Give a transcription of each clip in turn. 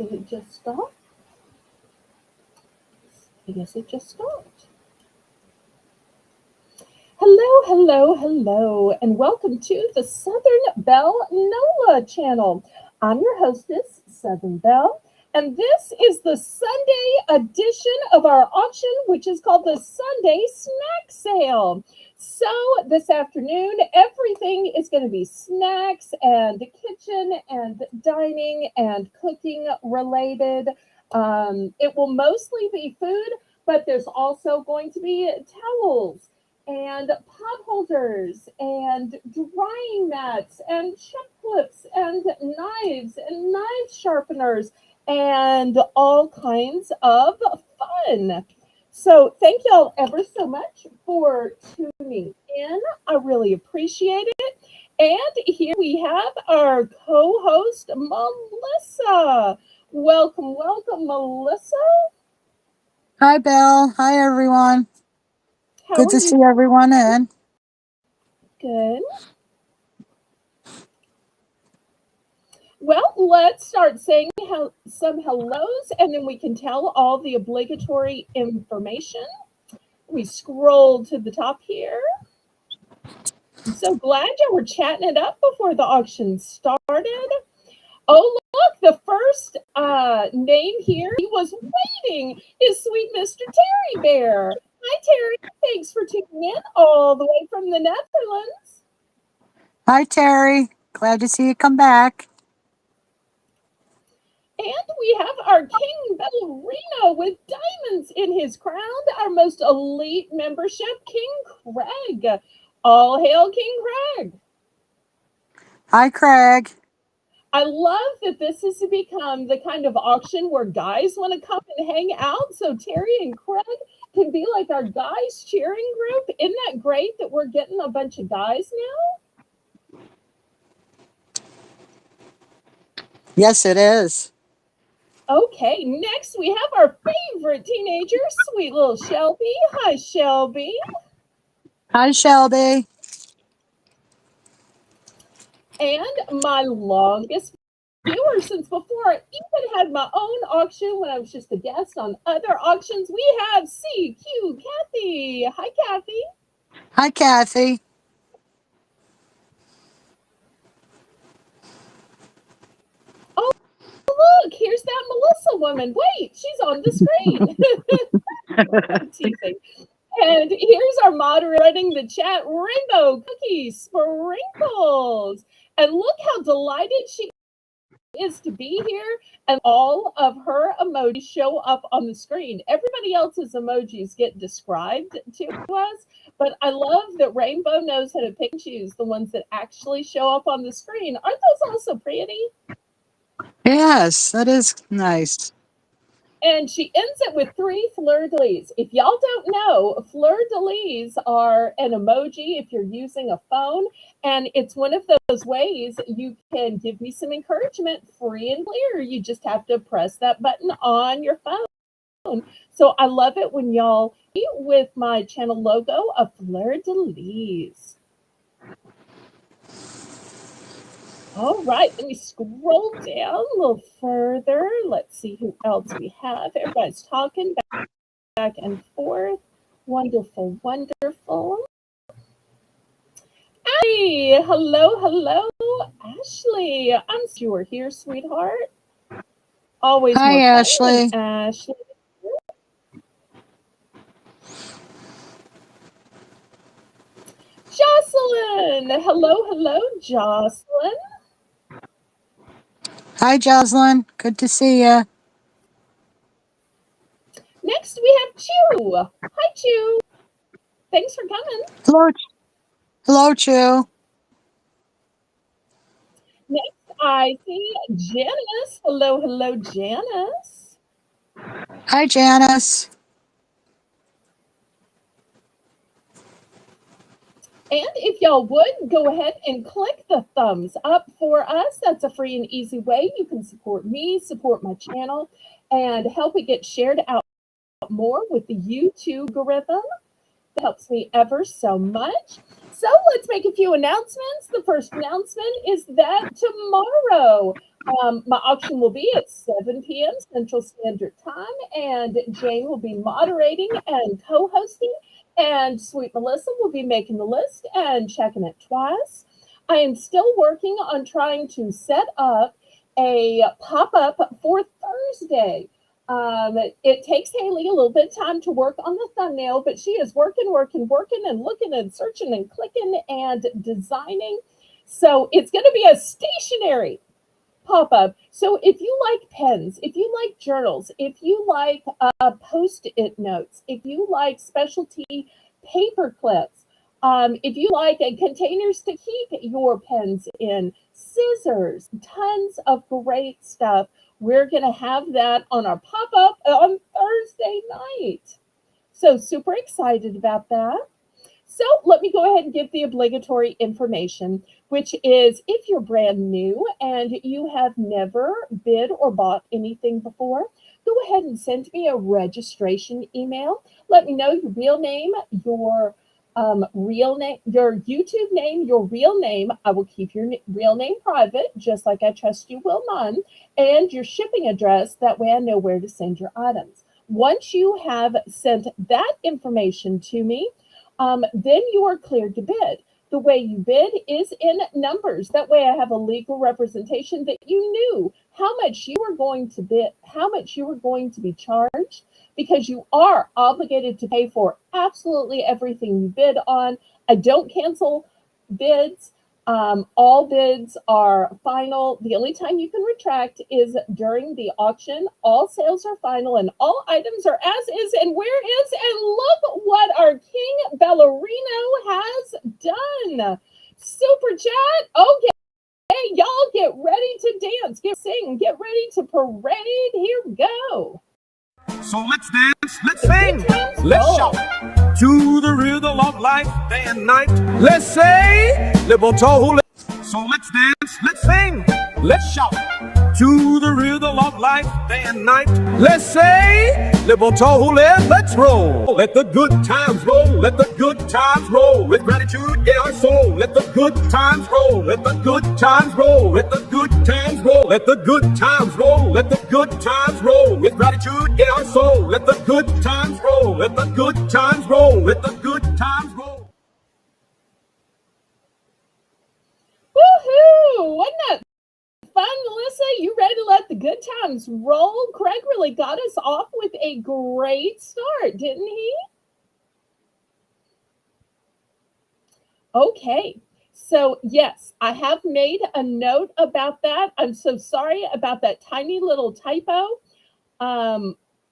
Did it just stop? I guess it just stopped. Hello, hello, hello, and welcome to the Southern Belle NOLA channel. I'm your hostess, Southern Belle, and this is the Sunday edition of our auction, which is called the Sunday Snack Sale. So this afternoon, everything is going to be snacks and kitchen and dining and cooking related. It will mostly be food, but there's also going to be towels and pot holders and drying mats and chip clips and knife sharpeners and all kinds of fun. So thank y'all ever so much for tuning in. I really appreciate it. And here we have our co-host, Melissa. Welcome, welcome, Melissa. Hi, Belle. Hi, everyone. How Good are to you? see everyone in. Good. Well, let's start saying some hellos and then we can tell all the obligatory information. We scroll to the top here. I'm so glad you were chatting it up before the auction started. Oh, look, the first name here, he was waiting, is sweet Mr. Terry Bear. Hi, Terry. Thanks for tuning in all the way from the Netherlands. Hi, Terry. Glad to see you come back. And we have our King Ballerino with diamonds in his crown, our most elite membership, King Craig. All hail King Craig. Hi, Craig. I love that this has become the kind of auction where guys want to come and hang out. So Terry and Craig can be like our guys cheering group. Isn't that great that we're getting a bunch of guys now? Yes, it is. Okay, next we have our favorite teenager, sweet little Shelby. Hi, Shelby. Hi, Shelby. And my longest viewer since before I even had my own auction when I was just a guest on other auctions, we have CQ Kathy. Hi, Kathy. Hi, Kathy. Oh, look, here's that Melissa woman. Wait, she's on the screen. I'm teasing. And here's our moderator running the chat, Rainbow Cookie Sprinkles. And look how delighted she is to be here, and all of her emojis show up on the screen. Everybody else's emojis get described to us, but I love that Rainbow knows how to pick and choose the ones that actually show up on the screen. Aren't those also pretty? Yes, that is nice. And she ends it with 3 fleur-de-lis. If y'all don't know, fleur-de-lis are an emoji if you're using a phone, and it's one of those ways you can give me some encouragement free and clear. You just have to press that button on your phone. So I love it when y'all with my channel logo of fleur-de-lis. All right, let me scroll down a little further. Let's see who else we have. Everybody's talking back and forth. Wonderful, wonderful. Ashley, hello, hello, Ashley. I'm sure here, sweetheart. Always Hi, more fun Ashley. when Ashley. Jocelyn, hello, hello, Jocelyn. Hi, Jocelyn. Good to see you. Next we have Chew. Hi, Chew. Thanks for coming. Hello, hello, Chew. Next I see Janice. Hello, hello, Janice. Hi, Janice. And if y'all would, go ahead and click the thumbs up for us. That's a free and easy way you can support me, support my channel, and help it get shared out more with the YouTube algorithm. That helps me ever so much. So let's make a few announcements. The first announcement is that tomorrow My auction will be at 7 p.m. Central Standard Time, and Jane will be moderating and co-hosting, and Sweet Melissa will be making the list and checking it twice. I am still working on trying to set up a pop-up for Thursday. It takes Haley a little bit of time to work on the thumbnail, but she is working, and looking and searching and clicking and designing. So it's going to be a stationary pop-up. So if you like pens, if you like journals, if you like post-it notes, if you like specialty paper clips, if you like containers to keep your pens in, scissors, tons of great stuff. We're going to have that on our pop-up on Thursday night. So super excited about that. So let me go ahead and give the obligatory information, which is if you're brand new and you have never bid or bought anything before, go ahead and send me a registration email. Let me know your real name, your real name, your YouTube name, your real name. I will keep your real name private, just like I trust you will none, and your shipping address. That way I know where to send your items. Once you have sent that information to me, then you are cleared to bid. The way you bid is in numbers. That way I have a legal representation that you knew how much you were going to bid, how much you were going to be charged, because you are obligated to pay for absolutely everything you bid on. I don't cancel bids. All bids are final. The only time you can retract is during the auction. All sales are final and all items are as is and where is. And look what our King Ballerino has done. Super chat. Okay. Hey, y'all get ready to dance, sing, get ready to parade. Here we go. So let's dance, let's sing, let's shout to the rhythm of life, day and night. Let's say, Liboto. So let's dance, let's sing, let's shout to the rhythm of life, day and night. Let's say, Liboto, let's roll. Let the good times roll, let the good times roll. With gratitude in our soul, let the good times roll, let the good times roll, let the good times roll, let the good times roll, let the good times roll. With gratitude in our soul, let the good times roll, let the good times roll, let the good times roll. Woohoo! Wasn't that fun, Melissa? You ready to let the good times roll? Craig really got us off with a great start, didn't he? Okay, so yes, I have made a note about that. I'm so sorry about that tiny little typo.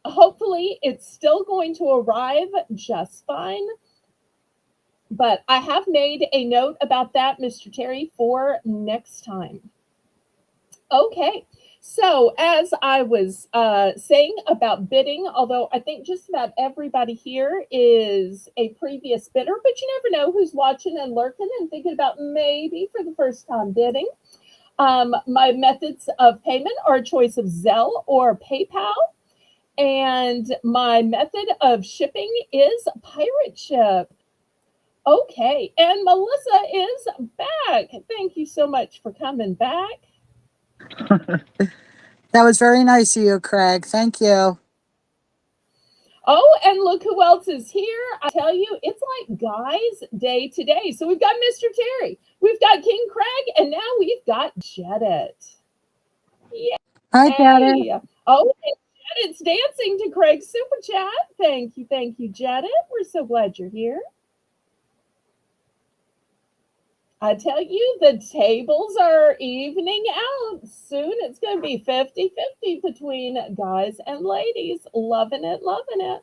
Hopefully it's still going to arrive just fine. But I have made a note about that, Mr. Terry, for next time. Okay, so as I was saying about bidding, although I think just about everybody here is a previous bidder, but you never know who's watching and lurking and thinking about maybe for the first time bidding. My methods of payment are a choice of Zelle or PayPal. And my method of shipping is pirate ship. Okay, and Melissa is back. Thank you so much for coming back. That was very nice of you, Craig. Thank you. Oh, and look who else is here. I tell you, it's like guys' day today. So we've got Mr. Terry, we've got King Craig, and now we've got Jedit. Yay. Hi, Janet. Oh, and Jedit's dancing to Craig's super chat. Thank you, Jedit. We're so glad you're here. I tell you, the tables are evening out. Soon it's going to be 50-50 between guys and ladies. Loving it, loving it.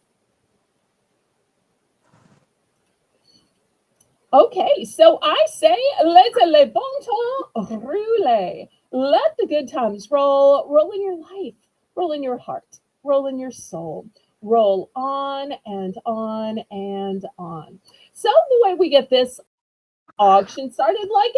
Okay, so I say, laissez le bon temps rouler. Let the good times roll. Roll in your life, roll in your heart, roll in your soul. Roll on and on and on. So the way we get this auction started, like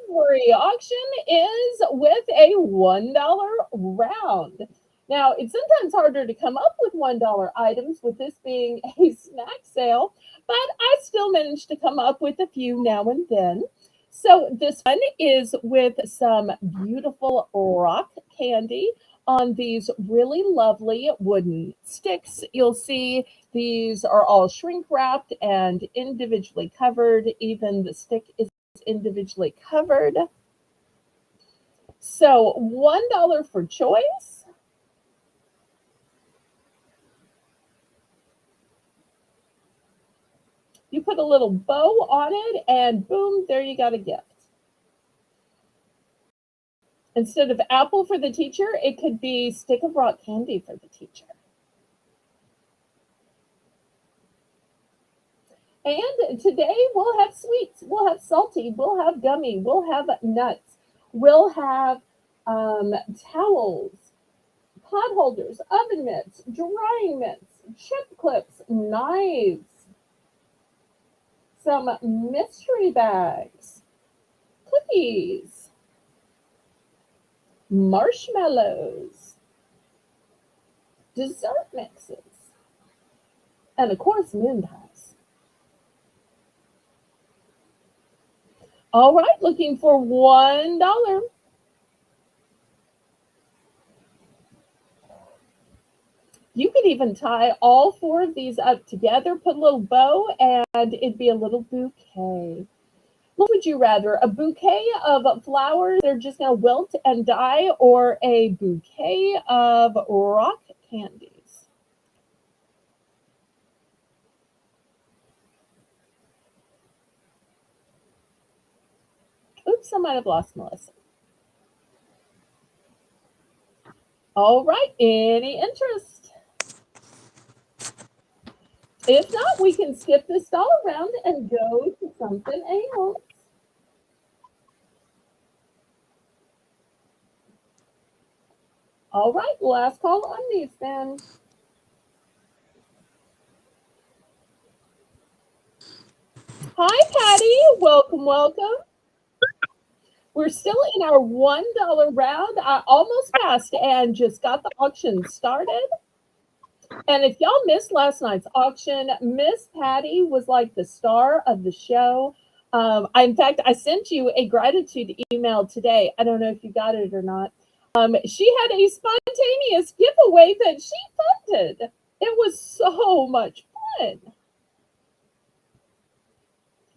every auction, is with a $1 round. Now, it's sometimes harder to come up with $1 items with this being a snack sale, but I still managed to come up with a few now and then. So this one is with some beautiful rock candy on these really lovely wooden sticks. You'll see these are all shrink wrapped and individually covered. Even the stick is individually covered. So $1 for choice. You put a little bow on it and boom, there you got a gift. Instead of apple for the teacher, it could be stick of rock candy for the teacher. And today we'll have sweets, we'll have salty, we'll have gummy, we'll have nuts, we'll have towels, pot holders, oven mitts, drying mitts, chip clips, knives, some mystery bags, cookies, marshmallows, dessert mixes, and of course, moon pies. All right, looking for $1. You could even tie all four of these up together, put a little bow, and it'd be a little bouquet. What would you rather? A bouquet of flowers that are just going to wilt and die, or a bouquet of rock candies? Oops, I might have lost Melissa. All right, any interest? If not, we can skip this dollar round and go to something else. All right, last call on these then. Hi, Patty. Welcome, welcome. We're still in our $1 round. I almost passed and just got the auction started. And if y'all missed last night's auction, Miss Patty was like the star of the show. In fact, I sent you a gratitude email today. I don't know if you got it or not. She had a spontaneous giveaway that she funded. It was so much fun.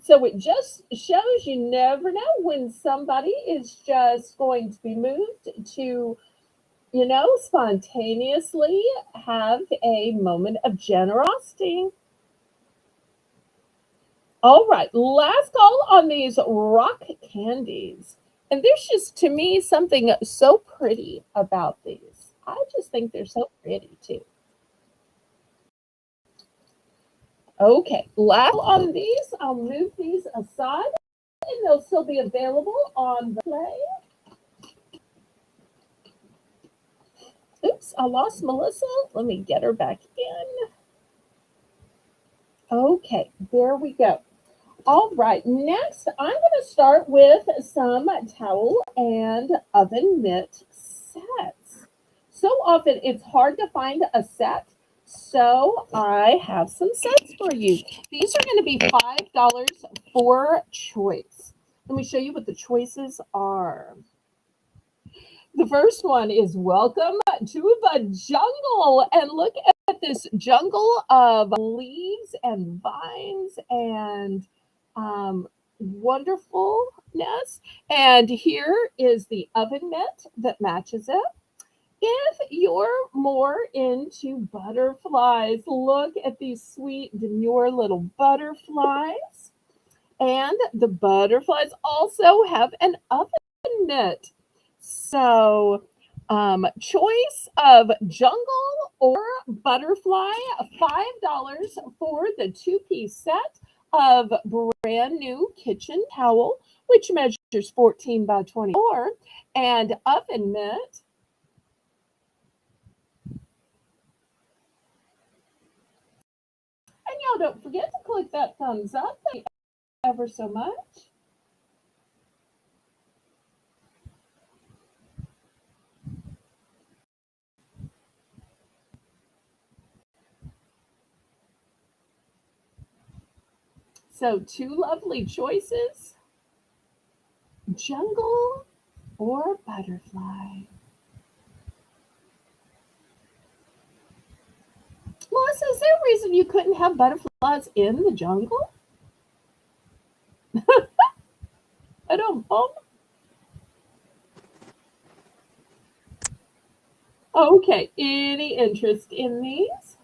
So it just shows you never know when somebody is just going to be moved to, spontaneously have a moment of generosity. All right, last call on these rock candies. And there's just, to me, something so pretty about these. I just think they're so pretty, too. Okay, last on these, I'll move these aside, and they'll still be available on the play. Oops, I lost Melissa. Let me get her back in. Okay, there we go. All right, next I'm going to start with some towel and oven mitt sets. So often it's hard to find a set, so I have some sets for you. These are going to be $5 for choice. Let me show you what the choices are. The first one is Welcome to the Jungle. And look at this jungle of leaves and vines and wonderfulness. And here is the oven mitt that matches it. If you're more into butterflies, look at these sweet, demure little butterflies. And the butterflies also have an oven mitt. So, choice of jungle or butterfly, $5 for the two-piece set of brand new kitchen towel, which measures 14 by 24, and oven mitt. And y'all don't forget to click that thumbs up. Thank you ever so much. So two lovely choices. jungle or butterfly? Melissa, is there a reason you couldn't have butterflies in the jungle? I don't know. Okay, any interest in these?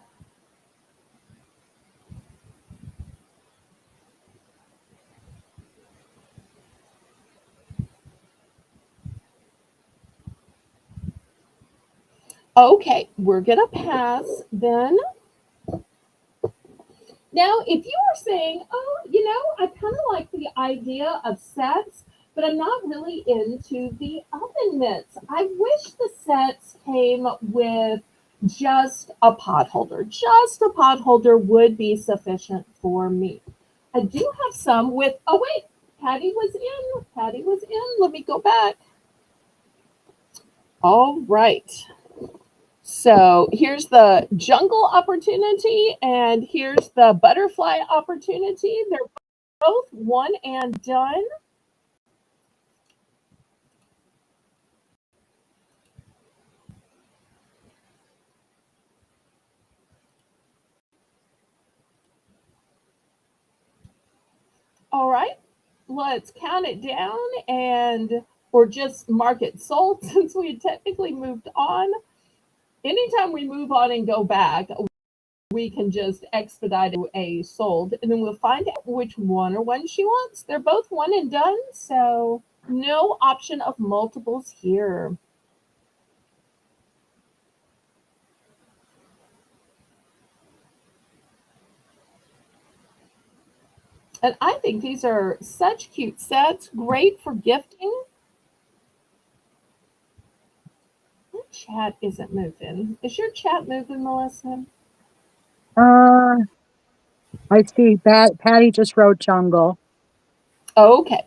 Okay, we're gonna pass then. Now, if you are saying, oh, I kind of like the idea of sets, but I'm not really into the oven mitts. I wish the sets came with just a pot holder. Just a pot holder would be sufficient for me. I do have some with, oh, wait, Patty was in. Patty was in. Let me go back. All right. So here's the jungle opportunity and here's the butterfly opportunity. They're both one and done. All right, let's count it down or just mark it sold since we had technically moved on. Anytime we move on and go back, we can just expedite a sold and then we'll find out which one or one she wants. They're both one and done, so no option of multiples here. And I think these are such cute sets, great for gifting. My chat isn't moving. Is your chat moving, Melissa? I see. Patty just wrote jungle. Okay.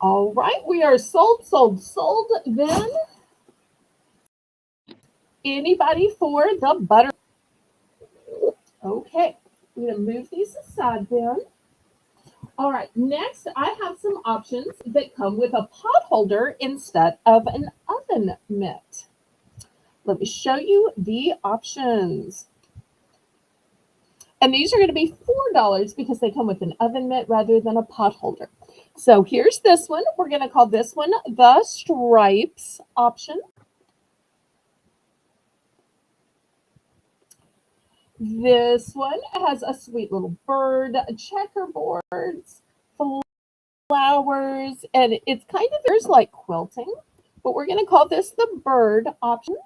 All right, we are sold, sold, sold. Then, anybody for the butter? Okay, I'm going to move these aside then. All right, next I have some options that come with a pot holder instead of an oven mitt. Let me show you the options. And these are going to be $4 because they come with an oven mitt rather than a pot holder. So here's this one. We're going to call this one the stripes option. This one has a sweet little bird, checkerboards, flowers, and it's kind of there's like quilting, but we're going to call this the bird option.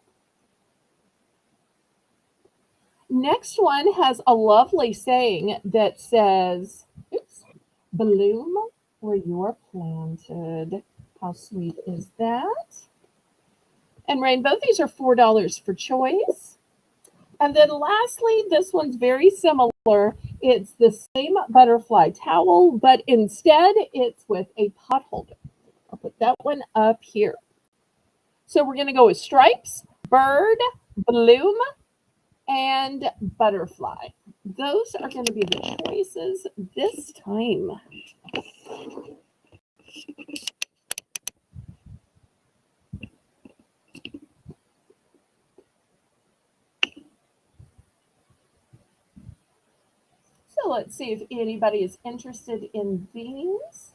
Next one has a lovely saying that says, oops, bloom where you're planted. How sweet is that? And Rainbow, these are $4 for choice. And then lastly, this one's very similar. It's the same butterfly towel, but instead it's with a pot holder. I'll put that one up here. So we're going to go with stripes, bird, bloom, and butterfly. Those are going to be the choices this time. So let's see if anybody is interested in these.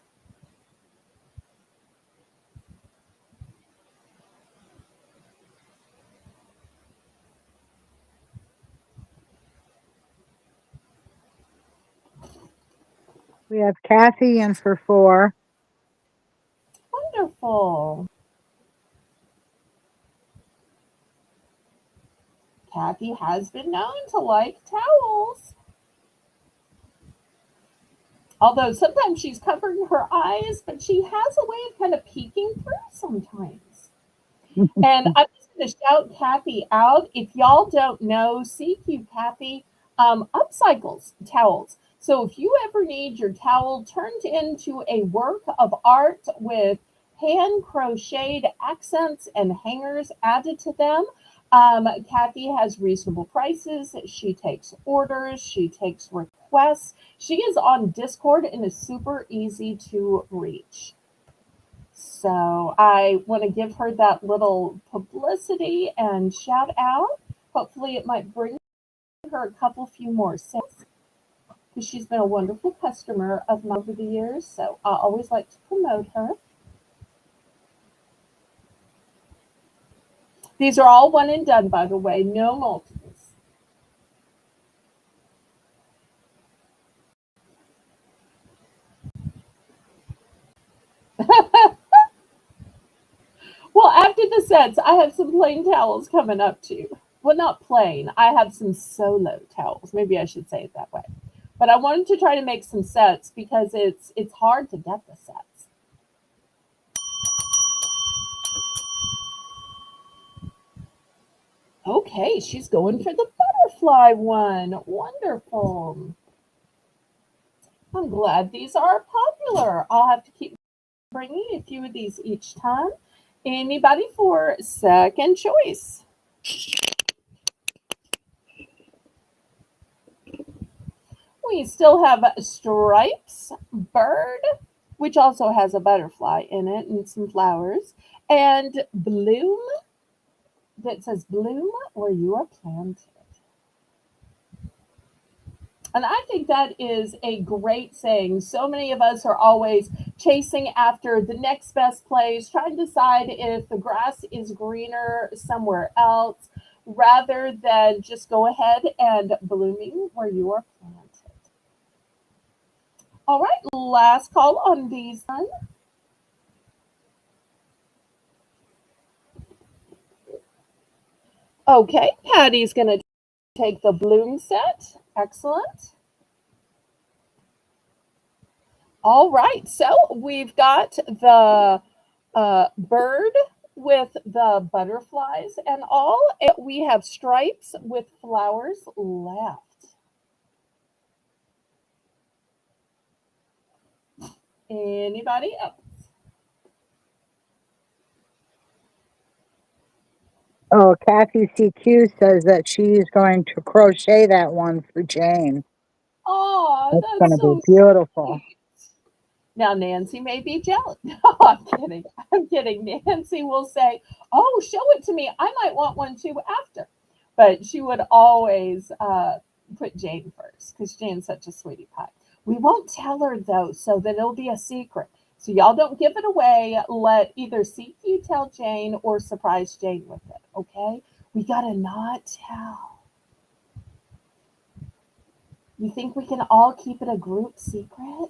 We have Kathy in for 4. Wonderful. Kathy has been known to like towels. Although sometimes she's covering her eyes, but she has a way of kind of peeking through sometimes. And I'm just going to shout Kathy out. If y'all don't know, CQ Kathy upcycles towels. So if you ever need your towel turned into a work of art with hand crocheted accents and hangers added to them, Kathy has reasonable prices. She takes orders. She takes requests. She is on Discord and is super easy to reach. So I want to give her that little publicity and shout out. Hopefully, it might bring her a few more sales because she's been a wonderful customer of mine over the years. So I always like to promote her. These are all one and done, by the way, no multiples. Well, after the sets, I have some plain towels coming up too. Well, not plain. I have some solo towels. Maybe I should say it that way. But I wanted to try to make some sets because it's hard to get the sets. Okay, she's going for the butterfly one. Wonderful. I'm glad these are popular. I'll have to keep bringing a few of these each time. Anybody for second choice? We still have stripes, bird, which also has a butterfly in it and some flowers, and bloom that says bloom where you are planted. And I think that is a great saying. So many of us are always chasing after the next best place, trying to decide if the grass is greener somewhere else, rather than just go ahead and blooming where you are planted. All right, last call on these one. Okay, Patty's going to take the bloom set. Excellent. All right, so we've got the bird with the butterflies and all. And we have stripes with flowers left. Anybody else? Oh, Kathy CQ says that she's going to crochet that one for Jane. Oh, It's going that's to be so beautiful. sweet. Now, Nancy may be jealous. No, I'm kidding. I'm kidding. Nancy will say, "Oh, show it to me. I might want one too after." But she would always put Jane first because Jane's such a sweetie pie. We won't tell her though, so that it'll be a secret. So y'all don't give it away. Let either CQ tell Jane or surprise Jane with it. Okay? We gotta not tell. You think we can all keep it a group secret?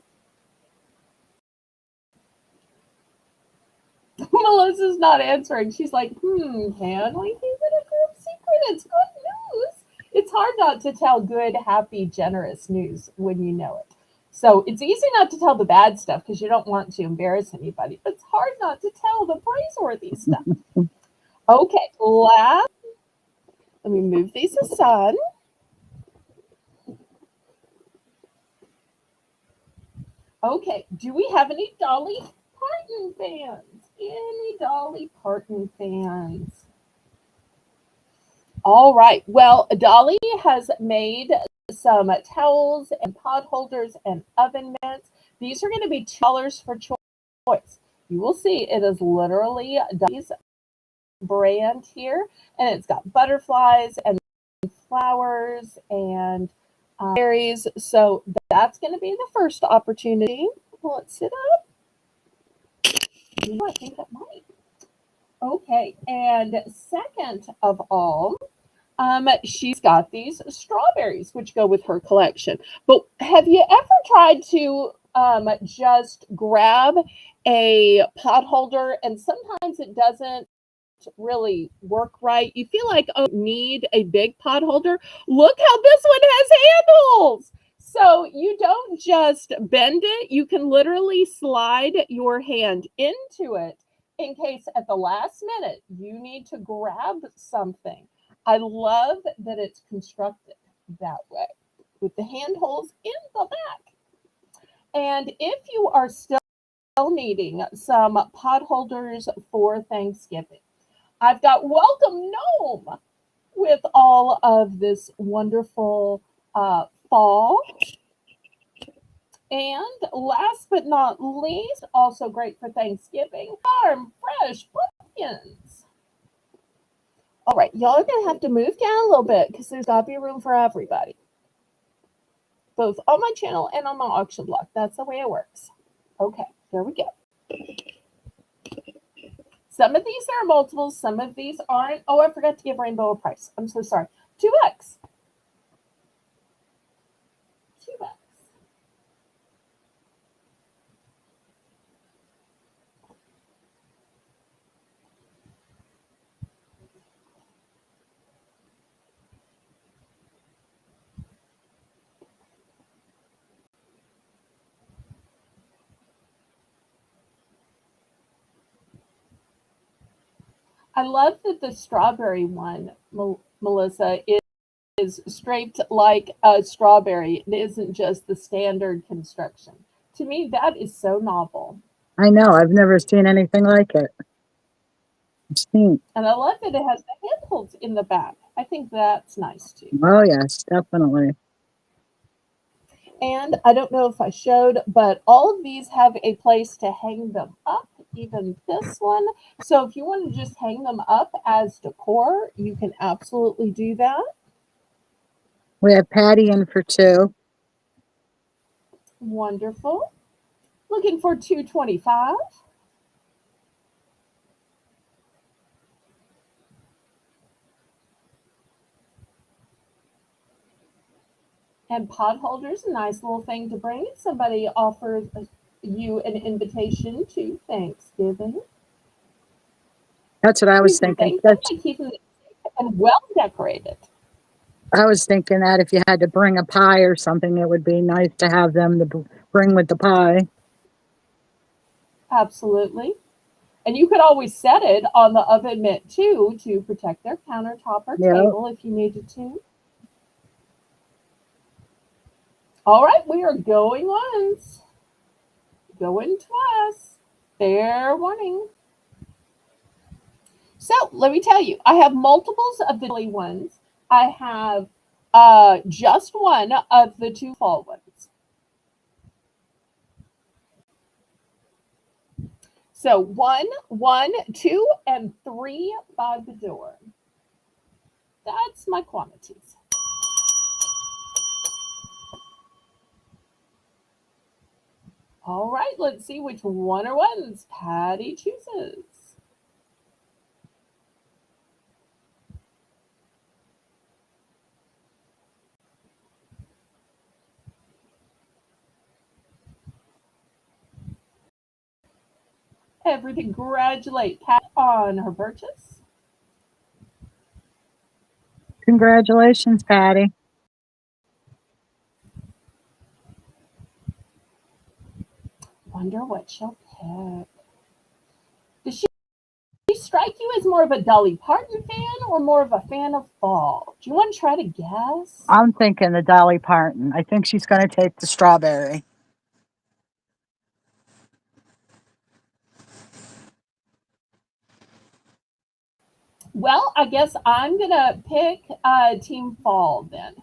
Melissa's not answering. She's like, can we keep it a group secret? It's good news. It's hard not to tell good, happy, generous news when you know it. So it's easy not to tell the bad stuff because you don't want to embarrass anybody, but it's hard not to tell the praiseworthy stuff. Okay, let me move these aside. Okay, do we have any Dolly Parton fans? Any Dolly Parton fans? All right. Well, Dolly has made some towels and pot holders and oven mitts. These are going to be $2 for choice. You will see it is literally Dolly's brand here, and it's got butterflies and flowers and berries. So that's going to be the first opportunity. Let's sit up. I think it might. Okay, and second of all, she's got these strawberries, which go with her collection. But have you ever tried to just grab a pot holder and sometimes it doesn't really work right? You feel like, oh, need a big pot holder. Look how this one has handles. So you don't just bend it, you can literally slide your hand into it in case at the last minute you need to grab something. I love that it's constructed that way with the handholds in the back. And if you are still needing some pot holders for Thanksgiving, I've got Welcome Gnome. with all of this wonderful fall. And last but not least, also great for Thanksgiving, farm fresh pumpkins. All right, y'all are going to have to move down a little bit because there's got to be room for everybody, both on my channel and on my auction block. That's the way it works. Okay, here we go. Some of these are multiples, some of these aren't. Oh, I forgot to give Rainbow a price. I'm so sorry. $2. $2. I love that the strawberry one, Melissa, is straight like a strawberry. It isn't just the standard construction. To me, that is so novel. I know. I've never seen anything like it. It's neat. And I love that it has the handholds in the back. I think that's nice too. Oh, yes, definitely. And I don't know if I showed, but all of these have a place to hang them up, even this one. So if you want to just hang them up as decor, you can absolutely do that. We have Patty in for 2. Wonderful. Looking for 225. And pot holders, a nice little thing to bring. Somebody offers you an invitation to Thanksgiving. That's what I was You can thinking. thank them by keeping it safe and well decorated. I was thinking that if you had to bring a pie or something, it would be nice to have them to bring with the pie. Absolutely. And you could always set it on the oven mitt too to protect their countertop or Yep. table if you needed to. All right, we are going once, going twice. Fair warning. So let me tell you, I have multiples of the jelly ones. I have just one of the 2 fall ones. So 1, 1, 2, and 3 by the door. That's my quantities. All right, let's see which one or ones Patty chooses. Everybody congratulate Pat on her purchase. Congratulations, Patty. Wonder what she'll pick. Does she strike you as more of a Dolly Parton fan or more of a fan of fall? Do you want to try to guess? I'm thinking the Dolly Parton. I think she's going to take the strawberry. Well, I guess I'm going to pick Team Fall then.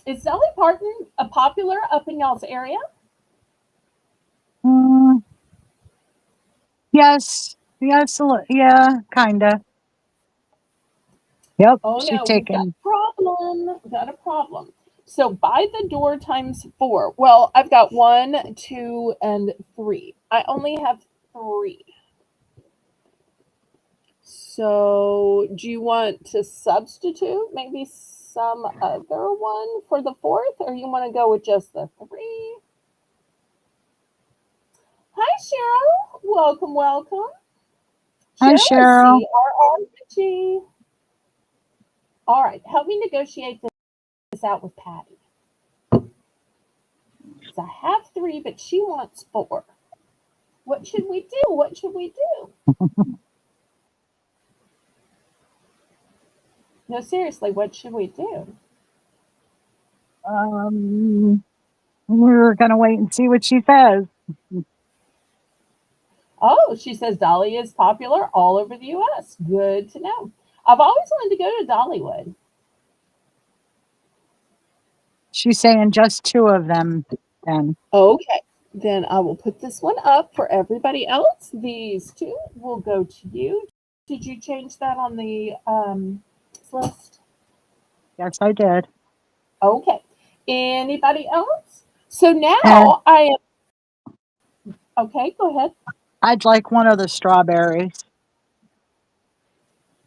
Is Dolly Parton a popular up in y'all's area? Yes. Yes. Yeah, kind of. Yep. Oh She's no, we've got taking. a problem. We've got a problem. So by the door times 4. Well, I've got 1, 2, and 3. I only have 3. So do you want to substitute maybe some other one for the 4th, or you want to go with just the 3? Hi, Cheryl. Welcome, welcome. Hi, Cheryl. C-R-R-G. All right, help me negotiate this out with Patty. So I have 3, but she wants 4. What should we do? What should we do? No, seriously, what should we do? We're going to wait and see what she says. Oh, she says Dolly is popular all over the U.S. Good to know. I've always wanted to go to Dollywood. She's saying just 2 of them then. Okay, then I will put this one up for everybody else. These two will go to you. Did you change that on the list? Yes, I did. Okay. Anybody else? So And now I am. Okay, go ahead. I'd like one of the strawberries.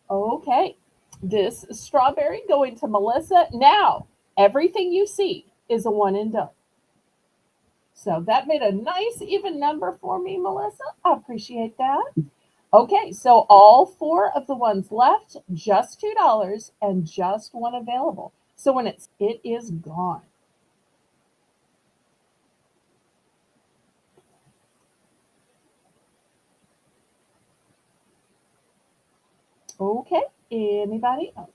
Okay. This strawberry going to Melissa. Now, everything you see is a one and done. So that made a nice even number for me, Melissa. I appreciate that. Okay, so all 4 of the ones left, just $2 and just one available. So when it is gone. Okay, anybody else?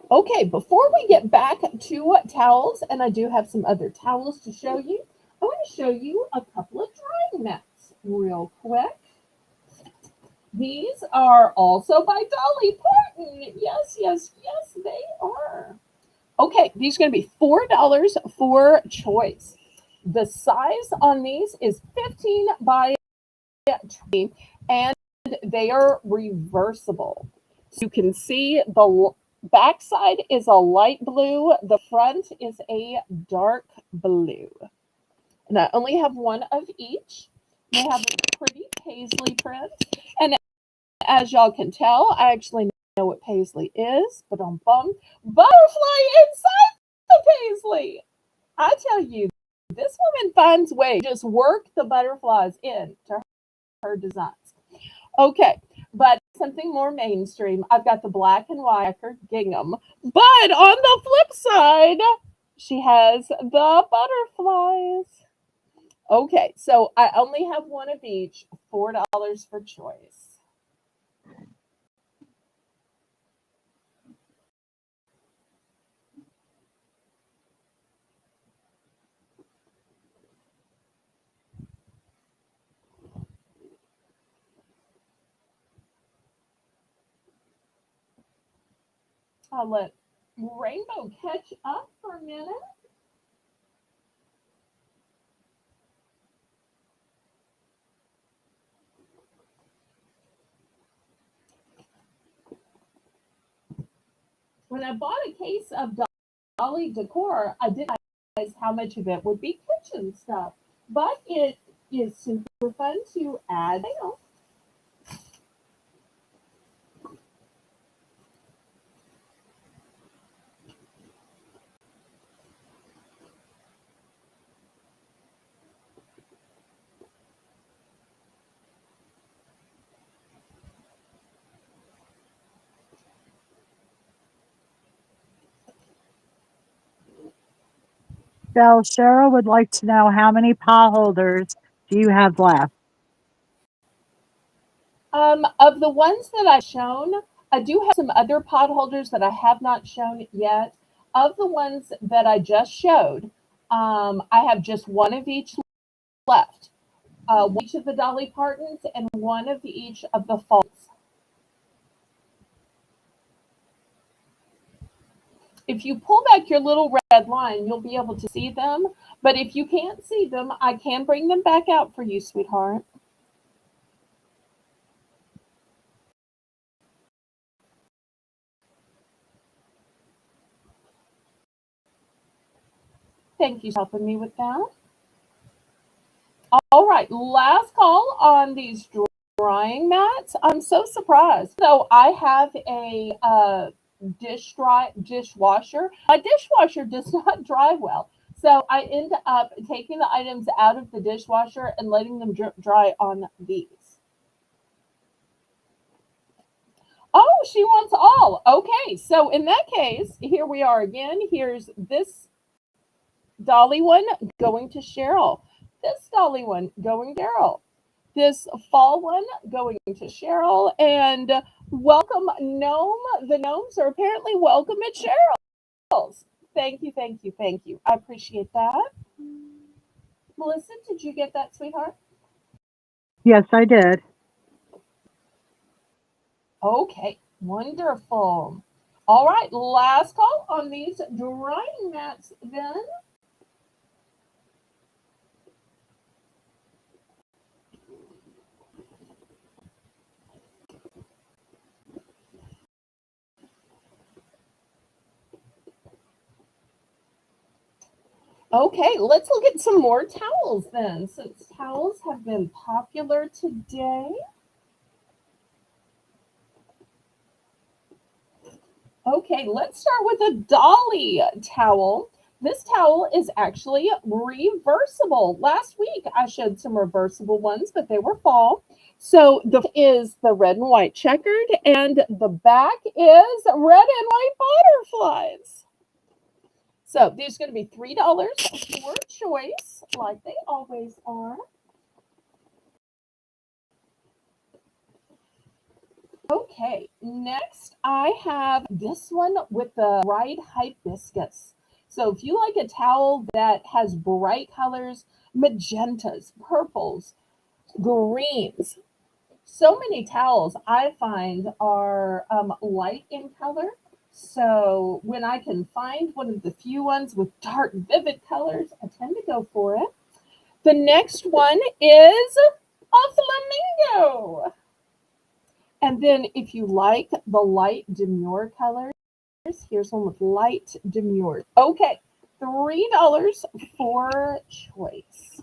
Okay, before we get back to towels, and I do have some other towels to show you, I want to show you a couple of drying mats real quick. These are also by Dolly Parton. Yes, yes, yes, they are. Okay, these are going to be $4 for choice. The size on these is 15 by 20, and they are reversible. So you can see the backside is a light blue, the front is a dark blue. And I only have one of each. They have a pretty paisley print. And as y'all can tell, I actually know what paisley is, but on bum butterfly inside the paisley. I tell you, this woman finds ways to just work the butterflies into her designs. Okay, but something more mainstream. I've got the black and white gingham, but on the flip side, she has the butterflies. Okay, so I only have one of each, $4 for choice. I'll let Rainbow catch up for a minute. When I bought a case of Dolly decor, I didn't realize how much of it would be kitchen stuff, but it is super fun to add. So Cheryl would like to know how many pot holders do you have left? Of the ones that I've shown, I do have some other pot holders that I have not shown yet. Of the ones that I just showed, I have just one of each left. One each of the Dolly Partons and one of each of the Faults. If you pull back your little red line, you'll be able to see them. But if you can't see them, I can bring them back out for you, sweetheart. Thank you for helping me with that. All right, last call on these drying mats. I'm so surprised. So I have a dishwasher. My dishwasher does not dry well. So I end up taking the items out of the dishwasher and letting them dry on these. Oh, she wants all. Okay, so in that case, here we are again. Here's this Dolly one going to Cheryl. This Dolly one going to Cheryl. This fall one going to Cheryl. And welcome, Gnome. The gnomes are apparently welcome at Cheryl's. Thank you, thank you, thank you. I appreciate that. Melissa, did you get that, sweetheart? Yes, I did. Okay, wonderful. All right, last call on these drying mats then. Okay, let's look at some more towels then, since towels have been popular today. Okay, let's start with a dolly towel. This towel is actually reversible. Last week I showed some reversible ones, but they were fall. So the front is the red and white checkered, and the back is red and white butterflies. So these are going to be $3 for choice, like they always are. Okay, next I have this one with the bright hibiscus. So if you like a towel that has bright colors, magentas, purples, greens, so many towels I find are light in color. So when I can find one of the few ones with dark, vivid colors, I tend to go for it. The next one is a flamingo. And then if you like the light demure colors, here's one with light demure. Okay, $3 for choice.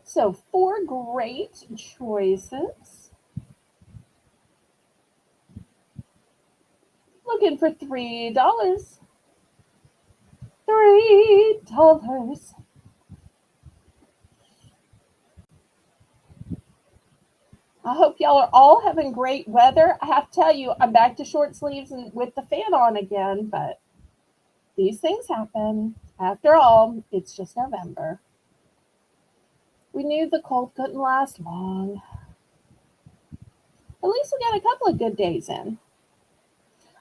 So 4 great choices. Looking for $3. $3. I hope y'all are all having great weather. I have to tell you, I'm back to short sleeves and with the fan on again, but these things happen. After all, it's just November. We knew the cold couldn't last long. At least we got a couple of good days in.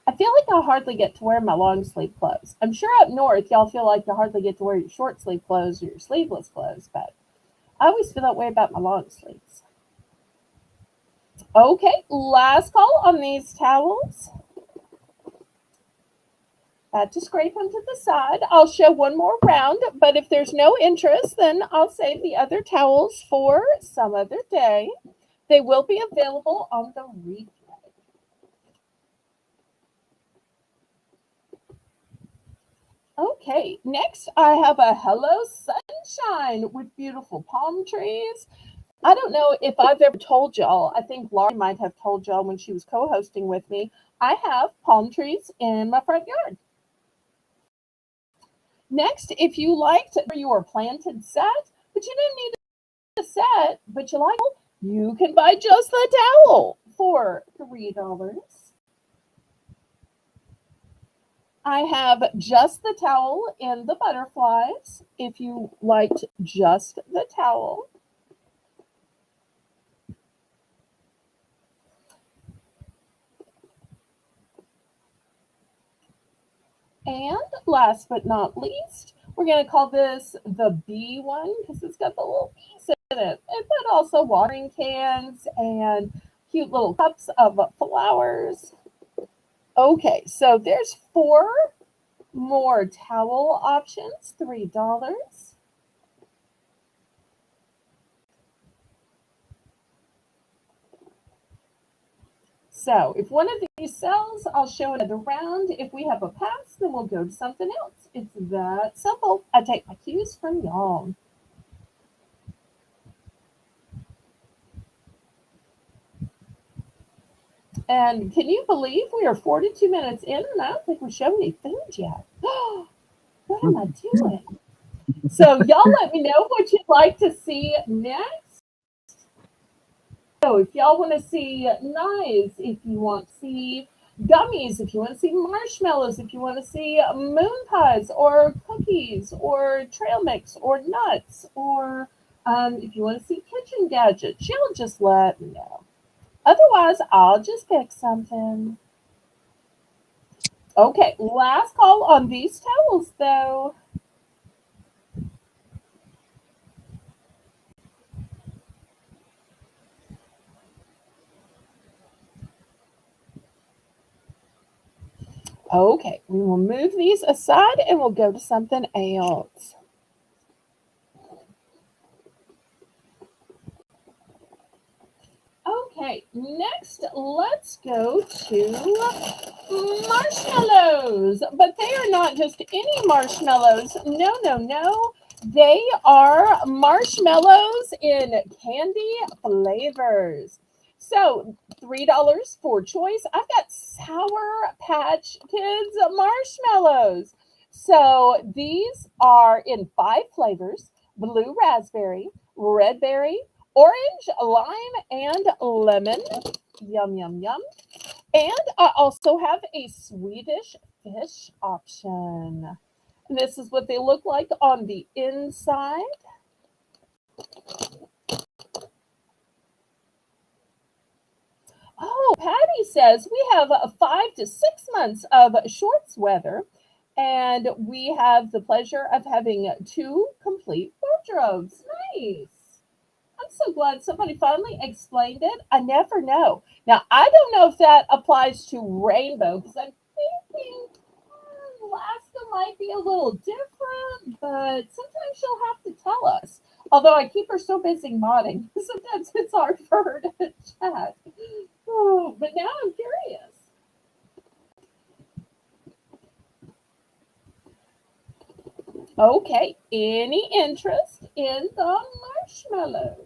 I feel like I hardly get to wear my long sleeve clothes. I'm sure up north y'all feel like you hardly get to wear your short sleeve clothes or your sleeveless clothes, but I always feel that way about my long sleeves. Okay, last call on these towels. Had to scrape them to the side. I'll show one more round, but if there's no interest, then I'll save the other towels for some other day. They will be available on the replay. Okay, next I have a Hello Sunshine with beautiful palm trees. I don't know if I've ever told y'all. I think Laurie might have told y'all when she was co-hosting with me. I have palm trees in my front yard. Next, if you liked your planted set, but you didn't need a set, but you like it, you can buy just the towel for $3. I have just the towel in the butterflies if you liked just the towel. And last but not least, we're going to call this the bee one because it's got the little bees in it. But also watering cans and cute little cups of flowers. Okay, so there's 4 more towel options, $3. So if one of these sells, I'll show another round. If we have a pass, then we'll go to something else. It's that simple. I take my cues from y'all. And can you believe we are 42 minutes in and I don't think we've shown any food yet? What am I doing? So y'all let me know what you'd like to see next. if y'all want to see knives, if you want to see gummies, if you want to see marshmallows, if you want to see moon pies or cookies or trail mix or nuts, or if you want to see kitchen gadgets, you'll just let me know. Otherwise, I'll just pick something. Okay, last call on these towels, though. Okay, we will move these aside and we'll go to something else. Okay, next let's go to marshmallows. But they are not just any marshmallows. No, no, no. They are marshmallows in candy flavors. So $3 for choice. I've got Sour Patch Kids marshmallows. So these are in 5 flavors: blue raspberry, red berry, orange, lime, and lemon. Yum, yum, yum. And I also have a Swedish fish option. And this is what they look like on the inside. Oh, Patty says we have 5 to 6 months of shorts weather, and we have the pleasure of having 2 complete wardrobes. Nice. I'm so glad somebody finally explained it. I never know. Now, I don't know if that applies to rainbow because I'm thinking Alaska might be a little different, but sometimes she'll have to tell us. Although I keep her so busy modding, sometimes it's hard for her to chat. Oh, but now I'm curious. Okay, any interest in the marshmallows?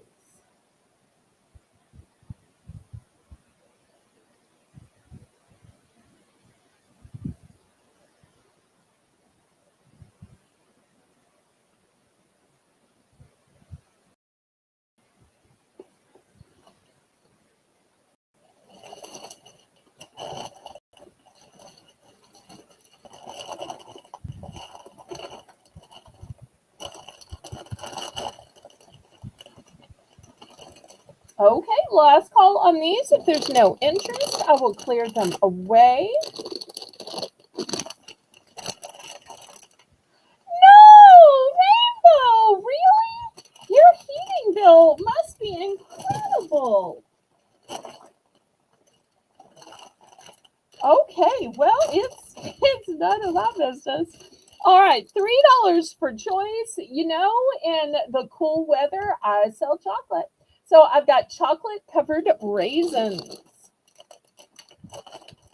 Okay, last call on these. If there's no interest, I will clear them away. No, Rainbow, really? Your heating bill must be incredible. Okay, well, it's none of my business. All right, $3 per choice. You know, in the cool weather, I sell chocolate. So I've got chocolate covered raisins.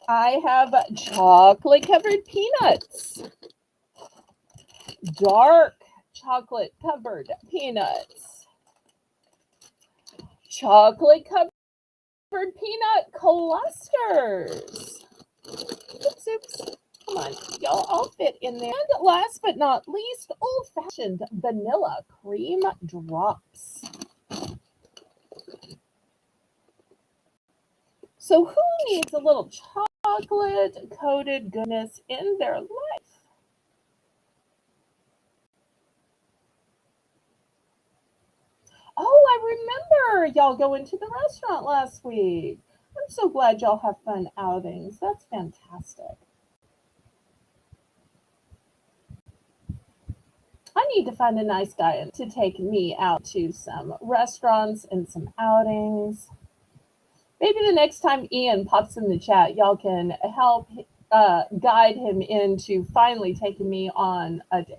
I have chocolate covered peanuts. Dark chocolate covered peanuts. Chocolate covered peanut clusters. Oops, oops. Come on, y'all all fit in there. And last but not least, old-fashioned vanilla cream drops. So who needs a little chocolate-coated goodness in their life? Oh, I remember y'all going to the restaurant last week. I'm so glad y'all have fun outings. That's fantastic. I need to find a nice guy to take me out to some restaurants and some outings. Maybe the next time Ian pops in the chat, y'all can help guide him into finally taking me on a date.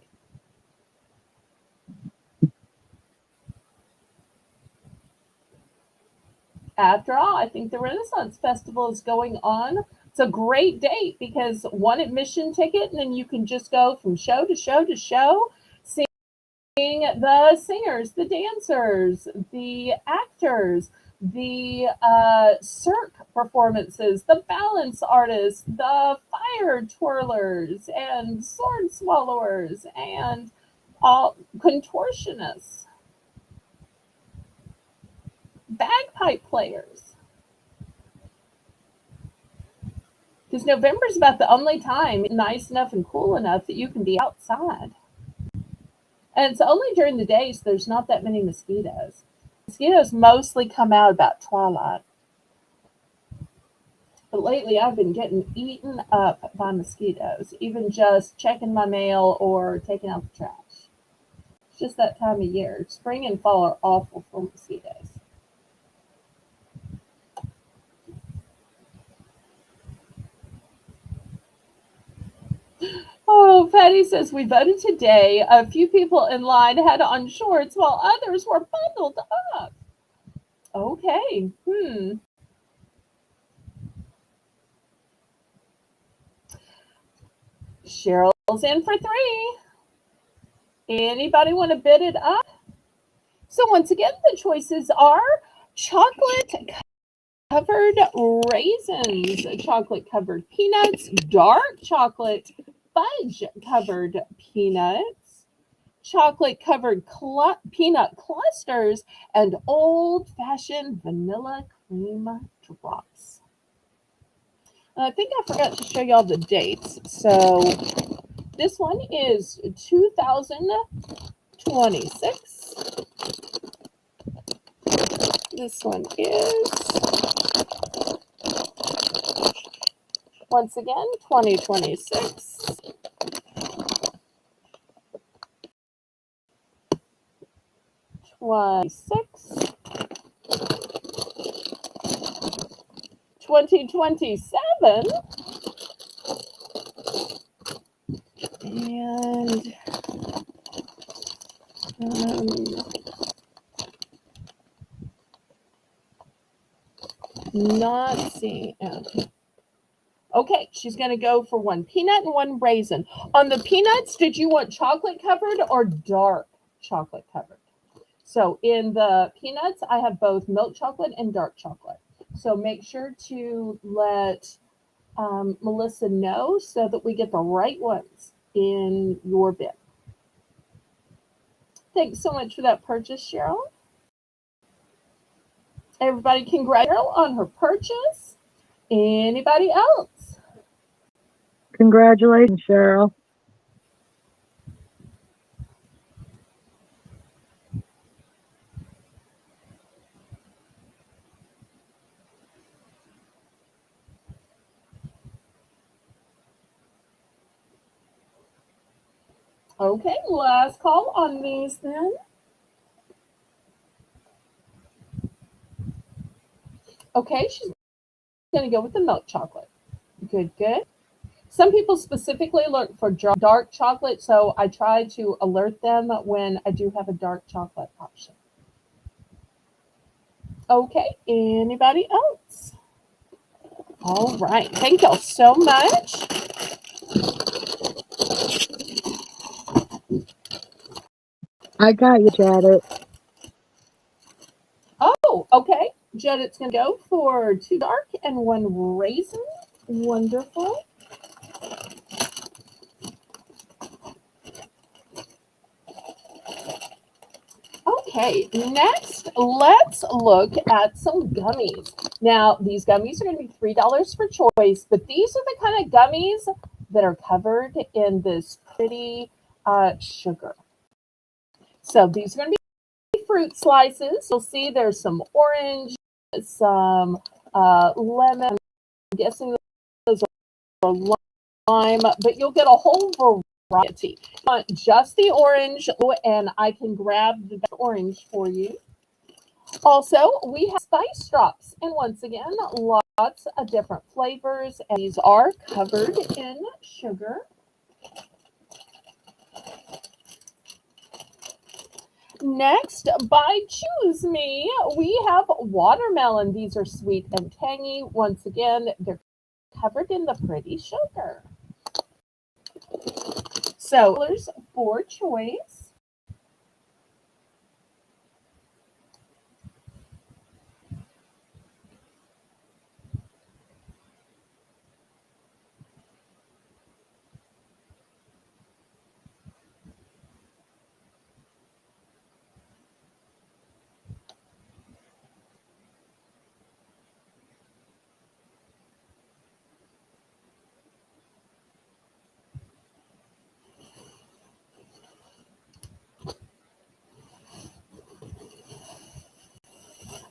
After all, I think the Renaissance Festival is going on. It's a great date because one admission ticket, and then you can just go from show to show to show, seeing the singers, the dancers, the actors, the cirque performances, the balance artists, the fire twirlers, and sword swallowers, and all contortionists. bagpipe players. Because November is about the only time nice enough and cool enough that you can be outside. And it's only during the day, so there's not that many mosquitoes. Mosquitoes mostly come out about twilight. But lately I've been getting eaten up by mosquitoes, even just checking my mail or taking out the trash. It's just that time of year. Spring and fall are awful for mosquitoes. Oh, Patty says we voted today. A few people in line had on shorts while others were bundled up. Okay. Cheryl's in for 3. Anybody want to bid it up? So once again, the choices are chocolate covered raisins, chocolate covered peanuts, dark chocolate fudge covered peanuts, chocolate covered peanut clusters, and old fashioned vanilla cream drops. I think I forgot to show y'all the dates. So this one is 2026. This one is, once again, 2026. 2027, and not seeing. Okay, she's going to go for 1 peanut and 1 raisin. On the peanuts, did you want chocolate covered or dark chocolate covered? So in the peanuts, I have both milk chocolate and dark chocolate. So make sure to let Melissa know so that we get the right ones in your bin. Thanks so much for that purchase, Cheryl. Everybody congratulate Cheryl on her purchase. Anybody else? Congratulations, Cheryl. Okay, last call on these then. Okay, she's going to go with the milk chocolate. Good, good. Some people specifically look for dark chocolate, so I try to alert them when I do have a dark chocolate option. Okay, anybody else? All right, thank y'all so much. I got you, Janet. Oh, okay. Janet's going to go for 2 dark and 1 raisin. Wonderful. Okay, next, let's look at some gummies. Now, these gummies are going to be $3 for choice, but these are the kind of gummies that are covered in this pretty sugar. So these are going to be fruit slices. You'll see there's some orange, some lemon. I'm guessing those are lime, but you'll get a whole variety. You want just the orange, and I can grab the orange for you. Also, we have spice drops, and once again, lots of different flavors, and these are covered in sugar. Next, by Choose Me, we have watermelon. These are sweet and tangy. Once again, they're covered in the pretty sugar. So, colors for choice.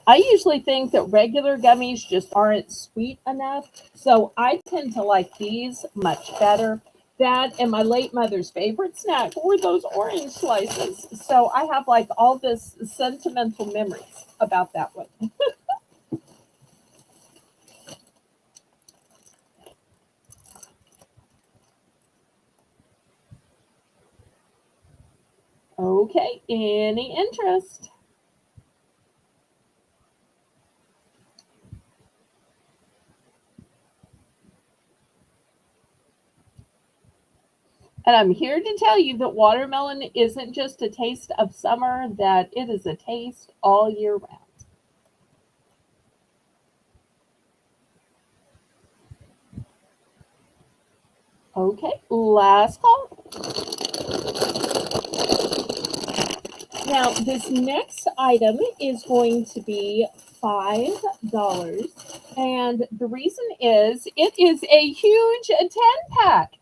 I usually think that regular gummies just aren't sweet enough, so I tend to like these much better. That and my late mother's favorite snack were those orange slices. So I have like all this sentimental memories about that one. Okay, any interest? And I'm here to tell you that watermelon isn't just a taste of summer, that it is a taste all year round. Okay, last call. Now, this next item is going to be $5. And the reason is it is a huge 10 pack.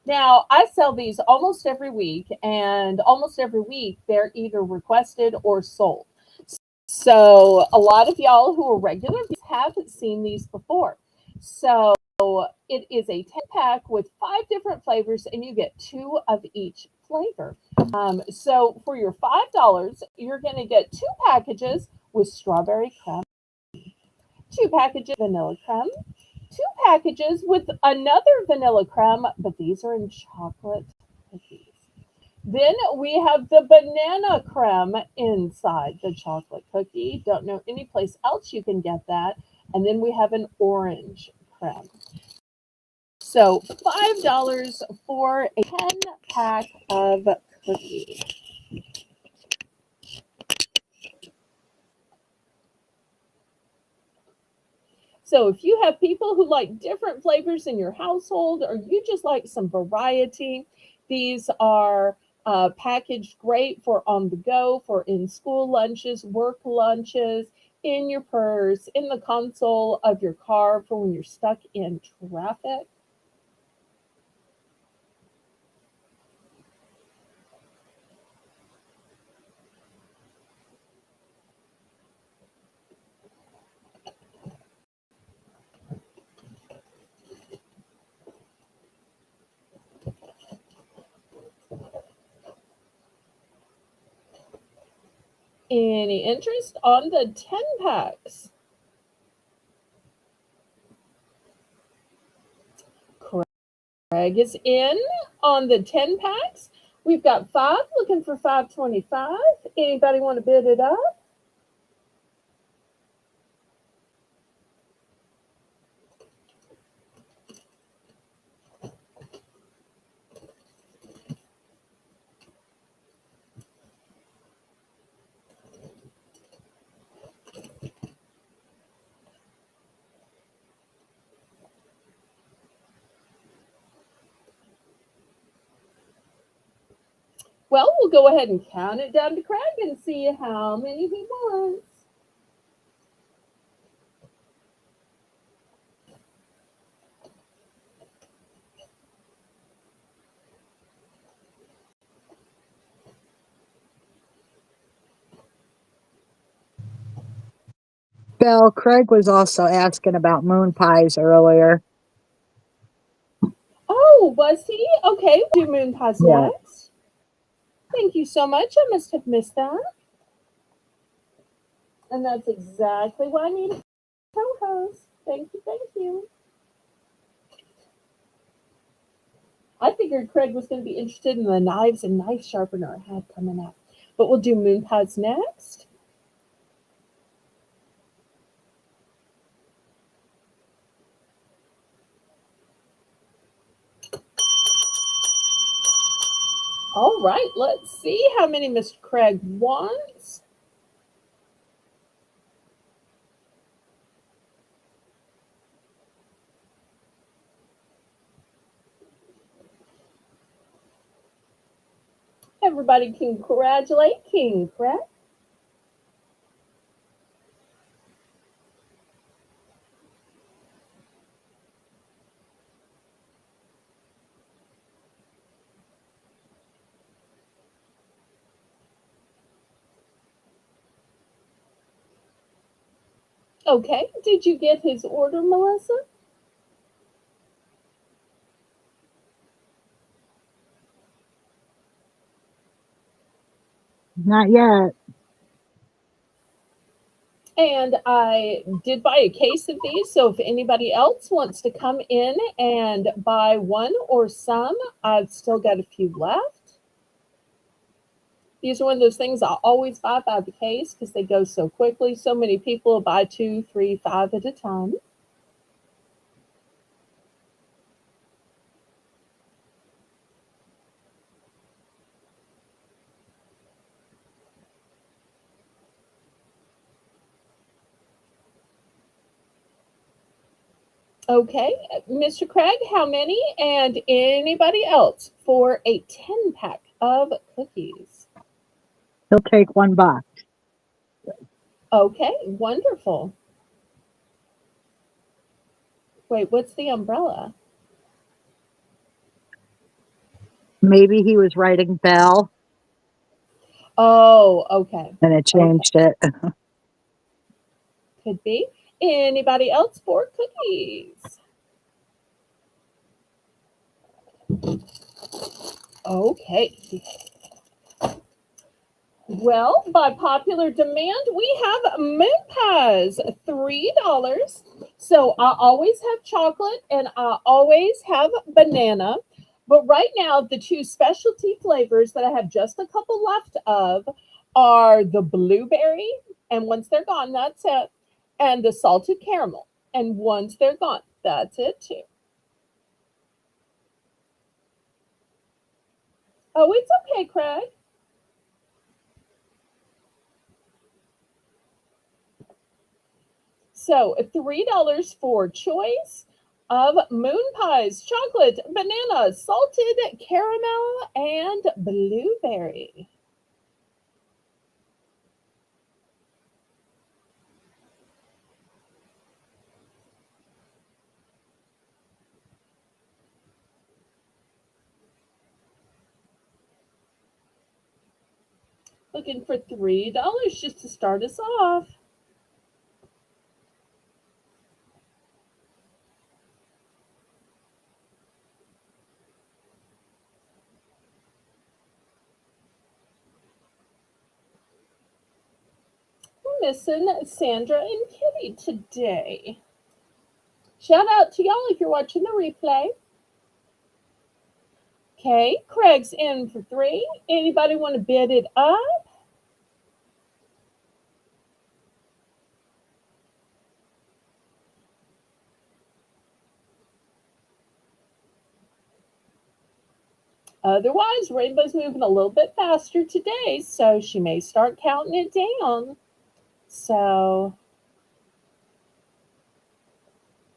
Now, I sell these almost every week, and almost every week they're either requested or sold. So, a lot of y'all who are regular have seen these before. So, it is a 10 pack with 5 different flavors, and you get 2 of each flavor. So, for your $5, you're going to get 2 packages with strawberry creme, 2 packages of vanilla creme, 2 packages with another vanilla creme, but these are in chocolate cookies. Then we have the banana creme inside the chocolate cookie. Don't know any place else you can get that. And then we have an orange creme. So $5 for a 10 pack of cookies. So if you have people who like different flavors in your household, or you just like some variety, these are packaged great for on the go, for in school lunches, work lunches, in your purse, in the console of your car for when you're stuck in traffic. Any interest on the 10 packs? Craig is in on the 10 packs. We've got 5 looking for 525. Anybody want to bid it up? Well, we'll go ahead and count it down to Craig and see how many he wants. Belle, Craig was also asking about moon pies earlier. Oh, was he? Okay, we'll do moon pies Yeah. next. Thank you so much. I must have missed that. And that's exactly why I need a co-host. Thank you, thank you. I figured Craig was going to be interested in the knives and knife sharpener I had coming up. But we'll do moon pies next. All right, let's see how many Mr. Craig wants. Everybody congratulate King Craig. Okay. Did you get his order, Melissa? Not yet. And I did buy a case of these, so if anybody else wants to come in and buy one or some, I've still got a few left. These are one of those things I always buy by the case because they go so quickly. So many people buy 2, 3, 5 at a time. Okay, Mr. Craig, how many? And anybody else for a 10 pack of cookies? He'll take one box. Okay, wonderful. Wait, what's the umbrella? Maybe he was writing Belle Oh, okay. and it Okay, changed it. could be. Anybody else for cookies? Okay. Well, by popular demand, we have moon pies, $3. So I always have chocolate and I always have banana. But right now, the two specialty flavors that I have just a couple left of are the blueberry, and once they're gone, that's it, and the salted caramel. And once they're gone, that's it too. Oh, it's okay, Craig. So $3 for choice of moon pies, chocolate, banana, salted caramel, and blueberry. Looking for $3 just to start us off. We're missing Sandra and Kitty today. Shout out to y'all if you're watching the replay. Okay, Craig's in for 3. Anybody want to bid it up? Otherwise, Rainbow's moving a little bit faster today, so she may start counting it down. So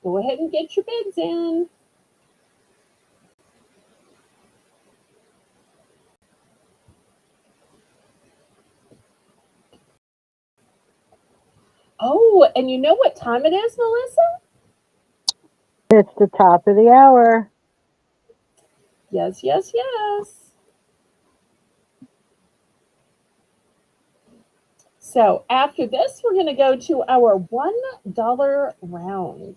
go ahead and get your bids in. Oh, and you know what time it is, Melissa? It's the top of the hour. Yes, yes, yes. So after this, we're going to go to our $1 round.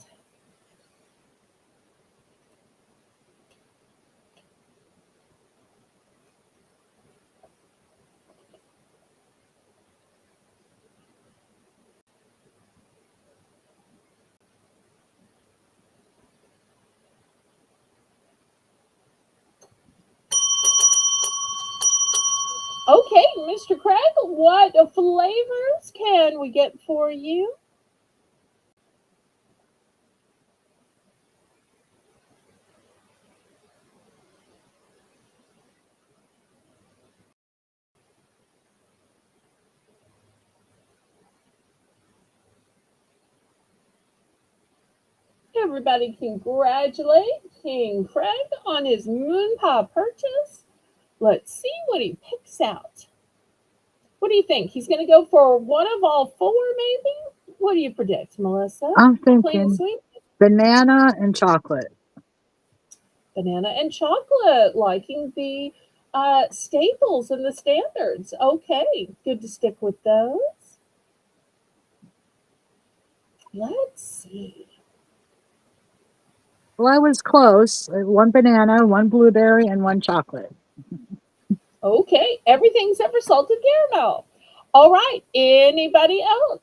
Okay, Mr. Craig, what flavors can we get for you? Everybody congratulate King Craig on his moon pie purchase. Let's see what he picks out. What do you think? He's going to go for one of all 4, maybe? What do you predict, Melissa? I'm Plain and thinking sweet? banana and chocolate. Banana and chocolate, liking the staples and the standards. Okay, good to stick with those. Let's see. Well, I was close. One banana, one blueberry, and one chocolate. Okay, everything except for salted caramel. All right, anybody else?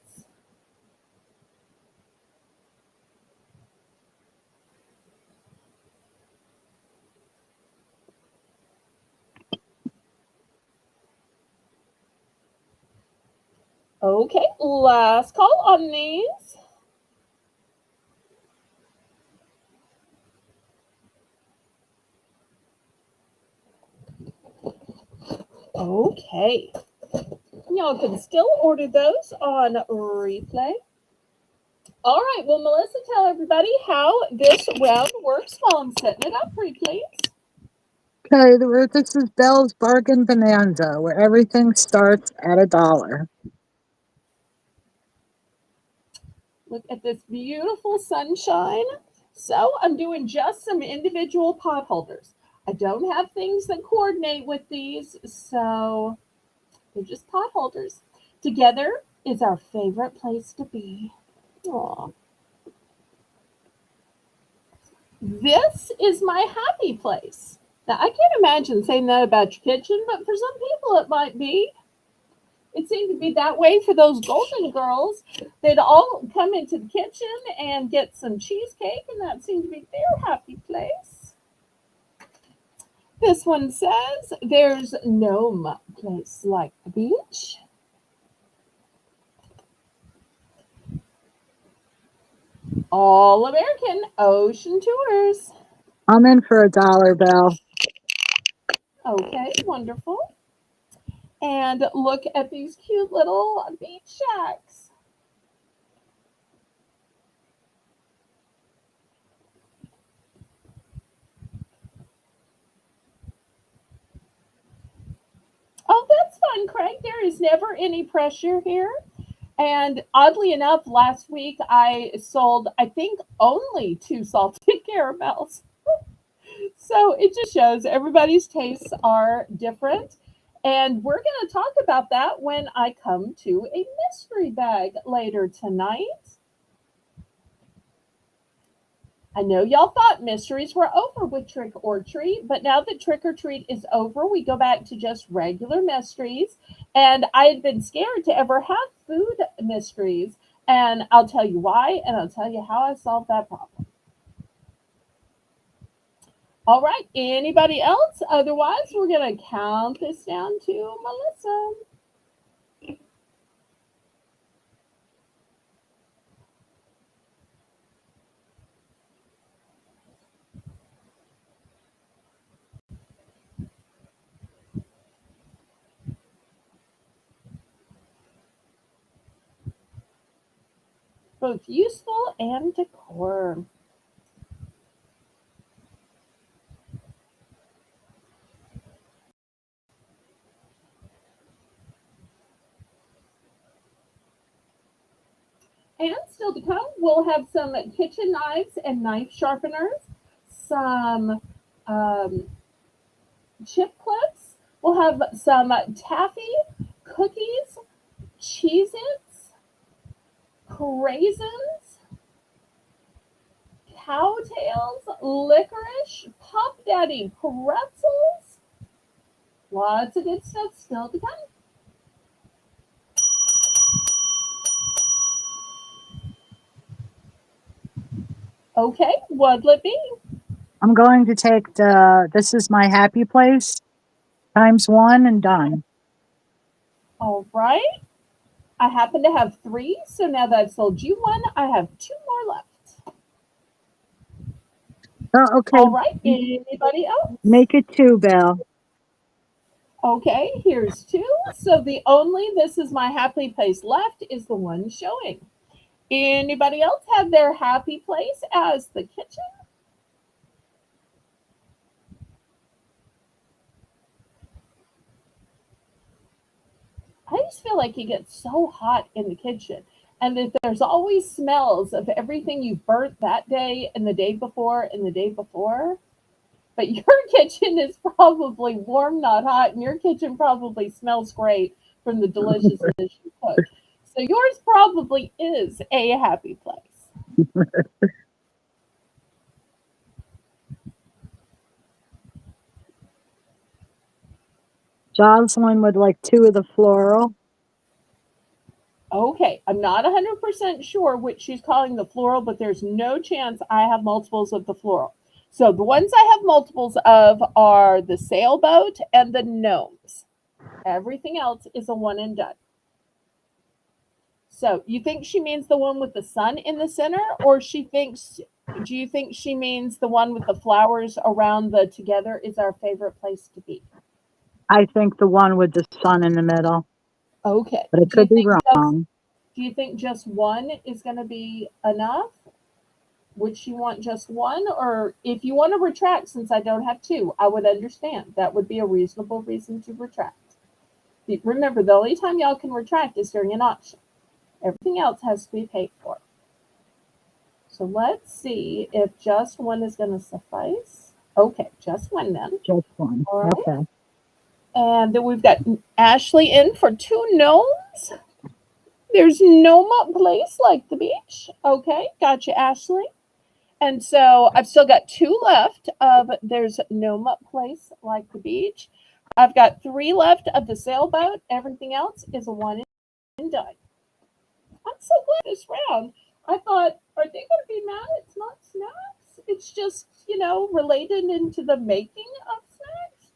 Okay, last call on these. Okay, y'all can still order those on replay. All right, well, Melissa, tell everybody how this round works while I'm setting it up for you, please. Okay, this is Belle's Bargain Bonanza, where everything starts at $1. Look at this beautiful sunshine. So I'm doing just some individual pot holders. I don't have things that coordinate with these, so they're just pot holders. Together is our favorite place to be. Aw. This is my happy place. Now, I can't imagine saying that about your kitchen, but for some people it might be. It seemed to be that way for those Golden Girls. They'd all come into the kitchen and get some cheesecake, and that seemed to be their happy place. This one says, there's no place like the beach. All American Ocean Tours. I'm in for $1, Belle. Okay, wonderful. And look at these cute little beach shacks. Oh, that's fun, Craig. There is never any pressure here. And oddly enough, last week I sold, I think, only 2 salted caramels. So it just shows everybody's tastes are different. And we're going to talk about that when I come to a mystery bag later tonight. I know y'all thought mysteries were over with Trick or Treat, but now that Trick or Treat is over, we go back to just regular mysteries. And I had been scared to ever have food mysteries. And I'll tell you why, and I'll tell you how I solved that problem. All right, anybody else? Otherwise, we're going to count this down to Melissa. Both useful and decor. And still to come, we'll have some kitchen knives and knife sharpeners, some chip clips. We'll have some taffy, cookies, Cheez-Its, craisins, cowtails, licorice, Pop Daddy pretzels. Lots of good stuff still to come. Okay, what'll it be? I'm going to take this is my happy place, ×1 and done. All right. I happen to have 3, so now that I've sold you one, I have 2 more left. Oh, okay. All right, anybody else? Make it 2, Belle. Okay, here's 2. So the only this is my happy place left is the one showing. Anybody else have their happy place as the kitchen? I just feel like it gets so hot in the kitchen, and that there's always smells of everything you burnt that day and the day before and the day before. But your kitchen is probably warm, not hot, and your kitchen probably smells great from the deliciousness you cook. So So yours probably is a happy place. Jocelyn would like 2 of the floral. Okay, I'm not 100% sure which she's calling the floral, but there's no chance I have multiples of the floral. So the ones I have multiples of are the sailboat and the gnomes. Everything else is a one and done. So you think she means the one with the sun in the center, or do you think she means the one with the flowers around the together is our favorite place to be? I think the one with the sun in the middle, Okay. but it could be wrong. Do you think just one is going to be enough? Would she want just one? Or if you want to retract, since I don't have two, I would understand. That would be a reasonable reason to retract. Remember, the only time y'all can retract is during an auction. Everything else has to be paid for. So let's see if just one is going to suffice. Okay, just one then. Just one. All right. Okay. And then we've got Ashley in for 2 gnomes. There's Noma Place like the beach. Okay, gotcha, Ashley. And so I've still got 2 left of there's Noma Place like the beach. I've got 3 left of the sailboat. Everything else is a one and done. I'm so glad this round. I thought, are they going to be mad? It's not snacks. It's just, related into the making of snacks.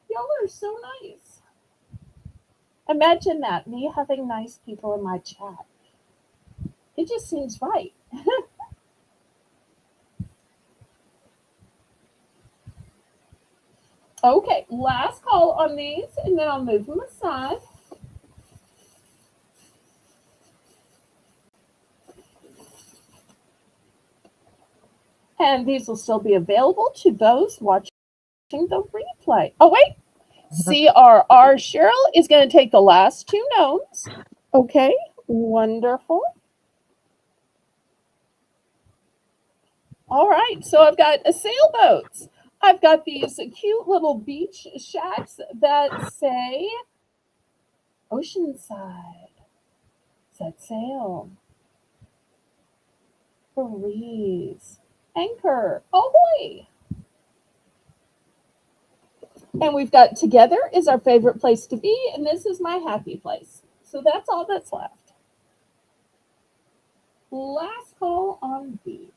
Y'all are so nice. Imagine that, me having nice people in my chat. It just seems right. Okay, last call on these, and then I'll move them aside. And these will still be available to those watching the replay. Oh, wait. CRR Cheryl is going to take the last 2 gnomes. Okay, wonderful. All right, so I've got a sailboats. I've got these cute little beach shacks that say Oceanside, set sail, breeze, anchor, ahoy. And we've got together is our favorite place to be, and this is my happy place. So that's all that's left. Last call on these.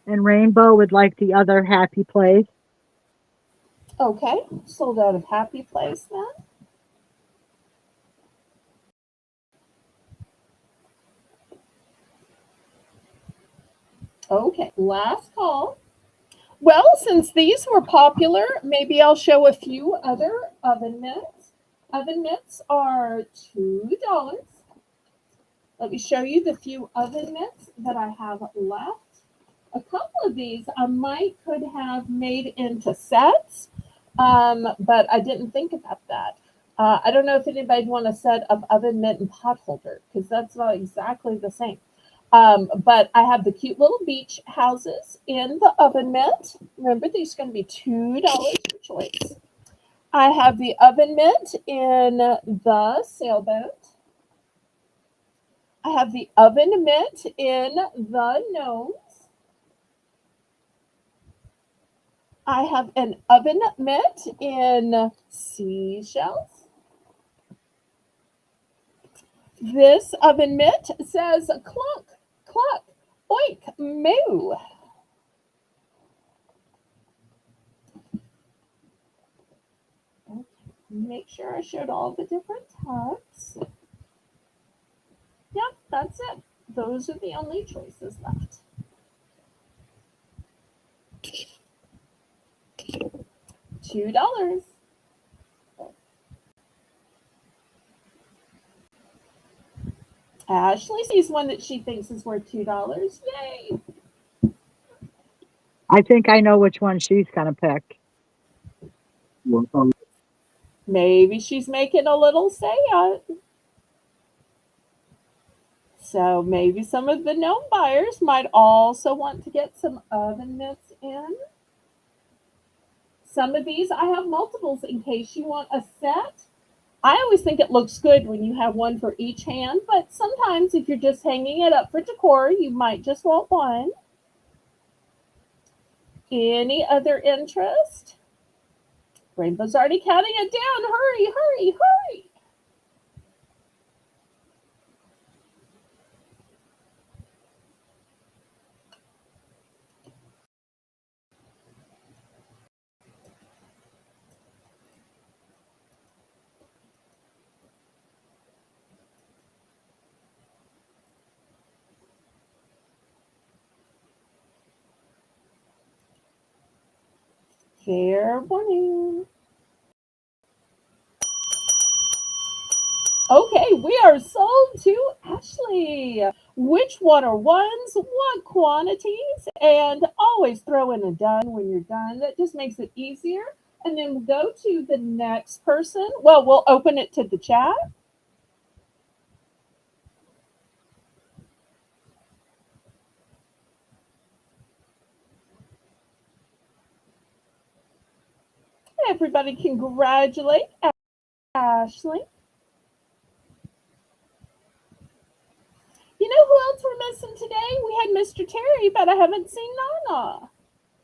And Rainbow would like the other happy place. Okay, sold out of happy place then. Okay, last call. Well, since these were popular, maybe I'll show a few other oven mitts. Oven mitts are $2. Let me show you the few oven mitts that I have left. A couple of these I could have made into sets, but I didn't think about that. I don't know if anybody'd want a set of oven mitt and pot holder, because that's not exactly the same. But I have the cute little beach houses in the oven mitt. Remember, these are going to be $2 per choice. I have the oven mitt in the sailboat. I have the oven mitt in the gnomes. I have an oven mitt in seashells. This oven mitt says clunk, cluck, oink, moo. Okay, make sure I showed all the different types. Yep, that's it. Those are the only choices left. $2. Ashley sees one that she thinks is worth $2. Yay! I think I know which one she's going to pick. Maybe she's making a little seance. So maybe some of the gnome buyers might also want to get some oven mitts in. Some of these, I have multiples in case you want a set. I always think it looks good when you have one for each hand, but sometimes if you're just hanging it up for decor, you might just want one. Any other interest? Rainbow's already counting it down. Hurry, hurry, hurry. Fair warning. Okay, we are sold to Ashley. Which one are ones? What quantities? And always throw in a done when you're done. That just makes it easier. And then we'll go to the next person. Well, we'll open it to the chat. Everybody congratulate Ashley. You know who else we're missing today? We had Mr. Terry, but I haven't seen Nana.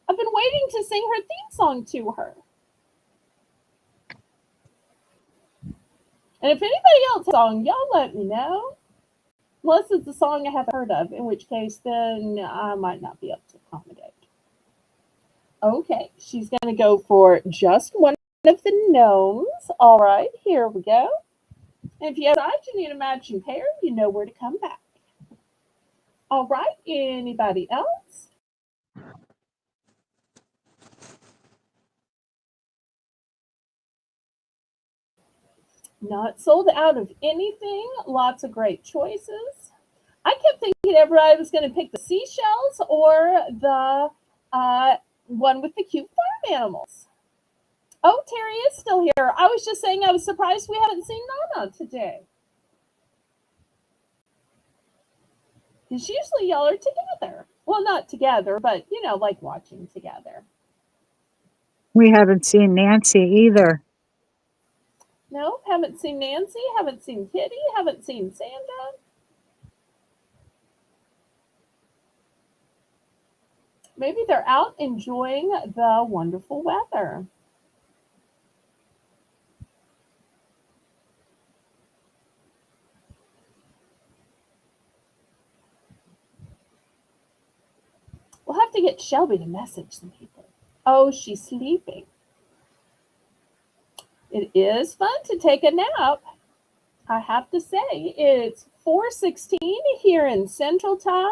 I've been waiting to sing her theme song to her. And if anybody else has a song, y'all let me know. Unless it's a song I haven't heard of, in which case then I might not be able to accommodate. Okay, she's going to go for just one of the gnomes. All right, here we go. And if you decide you need a matching pair, you know where to come back. All right, anybody else? Not sold out of anything. Lots of great choices. I kept thinking everybody was going to pick the seashells or the one with the cute farm animals. Oh, Terry is still here. I was just saying I was surprised we haven't seen Nana today. Because usually y'all are together. Well, not together, but, you know, like watching together. We haven't seen Nancy either. No, haven't seen Nancy, haven't seen Kitty, haven't seen Santa. Maybe they're out enjoying the wonderful weather. We'll have to get Shelby to message some people. Oh, she's sleeping. It is fun to take a nap. I have to say, it's 4:16 here in Central Time,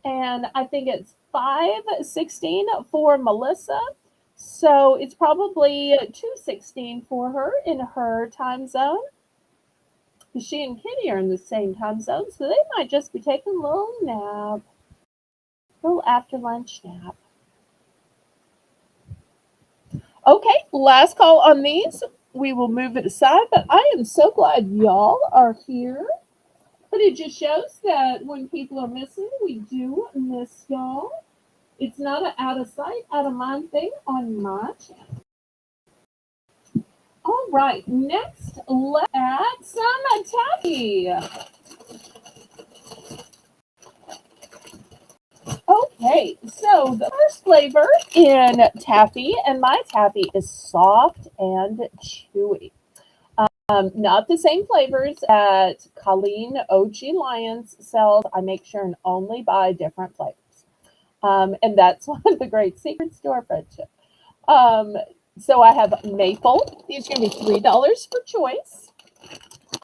and I think it's 5:16 for Melissa. So it's probably 2:16 for her in her time zone. She and Kitty are in the same time zone, so they might just be taking a little nap, a little after lunch nap. Okay, last call on these. We will move it aside, but I am so glad y'all are here. But it just shows that when people are missing, we do miss y'all. It's not an out of sight, out of mind thing on my channel. All right, next let's add some taffy. Okay, so the first flavor in taffy, and my taffy is soft and chewy. Not the same flavors that Colleen OG Lyons sells. I make sure and only buy different flavors. And that's one of the great secrets to our friendship. So I have maple. These are going to be $3 for choice.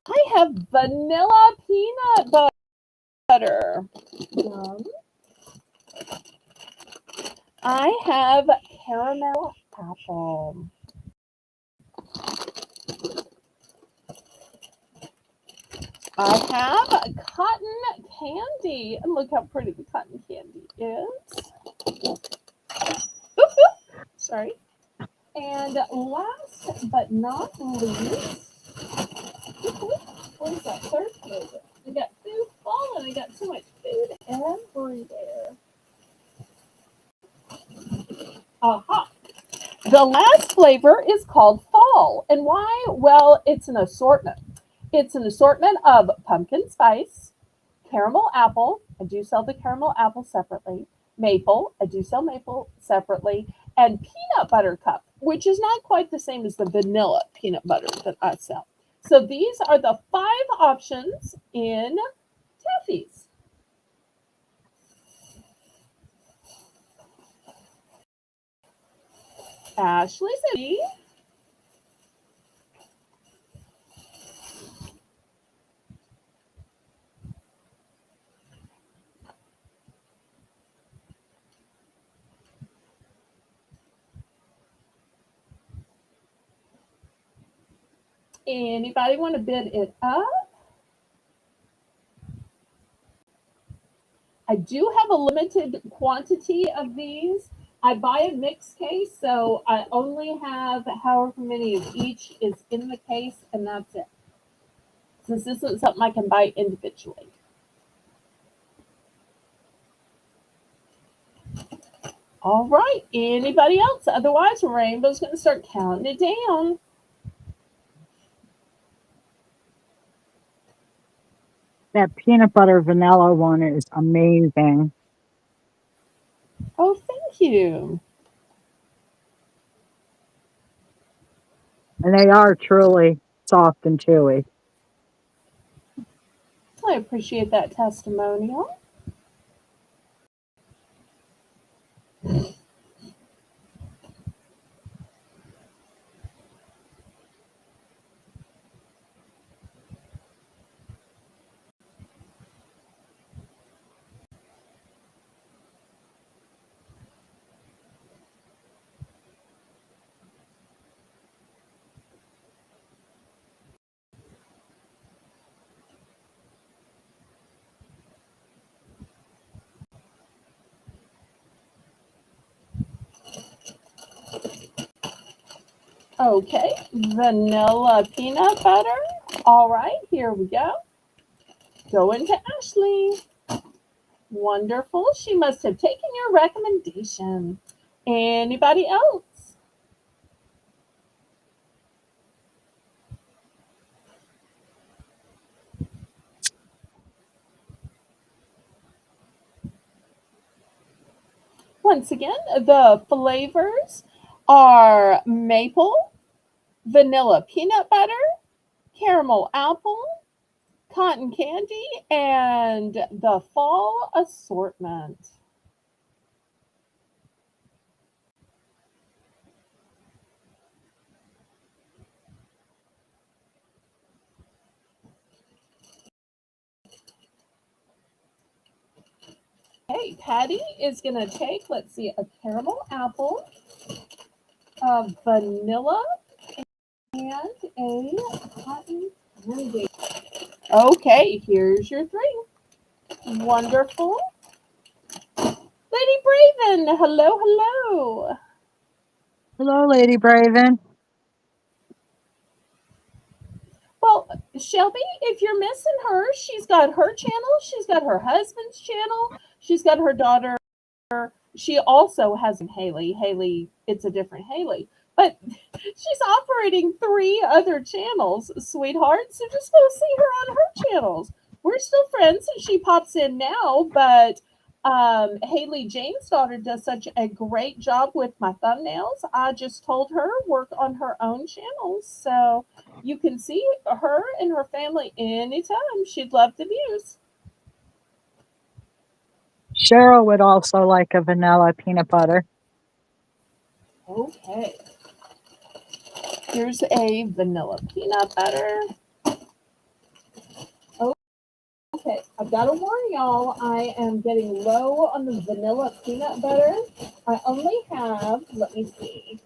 I have vanilla peanut butter. I have caramel apple. I have cotton candy. And look how pretty the cotton candy is. Sorry. And last but not least, what is that third flavor? We got food fall and I got The last flavor is called fall. And why? Well, it's an assortment. It's an assortment of pumpkin spice, caramel apple. I do sell the caramel apple separately. Maple. I do sell maple separately. And peanut butter cup, which is not quite the same as the vanilla peanut butter that I sell. So these are the 5 options in Taffy's. Ashley City. Anybody want to bid it up? I do have a limited quantity of these. I buy a mixed case, so I only have however many of each is in the case, and that's it. Since this isn't something I can buy individually. All right, anybody else? Otherwise, Rainbow's going to start counting it down. That peanut butter vanilla one is amazing. Oh, thank you. And they are truly soft and chewy. I appreciate that testimonial. Okay, vanilla peanut butter. All right, here we go. Going to Ashley. Wonderful. She must have taken your recommendation. Anybody else? Once again, the flavors are maple, vanilla peanut butter, caramel apple, cotton candy, and the fall assortment. Okay, Patty is going to take, let's see, a caramel apple, a vanilla, and a cotton candy. Okay, here's your 3. Wonderful. Lady Braven, hello, hello. Hello, Lady Braven. Well, Shelby, if you're missing her, she's got her channel, she's got her husband's channel, she's got her daughter. She also has Haley. Haley, it's a different Haley. But she's operating 3 other channels, sweetheart. So just go see her on her channels. We're still friends, and she pops in now, but Haley Jane's daughter does such a great job with my thumbnails. I just told her work on her own channels. So you can see her and her family anytime. She'd love the views. Cheryl would also like a vanilla peanut butter. Okay. Here's a vanilla peanut butter. Okay, I've got to warn y'all, I am getting low on the vanilla peanut butter. I only have, let me see.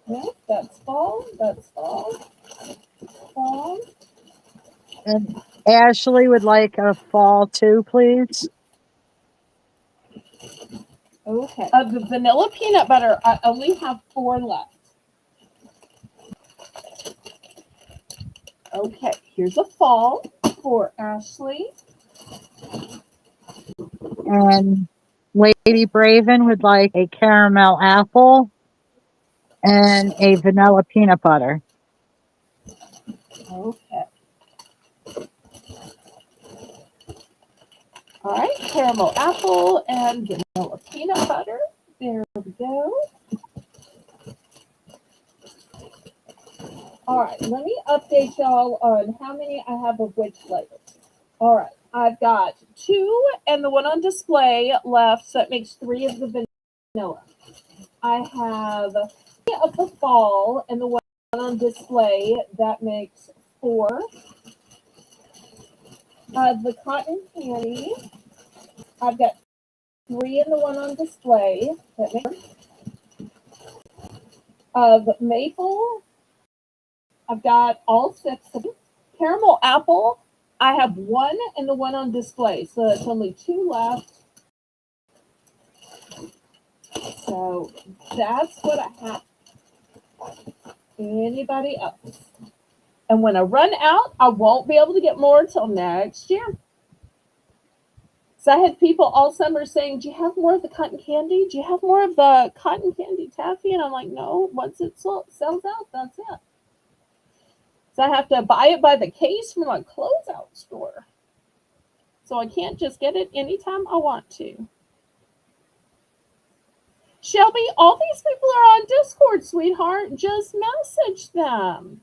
Yeah, that's fall, fall. And Ashley would like a fall too, please. Okay, the vanilla peanut butter, I only have 4 left. Okay, here's a fall for Ashley. And Lady Braven would like a caramel apple and a vanilla peanut butter. Okay. All right, caramel apple and vanilla peanut butter. There we go. All right, let me update y'all on how many I have of which flavor. All right, I've got 2 and the one on display left, so that makes 3 of the vanilla. I have 3 of the fall and the one on display, that makes 4. The cotton candy, I've got 3 in the one on display, that makes 4. Of maple, I've got all 6 of them. Caramel apple, I have 1 and the one on display, so it's only 2 left. So that's what I have. Anybody else? And when I run out, I won't be able to get more till next year. So I had people all summer saying, "Do you have more of the cotton candy? Do you have more of the cotton candy taffy?" And I'm like, "No, once it sells out, that's it." So I have to buy it by the case from a closeout store. So I can't just get it anytime I want to. Shelby, all these people are on Discord, sweetheart. Just message them.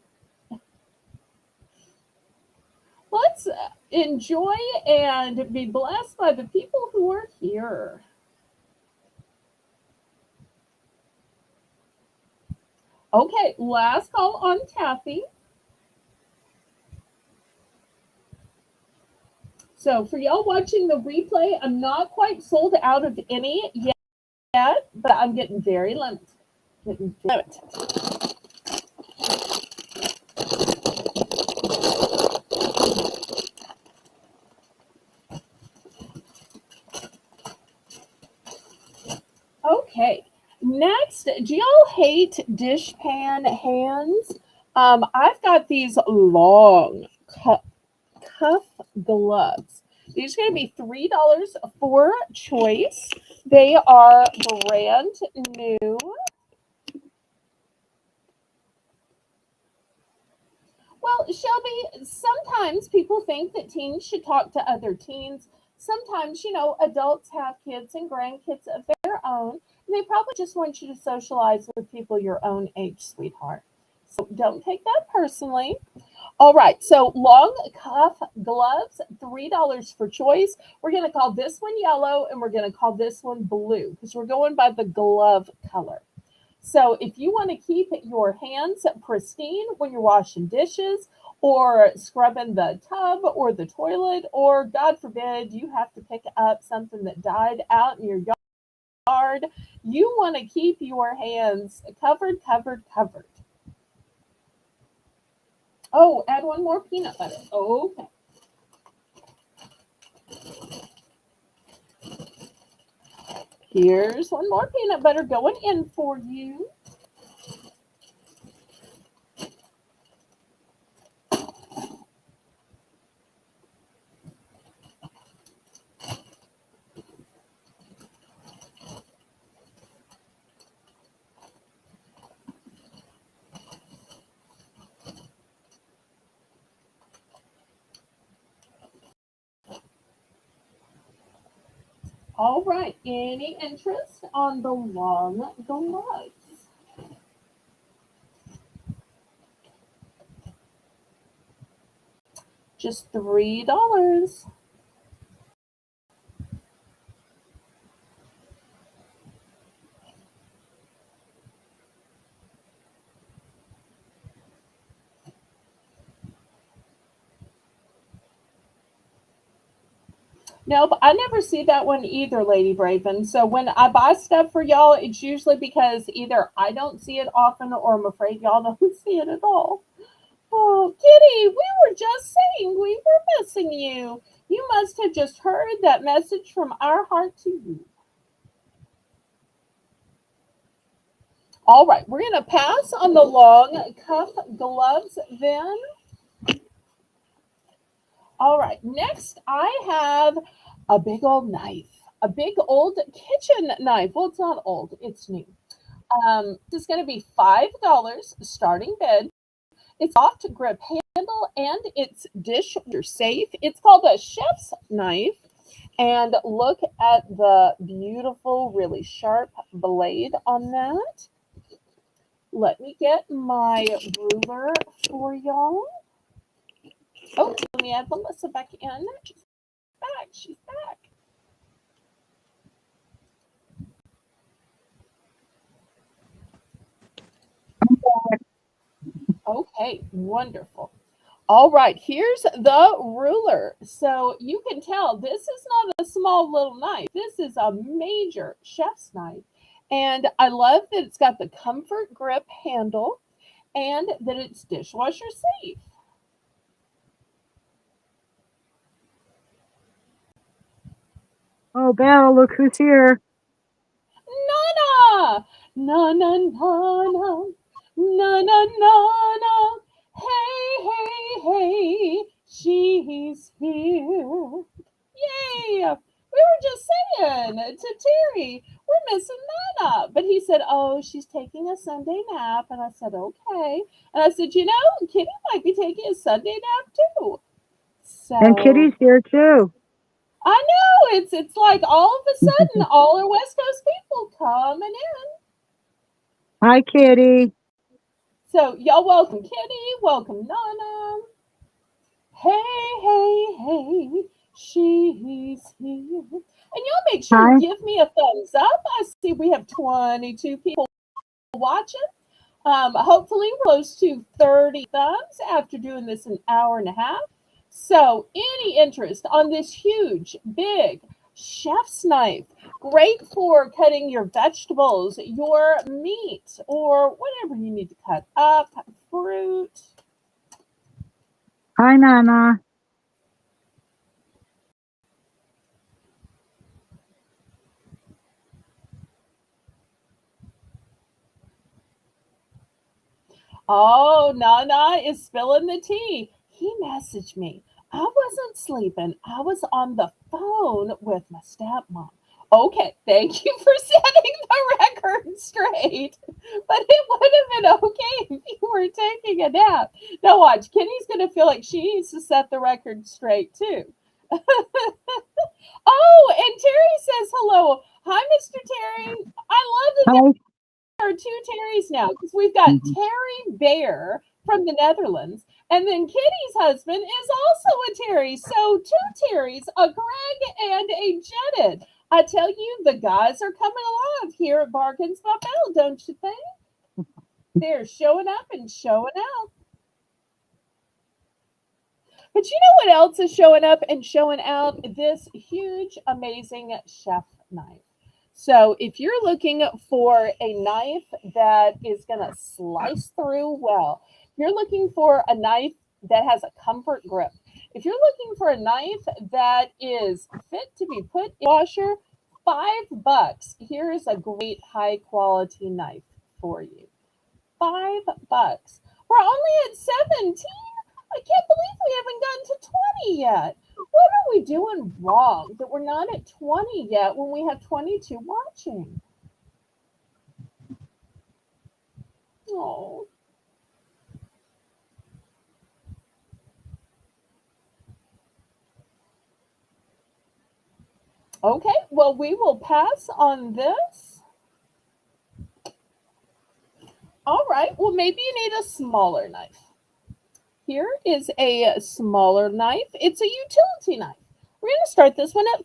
Let's enjoy and be blessed by the people who are here. Okay, last call on taffy. So for y'all watching the replay, I'm not quite sold out of any yet, but I'm getting very limited. Okay, next, do y'all hate dishpan hands? I've got these long cuff gloves. These are going to be $3 for choice. They are brand new. Well, Shelby, sometimes people think that teens should talk to other teens. Sometimes, adults have kids and grandkids of their own, and they probably just want you to socialize with people your own age, sweetheart. So don't take that personally. All right, so long cuff gloves, $3 for choice. We're going to call this one yellow, and we're going to call this one blue because we're going by the glove color. So if you want to keep your hands pristine when you're washing dishes or scrubbing the tub or the toilet, or God forbid, you have to pick up something that died out in your yard, you want to keep your hands covered. Oh, add one more peanut butter. Okay. Here's one more peanut butter going in for you. All right. Any interest on the long gloves? Just $3. Nope, I never see that one either, Lady Braven. So when I buy stuff for y'all, it's usually because either I don't see it often or I'm afraid y'all don't see it at all. Oh, Kitty, we were just saying we were missing you. You must have just heard that message from our heart to you. All right, we're going to pass on the long cuff gloves then. All right, next I have a big old knife. a big old kitchen knife. Well, it's not old, it's new. This is going to be $5 starting bid. It's soft grip handle and it's dishwasher safe. It's called a chef's knife. And look at the beautiful, really sharp blade on that. Let me get my ruler for y'all. Oh, let me add Melissa back in. She's back. She's back. Okay, wonderful. All right, here's the ruler. So you can tell this is not a small little knife. This is a major chef's knife. And I love that it's got the comfort grip handle and that it's dishwasher safe. Oh, Belle, look who's here. Nana! Na na na na. Na na na na. Hey, hey, hey. She's here. Yay! We were just saying to Terry, we're missing Nana. But he said, oh, she's taking a Sunday nap. And I said, okay. And I said, Kitty might be taking a Sunday nap too. And So Kitty's here too. I know it's like all of a sudden all our West Coast people coming in. Hi, Kitty. So y'all welcome Kitty, welcome Nana. Hey, hey, hey, she's here. And y'all make sure Hi. and give me a thumbs up. I see we have 22 people watching. Hopefully we're close to 30 thumbs after doing this an hour and a half. So any interest on this huge, big chef's knife, great for cutting your vegetables, your meat, or whatever you need to cut up, fruit. Hi, Nana. Oh, Nana is spilling the tea. He messaged me. I wasn't sleeping. I was on the phone with my stepmom. Okay, thank you for setting the record straight. But it would have been okay if you were taking a nap. Now watch, Kenny's gonna feel like she needs to set the record straight too. Oh, and Terry says hello. Hi, Mr. Terry. I love that Hi. there are two Terrys now because we've got Mhm. Terry Bear from the Netherlands, and then Kitty's husband is also a Terry. So two Terrys, a Greg and a Janet. I tell you, the guys are coming alive here at Bargains by Belle, don't you think? They're showing up and showing out. But you know what else is showing up and showing out? This huge, amazing chef knife. So if you're looking for a knife that is going to slice through well, if you're looking for a knife that has a comfort grip, if you're looking for a knife that is fit to be put in the washer, $5. Here is a great high quality knife for you. $5. We're only at 17. I can't believe we haven't gotten to 20 yet. What are we doing wrong that we're not at 20 yet when we have 22 watching? Oh, okay. Well, we will pass on this. All right. Well, maybe you need a smaller knife. Here is a smaller knife. It's a utility knife. We're going to start this one at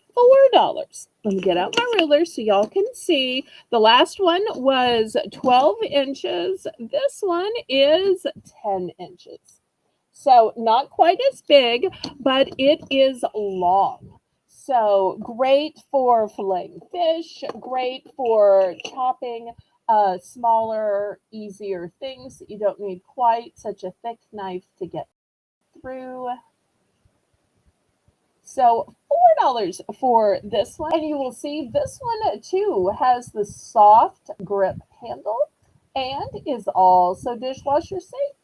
$4. Let me get out my ruler so y'all can see. The last one was 12 inches. This one is 10 inches. So not quite as big, but it is long. So great for filleting fish, great for chopping smaller, easier things that you don't need quite such a thick knife to get through. So $4 for this one. And you will see this one too has the soft grip handle and is also dishwasher safe.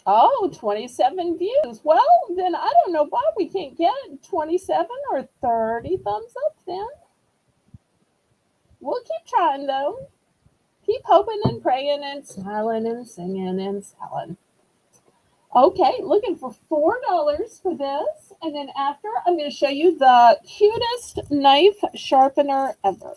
Oh, 27 views. Well, then I don't know why we can't get 27 or 30 thumbs up then. We'll keep trying though. Keep hoping and praying and smiling and singing and selling. Okay, looking for $4 for this. And then after, I'm going to show you the cutest knife sharpener ever.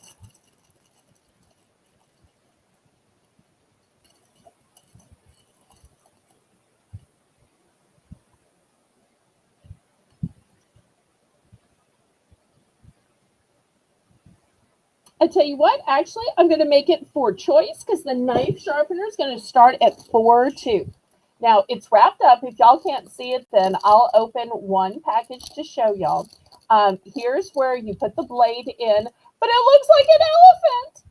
I tell you what, actually, I'm going to make it for choice because the knife sharpener is going to start at 4 2. Now, it's wrapped up. If y'all can't see it, then I'll open one package to show y'all. Here's where you put the blade in, but it looks like an elephant.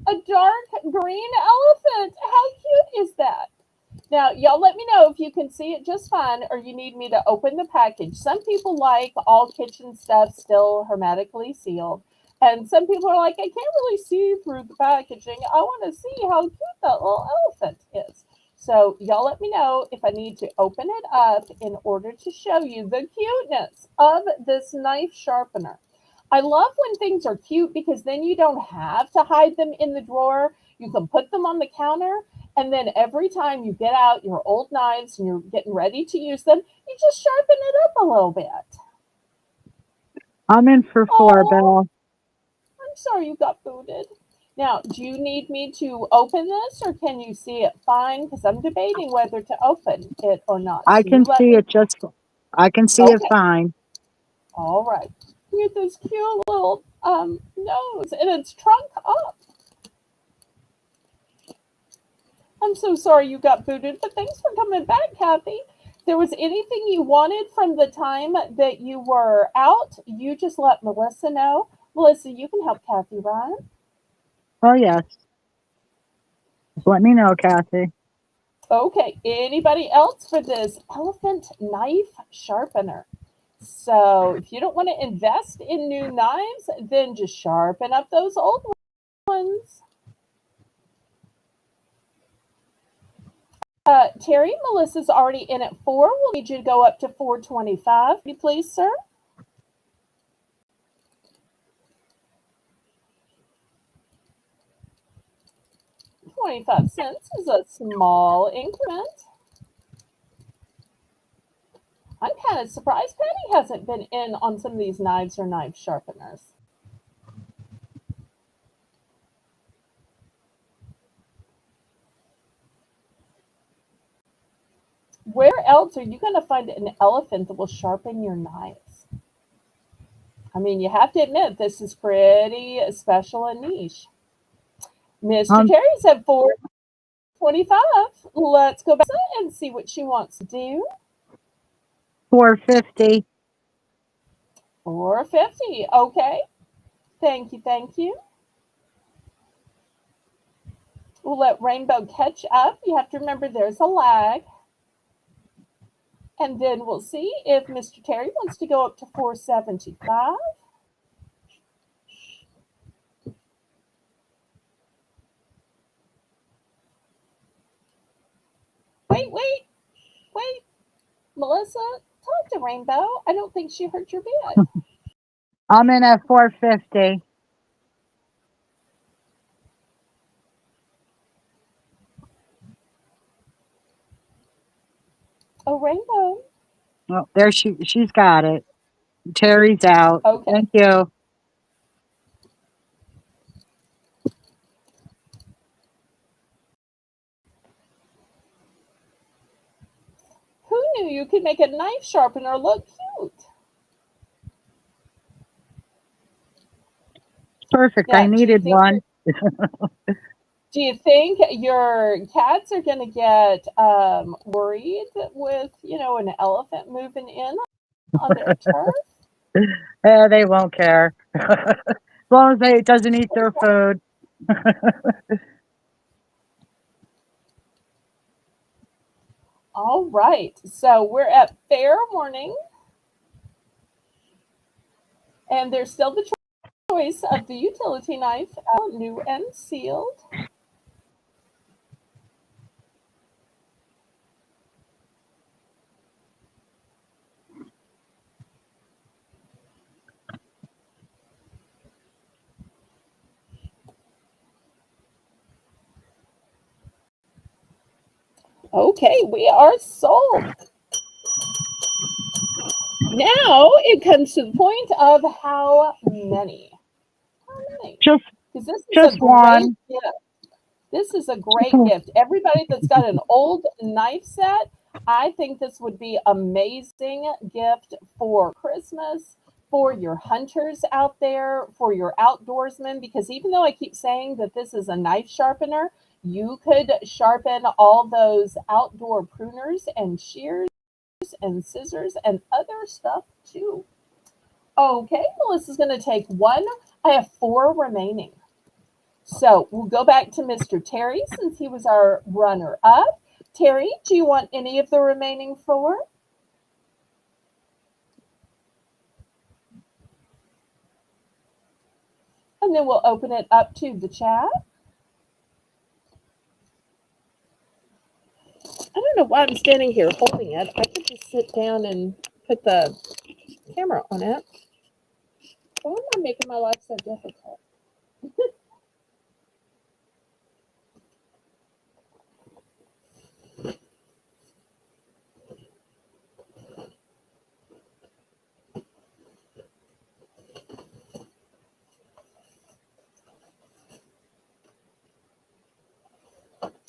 A dark green elephant. How cute is that? Now, y'all let me know if you can see it just fine or you need me to open the package. Some people like all kitchen stuff still hermetically sealed. And some people are like, I can't really see through the packaging. I want to see how cute that little elephant is. So y'all let me know if I need to open it up in order to show you the cuteness of this knife sharpener. I love when things are cute because then you don't have to hide them in the drawer. You can put them on the counter, and then every time you get out your old knives and you're getting ready to use them, you just sharpen it up a little bit. I'm in for 4, Oh, Belle. I'm sorry you got booted. Now, do you need me to open this or can you see it fine? Because I'm debating whether to open it or not. I So you can let see me it just, I can see it Okay, fine. all right. Look at this cute little nose and it's trunk up. I'm so sorry you got booted, but thanks for coming back, Kathy. There was anything you wanted from the time that you were out, you just let Melissa know. Melissa, you can help Kathy, right? Oh, yes. Just let me know, Kathy. Okay, anybody else for this elephant knife sharpener? So if you don't want to invest in new knives, then just sharpen up those old ones. Terry, Melissa's already in at 4. We'll need you to go up to 425. You please, sir. 25 cents is a small increment. I'm kind of surprised Patty hasn't been in on some of these knives or knife sharpeners. Where else are you going to find an elephant that will sharpen your knives? I mean, you have to admit, this is pretty special and niche. Mr. Um, Terry's at 425. Let's go back and see what she wants to do. 450. 450. Okay. Thank you. Thank you. We'll let Rainbow catch up. You have to remember there's a lag. And then we'll see if Mr. Terry wants to go up to 475. Wait. Melissa, talk to Rainbow. I don't think she heard your bid. I'm in at 450. Oh, Rainbow. Oh, there she's got it. Terry's out. Okay. Thank you. Who knew you could make a knife sharpener look cute? Perfect. I Now, needed one. do you think your cats are going to get worried with an elephant moving in on their turf? They won't care. As long as it doesn't eat their food. All right, so we're at fair warning, and there's still the choice of the utility knife, new and sealed. Okay, we are sold. Now it comes to the point of how many? How many? Just Because this is a just great one. gift. This is a great gift. Everybody that's got an old knife set, I think this would be amazing gift for Christmas, for your hunters out there, for your outdoorsmen, because even though I keep saying that this is a knife sharpener, you could sharpen all those outdoor pruners and shears and scissors and other stuff too. Okay, Melissa's going to take one. I have four remaining. So we'll go back to Mr. Terry since he was our runner up. Terry, do you want any of the remaining four? And then we'll open it up to the chat. I don't know why I'm standing here holding it. I could just sit down and put the camera on it. Why am I making my life so difficult?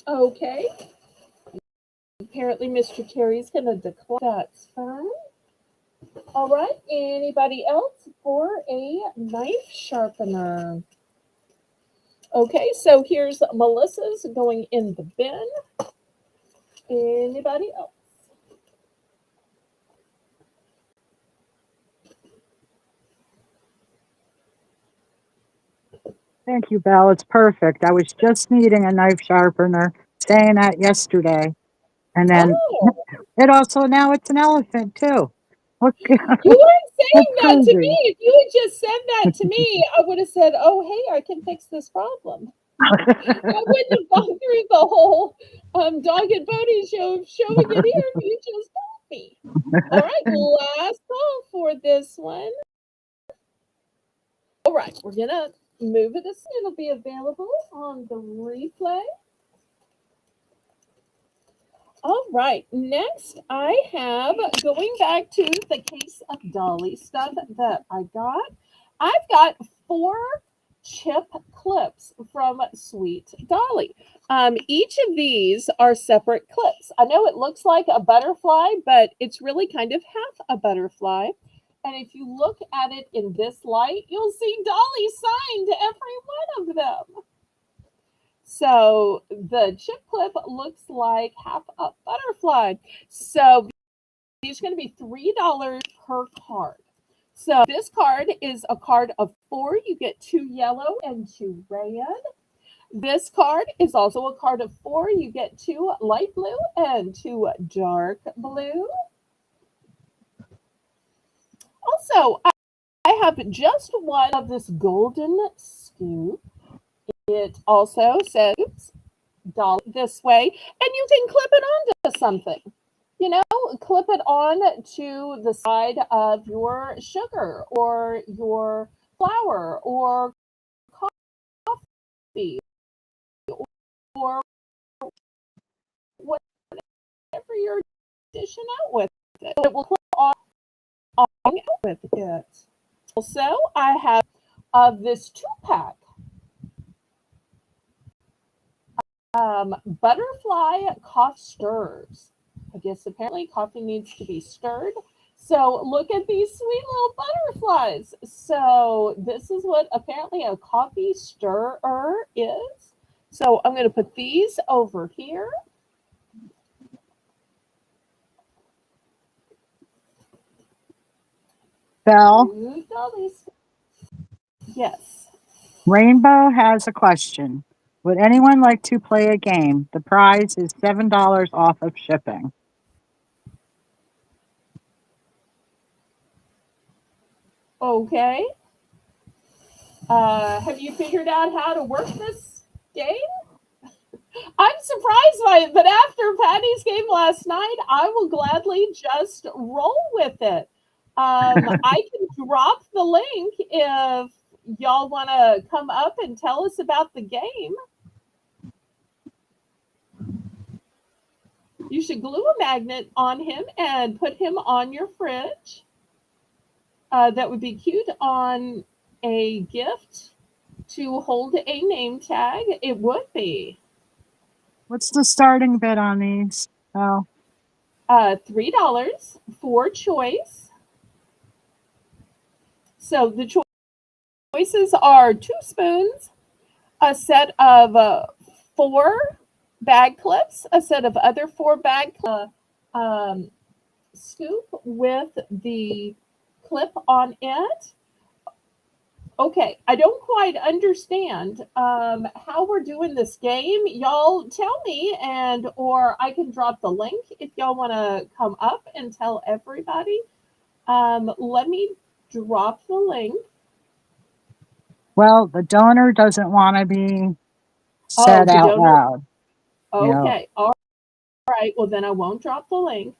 Okay. Apparently, Mr. Terry's going to declare. That's fine. All right. Anybody else for a knife sharpener? Okay, so here's Melissa's going in the bin. Anybody else? Thank you, Belle. It's perfect. I was just needing a knife sharpener, saying that yesterday. And then Oh, it also, now it's an elephant too. What, you weren't that's saying that to me. crazy. If you had just said that to me, I would have said, oh, hey, I can fix this problem. I wouldn't have gone through the whole dog and pony show of showing it here. You just told me. All right, last call for this one. All right, we're going to move it. It'll be available on the replay. All right, next I have, going back to the case of Dolly stuff that I got, I've got 4 chip clips from Sweet Dolly. Each of these are separate clips. I know it looks like a butterfly, but it's really kind of half a butterfly. And if you look at it in this light, you'll see Dolly signed every one of them. So the chip clip looks like half a butterfly. So these are going to be $3 per card. So this card is a card of 4. You get 2 yellow and 2 red. This card is also a card of 4. You get 2 light blue and 2 dark blue. Also, I have just one of this golden scoop. It also says Dolly this way, and you can clip it onto something. You know, clip it on to the side of your sugar or your flour or coffee or whatever you're dishing out with it. It will clip on with it. Also, I have this 2-pack butterfly coffee stirs. I guess apparently coffee needs to be stirred. So look at these sweet little butterflies. So this is what apparently a coffee stirrer is. So I'm going to put these over here. Belle, Yes. Rainbow has a question. Would anyone like to play a game? The prize is $7 off of shipping. Okay. Have you figured out how to work this game? I'm surprised by it, but after Patty's game last night, I will gladly just roll with it. I can drop the link if y'all want to come up and tell us about the game. You should glue a magnet on him and put him on your fridge. That would be cute on a gift to hold a name tag. It would be What's the starting bid on these? Oh, $3 for choice. So the choices are 2 spoons, a set of 4 bag clips, a set of other 4 bag scoop with the clip on it. Okay, I don't quite understand how we're doing this game. Y'all tell me, and or I can drop the link if y'all want to come up and tell everybody. Let me drop the link. well, the donor doesn't want to be Oh, said the out donor. loud. You know, Okay, all right. Well, then I won't drop the link.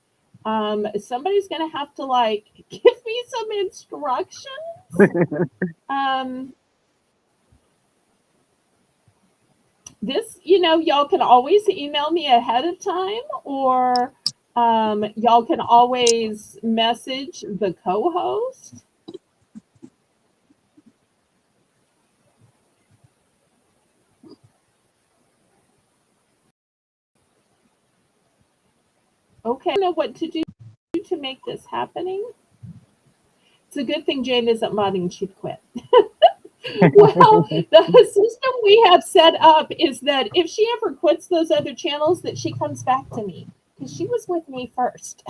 Somebody's gonna have to like give me some instructions. Um, this, y'all can always email me ahead of time, or y'all can always message the co-host. Okay, I don't know what to do to make this happening. It's a good thing Jane isn't modding; she'd quit. Well, the system we have set up is that if she ever quits those other channels, that she comes back to me because she was with me first.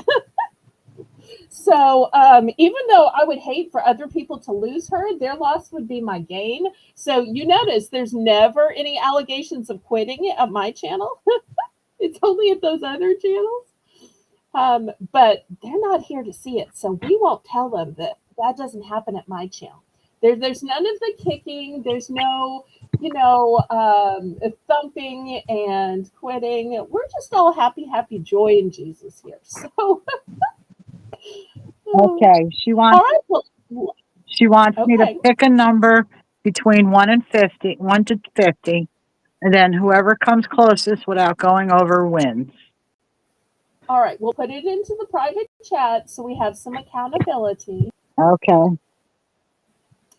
So even though I would hate for other people to lose her, their loss would be my gain. So you notice there's never any allegations of quitting at my channel. It's only at those other channels. But they're not here to see it, so we won't tell them that that doesn't happen at my channel. There's none of the kicking. There's no, thumping and quitting. We're just all happy, happy, joy in Jesus here. So, all okay, right. Well, she wants me to okay. pick a number between 1 to 50, and then whoever comes closest without going over wins. All right. We'll put it into the private chat so we have some accountability. Okay.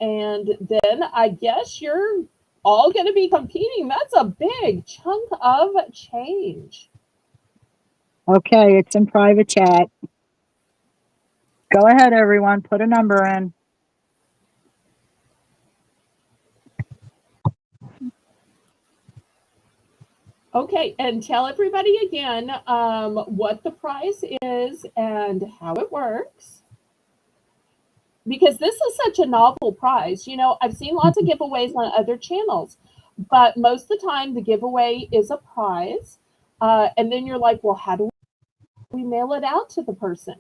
And then I guess you're all going to be competing. That's a big chunk of change. Okay, it's in private chat. Go ahead, everyone. Put a number in. Okay, and tell everybody again what the price is and how it works. Because this is such a novel prize. I've seen lots of giveaways on other channels, but most of the time the giveaway is a prize. And then you're like, well, how do we mail it out to the person?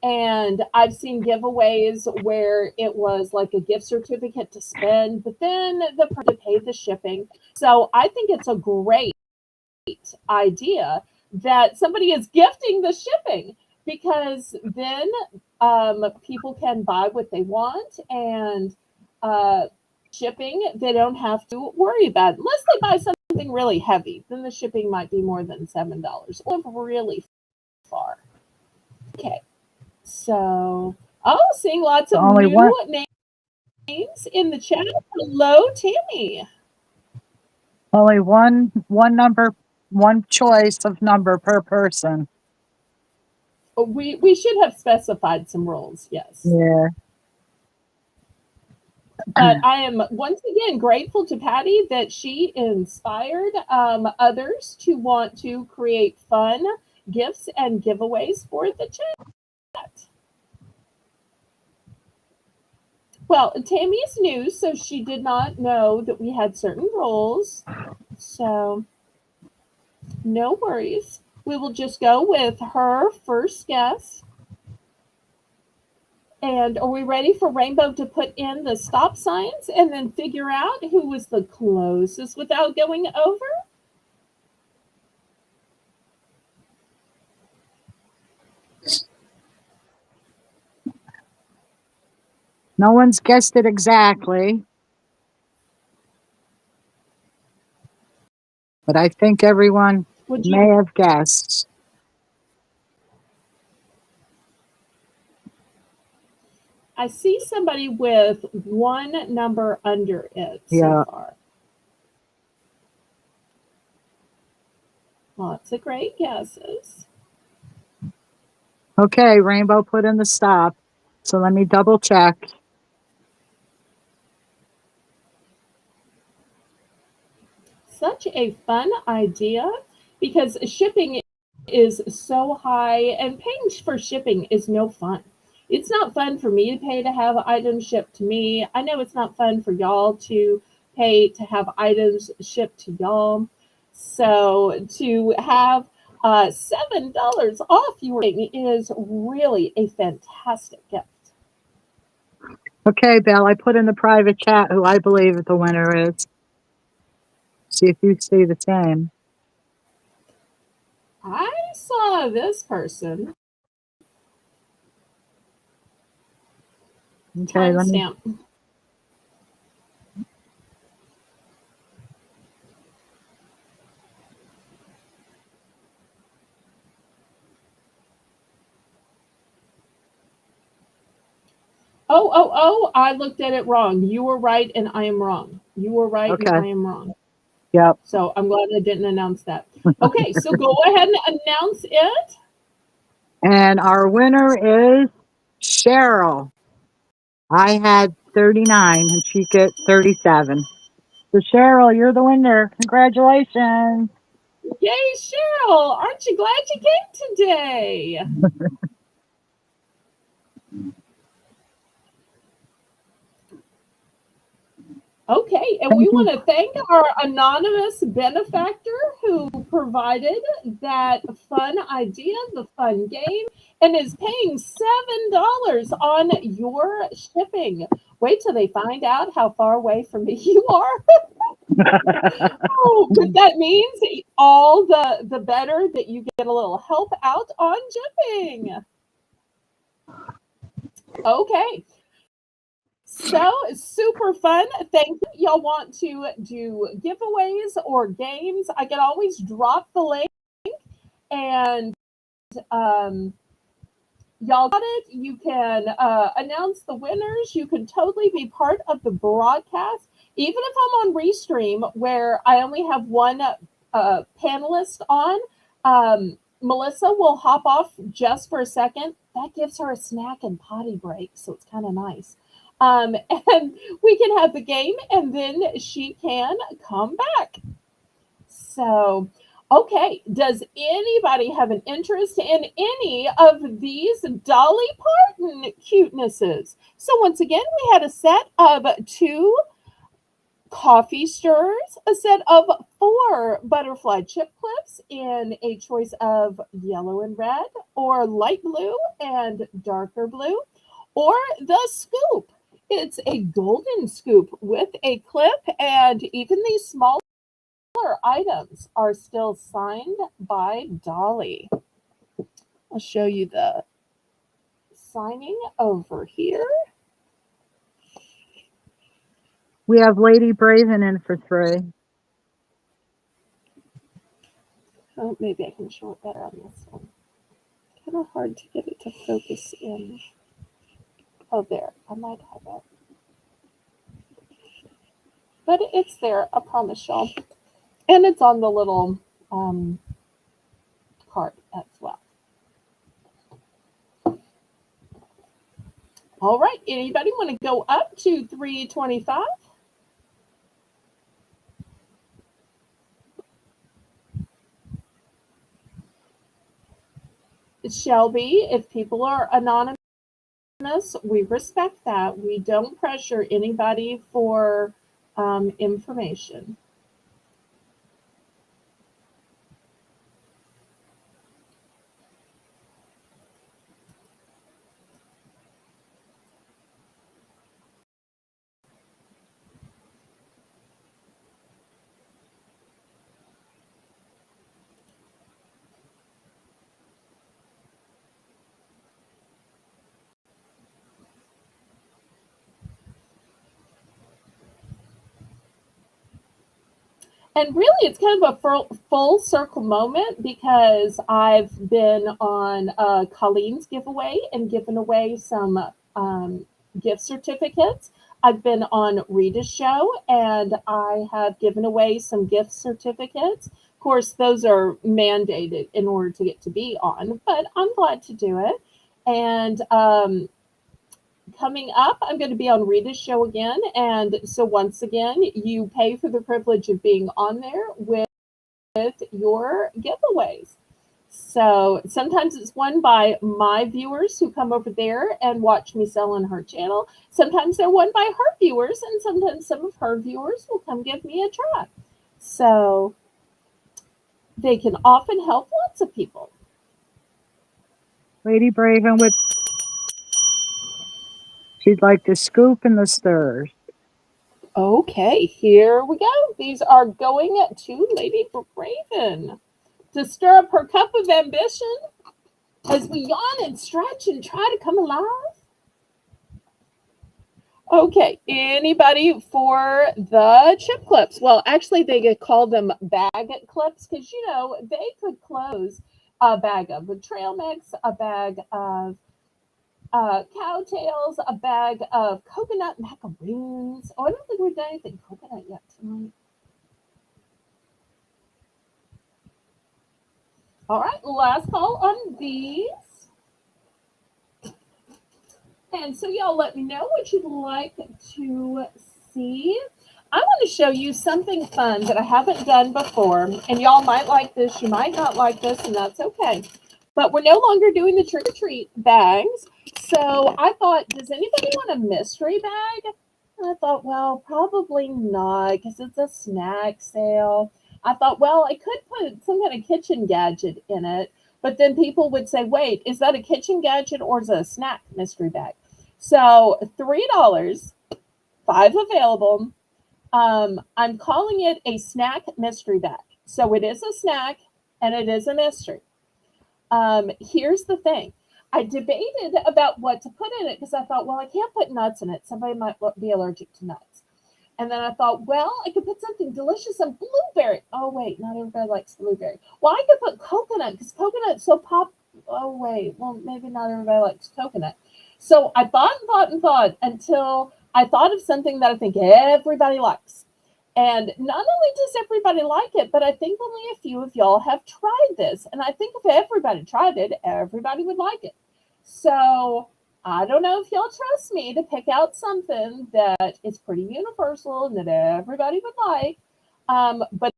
And I've seen giveaways where it was like a gift certificate to spend, but then the person to pay the shipping. So I think it's a great idea that somebody is gifting the shipping, because then people can buy what they want, and shipping, they don't have to worry about it. Unless they buy something really heavy, then the shipping might be more than $7 or really far. Okay, so seeing lots of Only new names in the chat. Hello, Tammy. Only one number, one choice of number per person. We should have specified some rules, yes. Yeah. But I am once again grateful to Patty that she inspired others to want to create fun gifts and giveaways for the chat. Well, Tammy's new, so she did not know that we had certain rules. So no worries. We will just go with her first guess. And are we ready for Rainbow to put in the stop signs and then figure out who was the closest without going over? No one's guessed it exactly, but I think everyone may have guessed. I see somebody with one number under it so Yeah. far. Lots of great guesses. Okay, Rainbow put in the stop. So let me double check. Such a fun idea because shipping is so high and paying for shipping is no fun. It's not fun for me to pay to have items shipped to me. I know it's not fun for y'all to pay to have items shipped to y'all. So to have $7 off your thing is really a fantastic gift. Okay, Belle, I put in the private chat who I believe the winner is. See if you see the same. I saw this person. Okay, let me. Timestamp. Oh, I looked at it wrong. You were right and I am wrong. You were right and Okay. I am wrong. Yep. So I'm glad I didn't announce that. Okay, so go ahead and announce it. And our winner is Cheryl. I had 39 and she get 37. So Cheryl, you're the winner. Congratulations. Yay, Cheryl. Aren't you glad you came today? Okay, and we Thank you. want to thank our anonymous benefactor who provided that fun idea, the fun game, and is paying $7 on your shipping. Wait till they find out how far away from me you are. Oh, but that means all the better that you get a little help out on shipping. Okay. So super fun. Thank you. Y'all want to do giveaways or games? I can always drop the link and y'all got it. You can announce the winners. You can totally be part of the broadcast. Even if I'm on Restream where I only have one panelist on, Melissa will hop off just for a second. That gives her a snack and potty break, so it's kind of nice. And we can have the game, and then she can come back. So, okay, does anybody have an interest in any of these Dolly Parton cutenesses? So, once again, we had a set of 2 coffee stirrers, a set of 4 butterfly chip clips in a choice of yellow and red, or light blue and darker blue, or the scoop. It's a golden scoop with a clip, and even these smaller items are still signed by Dolly. I'll show you the signing over here. We have Lady Brazen in for 3. Oh, maybe I can show it better on this one. Kind of hard to get it to focus in. Oh, there. I might have it. But it's there, I promise y'all. And it's on the little card as well. All right. Anybody want to go up to 325? Shelby, if people are anonymous, we respect that. We don't pressure anybody for information. And really, it's kind of a full circle moment because I've been on Colleen's giveaway and given away some gift certificates. I've been on Rita's show and I have given away some gift certificates. Of course, those are mandated in order to get to be on, but I'm glad to do it. And coming up, I'm going to be on Rita's show again. And so, once again, you pay for the privilege of being on there with your giveaways. So sometimes it's won by my viewers who come over there and watch me sell on her channel. Sometimes they're won by her viewers, and sometimes some of her viewers will come give me a try. So they can often help lots of people. Lady Braven with, she'd like the scoop and the stirs. Okay, here we go. These are going to Lady Braven to stir up her cup of ambition as we yawn and stretch and try to come alive. Okay, anybody for the chip clips? Well, actually, they get called them bag clips because they could close a bag of trail mix, a bag of cowtails, a bag of coconut macaroons. Oh, I don't think we've done anything coconut yet tonight. All right, last call on these. And so y'all let me know what you'd like to see. I want to show you something fun that I haven't done before. And y'all might like this, you might not like this, and that's okay. But we're no longer doing the trick-or-treat bags. So I thought, does anybody want a mystery bag? And I thought, well, probably not because it's a snack sale. I thought, well, I could put some kind of kitchen gadget in it. But then people would say, wait, is that a kitchen gadget or is it a snack mystery bag? So $3, 5 available. I'm calling it a snack mystery bag. So it is a snack and it is a mystery. Here's the thing. I debated about what to put in it because I thought, well, I can't put nuts in it. Somebody might be allergic to nuts. And then I thought, well, I could put something delicious and blueberry. Oh, wait, not everybody likes blueberry. Well, I could put coconut because coconut's so pop. Oh, wait, well, maybe not everybody likes coconut. So I thought and thought and thought until I thought of something that I think everybody likes. And not only does everybody like it, but I think only a few of y'all have tried this. And I think if everybody tried it, everybody would like it. So I don't know if y'all trust me to pick out something that is pretty universal and that everybody would like. But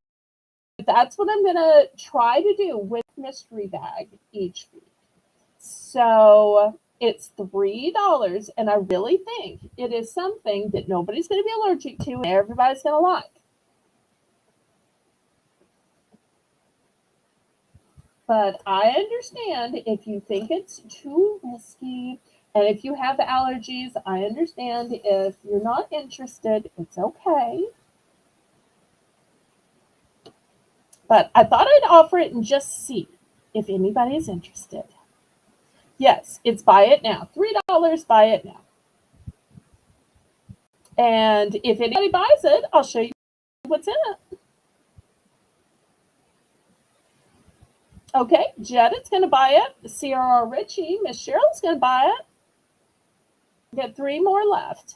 that's what I'm going to try to do with Mystery Bag each week. So it's $3, and I really think it is something that nobody's going to be allergic to and everybody's going to like. But I understand if you think it's too risky, and if you have allergies, I understand if you're not interested, it's okay. But I thought I'd offer it and just see if anybody is interested. Yes, it's buy it now. $3, buy it now. And if anybody buys it, I'll show you what's in it. Okay, Jed's going to buy it. Sierra Richie, Miss Cheryl's going to buy it. Got 3 more left.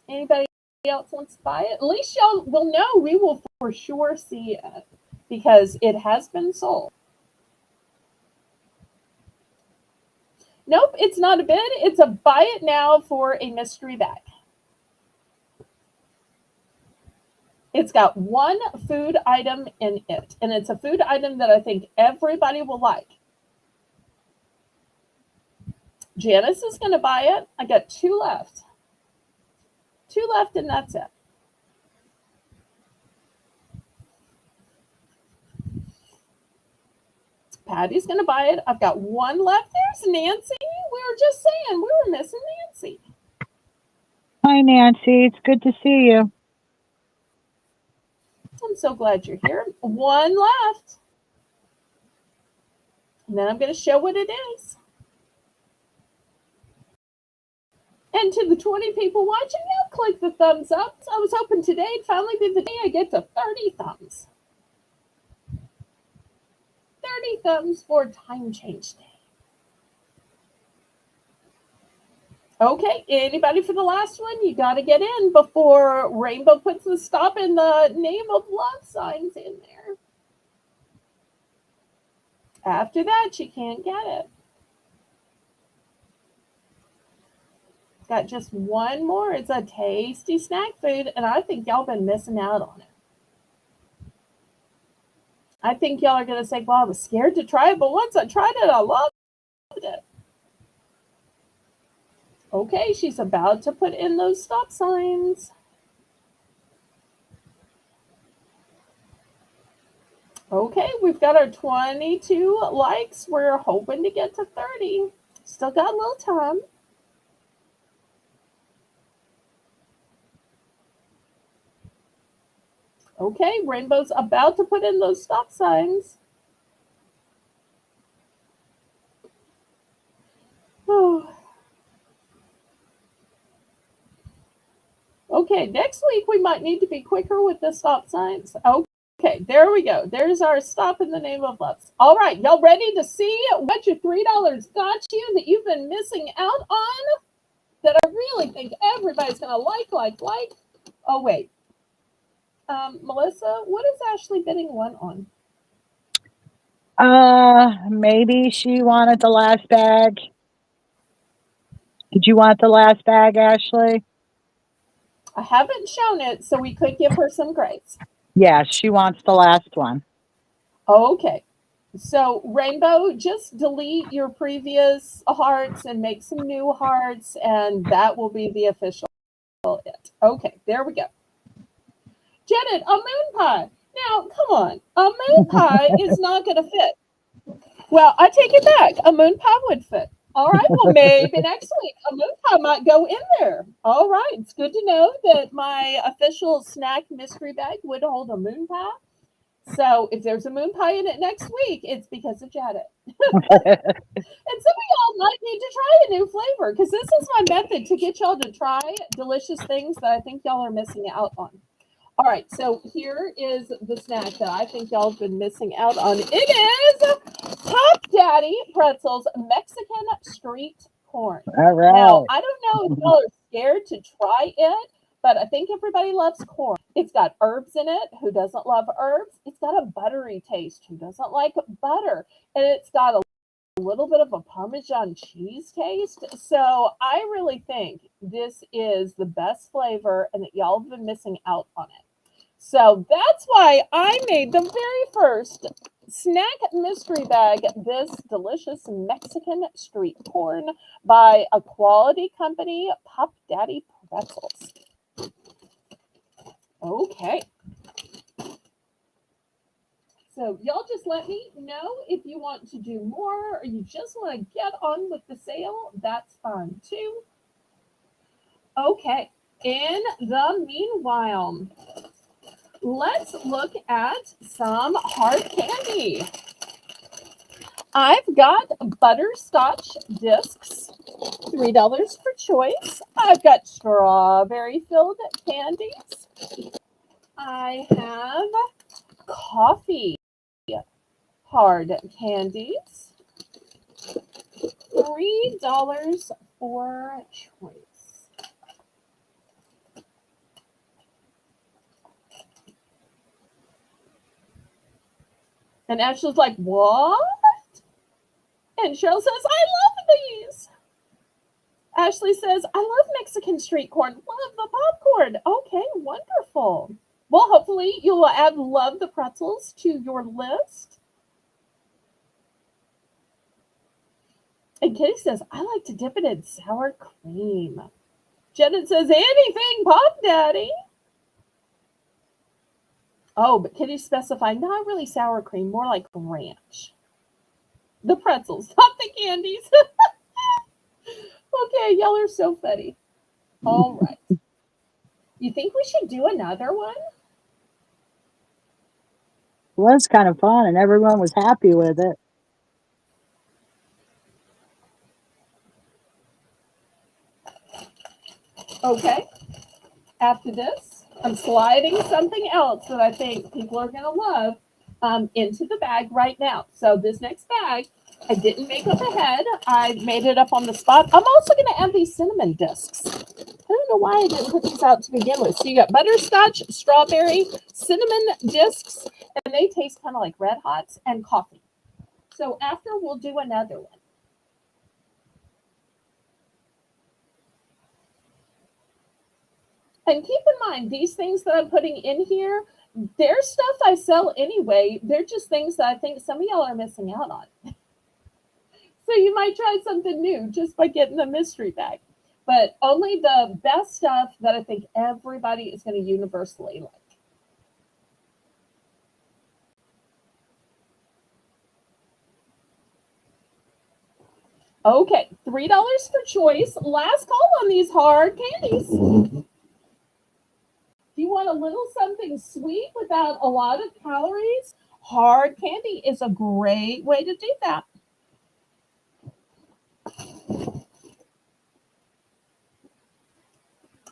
Anybody else wants to buy it? At least y'all will know. We will for sure see it because it has been sold. Nope, it's not a bid. It's a buy it now for a mystery bag. It's got 1 food item in it, and it's a food item that I think everybody will like. Janice is going to buy it. I got 2 left. 2 left, and that's it. Patty's going to buy it. I've got 1 left. There's Nancy. We were just saying we were missing Nancy. Hi, Nancy. It's good to see you. I'm so glad you're here. 1 left. And then I'm going to show what it is. And to the 20 people watching, now click the thumbs up. I was hoping today'd finally be the day I get to 30 thumbs. 30 thumbs for Time Change Day. Okay, anybody for the last one? You got to get in before Rainbow puts the stop in the name of love signs in there. After that, you can't get it. Got just one more. It's a tasty snack food, and I think y'all been missing out on it. I think y'all are going to say, well, I was scared to try it, but once I tried it, I loved it. Okay, she's about to put in those stop signs. Okay, we've got our 22 likes. We're hoping to get to 30. Still got a little time. Okay, Rainbow's about to put in those stop signs. Oh. Okay, next week we might need to be quicker with the stop signs. Okay, there we go. There's our stop in the name of love. All right, y'all ready to see what your $3 got you that you've been missing out on? That I really think everybody's going to like. Oh, wait. Melissa, what is Ashley bidding one on? Maybe she wanted the last bag. Did you want the last bag, Ashley? I haven't shown it, so we could give her some grace. Yeah, she wants the last one. Okay. So, Rainbow, just delete your previous hearts and make some new hearts, and that will be the official it. Okay, there we go. Janet, a moon pie. Now, come on. A moon pie is not going to fit. Well, I take it back. A moon pie would fit. All right. Well, maybe next week a moon pie might go in there. All right. It's good to know that my official snack mystery bag would hold a moon pie. So if there's a moon pie in it next week, it's because of Janet. And some of y'all might need to try a new flavor because this is my method to get y'all to try delicious things that I think y'all are missing out on. All right, so here is the snack that I think y'all have been missing out on. It is Pop Daddy Pretzels Mexican Street Corn. All right. Now, I don't know if y'all are scared to try it, but I think everybody loves corn. It's got herbs in it. Who doesn't love herbs? It's got a buttery taste. Who doesn't like butter? And it's got a little bit of a Parmesan cheese taste. So I really think this is the best flavor and that y'all have been missing out on it. So that's why I made the very first snack mystery bag, this delicious Mexican street corn by a quality company, Pop Daddy Pretzels. Okay. So y'all just let me know if you want to do more or you just want to get on with the sale. That's fine too. Okay. In the meanwhile, let's look at some hard candy. I've got butterscotch discs, $3 for choice. I've got strawberry filled candies. I have coffee hard candies, $3 for choice. And Ashley's like, what? And Cheryl says, I love these. Ashley says, I love Mexican street corn. Love the popcorn. Okay, wonderful. Well, hopefully you will add love the pretzels to your list. And Kitty says, I like to dip it in sour cream. Janet says, anything, Pop Daddy. Oh, but Kitty's specifying not really sour cream, more like ranch. The pretzels, not the candies. Okay, y'all are so funny. All right. You think we should do another one? It was kind of fun, and everyone was happy with it. Okay. After this, I'm sliding something else that I think people are going to love into the bag right now. So this next bag I didn't make up ahead. I made it up on the spot. I'm also going to add these cinnamon discs. I don't know why I didn't put these out to begin with. So you got butterscotch, strawberry, cinnamon discs, and they taste kind of like Red Hots and coffee. So after we'll do another one. And keep in mind, these things that I'm putting in here, they're stuff I sell anyway. They're just things that I think some of y'all are missing out on. So you might try something new just by getting the mystery bag. But only the best stuff that I think everybody is going to universally like. Okay, $3 for choice. Last call on these hard candies. If you want a little something sweet without a lot of calories, hard candy is a great way to do that.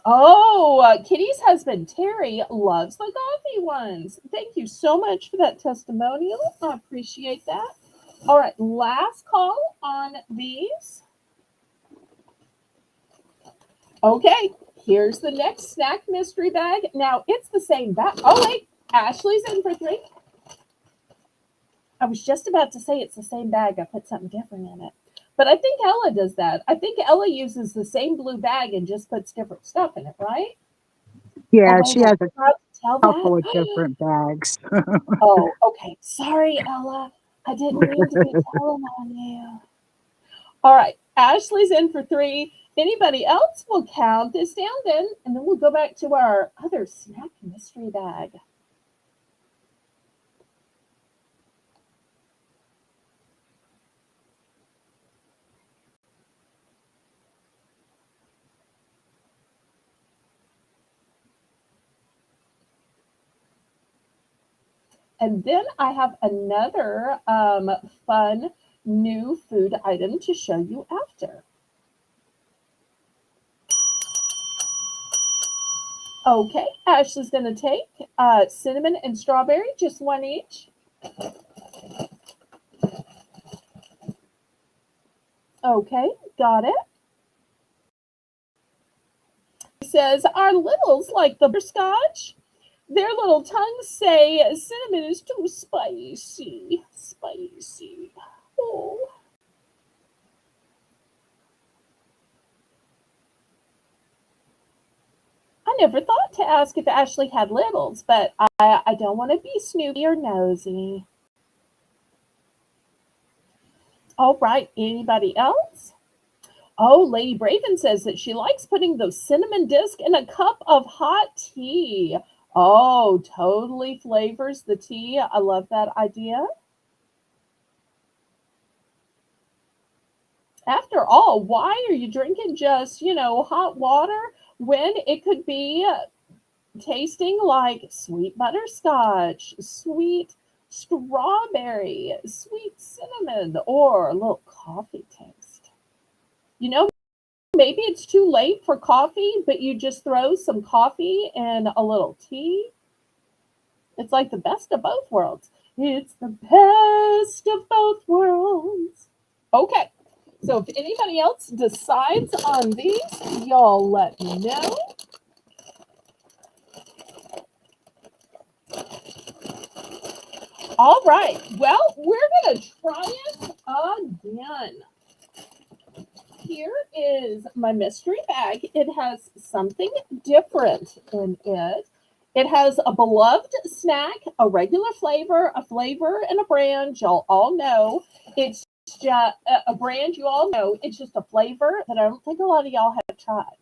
Oh, Kitty's husband, Terry, loves the coffee ones. Thank you so much for that testimonial. I appreciate that. All right, last call on these. Okay, here's the next snack mystery bag. Now, it's the same bag. Oh, wait, Ashley's in for 3. I was just about to say it's the same bag. I put something different in it. But I think Ella does that. I think Ella uses the same blue bag and just puts different stuff in it, right? Yeah, Oh, she wait, I has a forgot to tell couple of that. different bags. Oh, okay. Sorry, Ella. I didn't mean to be telling on you. All right. Ashley's in for 3. Anybody else? We'll count this down then, and then we'll go back to our other snack mystery bag. And then I have another fun new food item to show you after. Okay, Ashley's going to take cinnamon and strawberry, just one each. Okay, got it. He says, our littles like the butterscotch. Their little tongues say cinnamon is too spicy. Spicy. Oh. I never thought to ask if Ashley had littles, but I don't want to be snoopy or nosy. All right, anybody else? Oh, Lady Braven says that she likes putting those cinnamon disc in a cup of hot tea. Oh, totally flavors the tea. I love that idea. After all, why are you drinking just, hot water when it could be tasting like sweet butterscotch, sweet strawberry, sweet cinnamon, or a little coffee taste? Maybe it's too late for coffee, but you just throw some coffee and a little tea. It's like the best of both worlds. It's the best of both worlds. Okay, so if anybody else decides on these, y'all let me know. All right, well, we're going to try it again. Here is my mystery bag. It has something different in it. It has a beloved snack, a regular flavor, a flavor, and a brand y'all all know. It's just a brand you all know. It's just a flavor that I don't think a lot of y'all have tried.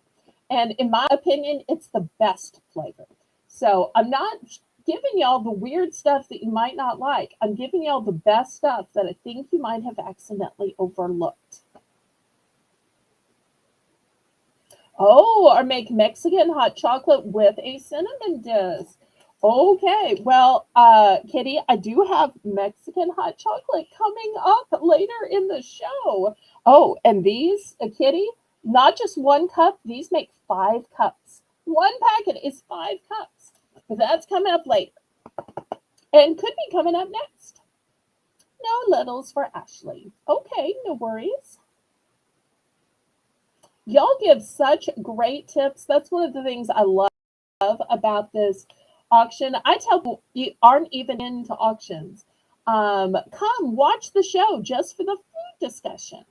And in my opinion, it's the best flavor. So I'm not giving y'all the weird stuff that you might not like. I'm giving y'all the best stuff that I think you might have accidentally overlooked. Oh, or make Mexican hot chocolate with a cinnamon disc. Okay, well, Kitty, I do have Mexican hot chocolate coming up later in the show. Oh, and these, Kitty, not just 1 cup, these make 5 cups. 1 packet is 5 cups. But that's coming up later. And could be coming up next. No stilettos for Ashley. Okay, no worries. Y'all give such great tips. That's one of the things I love about this auction. I tell people you aren't even into auctions. Come watch the show just for the food discussion.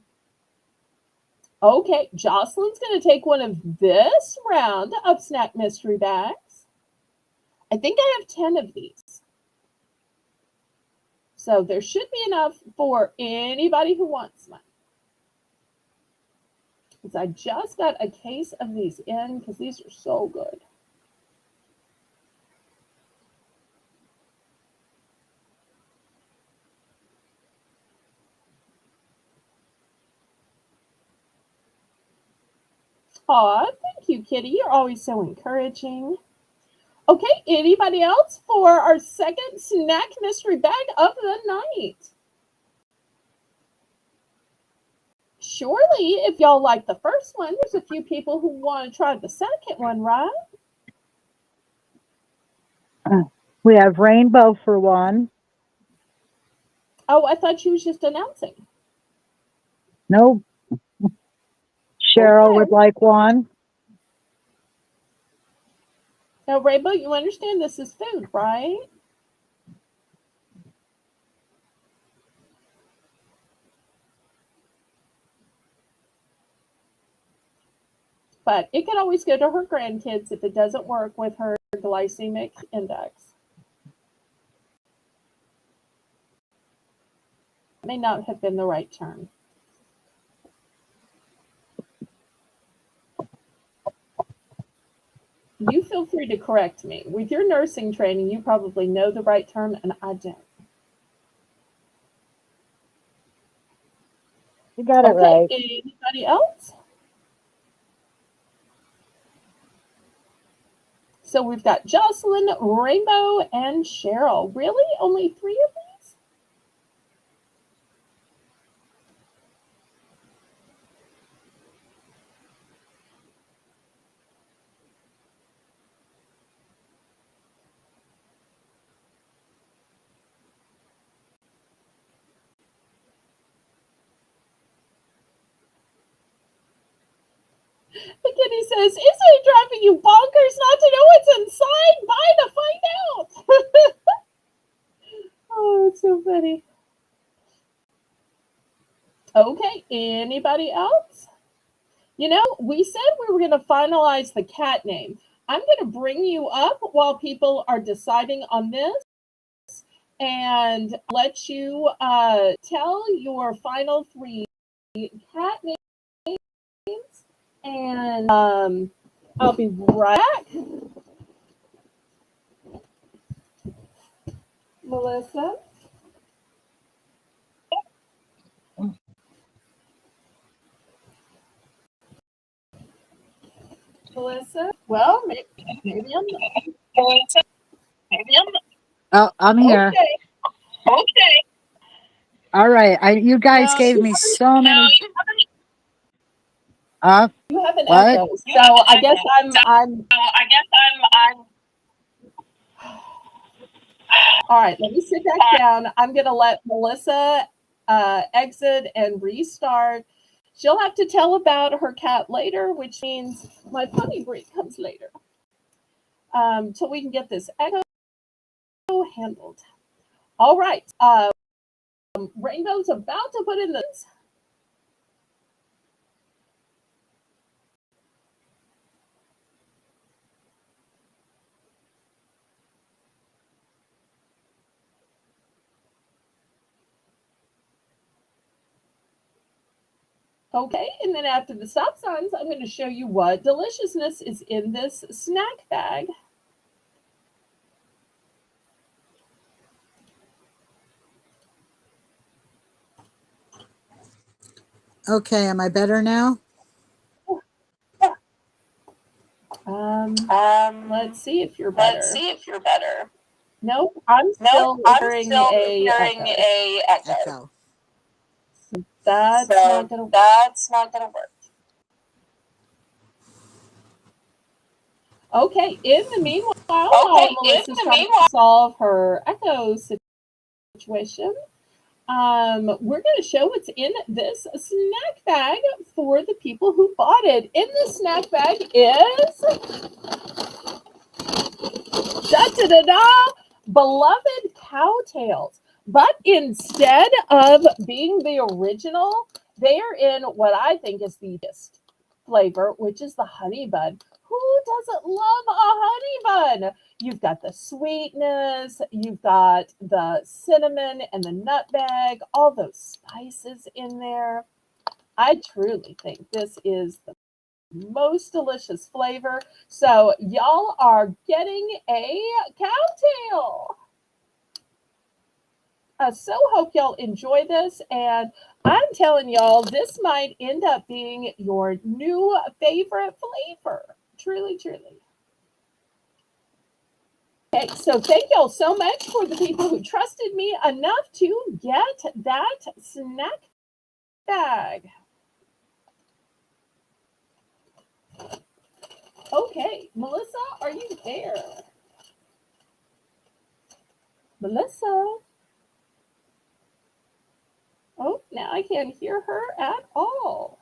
Okay, Jocelyn's going to take one of this round of snack mystery bags. I think I have 10 of these. So there should be enough for anybody who wants one. Because I just got a case of these in because these are so good. Aw, thank you, Kitty. You're always so encouraging. Okay, anybody else for our second snack mystery bag of the night? Surely, if y'all like the first one, there's a few people who want to try the second one, right? We have rainbow for one. Oh, I thought you was just announcing. Nope. Cheryl would Okay. like one. Now, Rainbow, you understand this is food, right? But it can always go to her grandkids if it doesn't work with her glycemic index. May not have been the right term. You feel free to correct me. With your nursing training, you probably know the right term, and I don't. You got it Okay, right. anybody else? So we've got Jocelyn, Rainbow, and Cheryl. Really? Only 3 of these? The kitty says, isn't it driving you bonkers not to know what's inside? Buy to find out. Oh, it's so funny. Okay, anybody else? You know, we said we were going to finalize the cat name. I'm going to bring you up while people are deciding on this and let you tell your final 3 cat names. And I'll be right back. Melissa? Melissa? Well, maybe I'm not. Oh, I'm here. Okay. All right. You guys Now, gave me so many. you have an What? echo, so I guess I'm. All right, let me sit back down. I'm going to let Melissa exit and restart. She'll have to tell about her cat later, which means my potty break comes later. Till we can get this echo handled. All right. Rainbow's about to put in this. Okay, and then after the stop signs, I'm going to show you what deliciousness is in this snack bag. Okay, am I better now? Let's see if you're better. Nope, I'm still hearing a echo. That's not going to work. Okay, in the meanwhile, while Melissa's trying to solve her echo situation, We're going to show what's in this snack bag for the people who bought it. In the snack bag is da da da da beloved cowtails. But instead of being the original, they are in what I think is the best flavor, which is the honey bun. Who doesn't love a honey bun? You've got the sweetness, you've got the cinnamon and the nutmeg, all those spices in there. I truly think this is the most delicious flavor. So y'all are getting a cowtail. So hope y'all enjoy this, and I'm telling y'all, this might end up being your new favorite flavor. Truly, truly. Okay, so thank y'all so much for the people who trusted me enough to get that snack bag. Okay, Melissa, are you there? Melissa? Oh, now I can't hear her at all.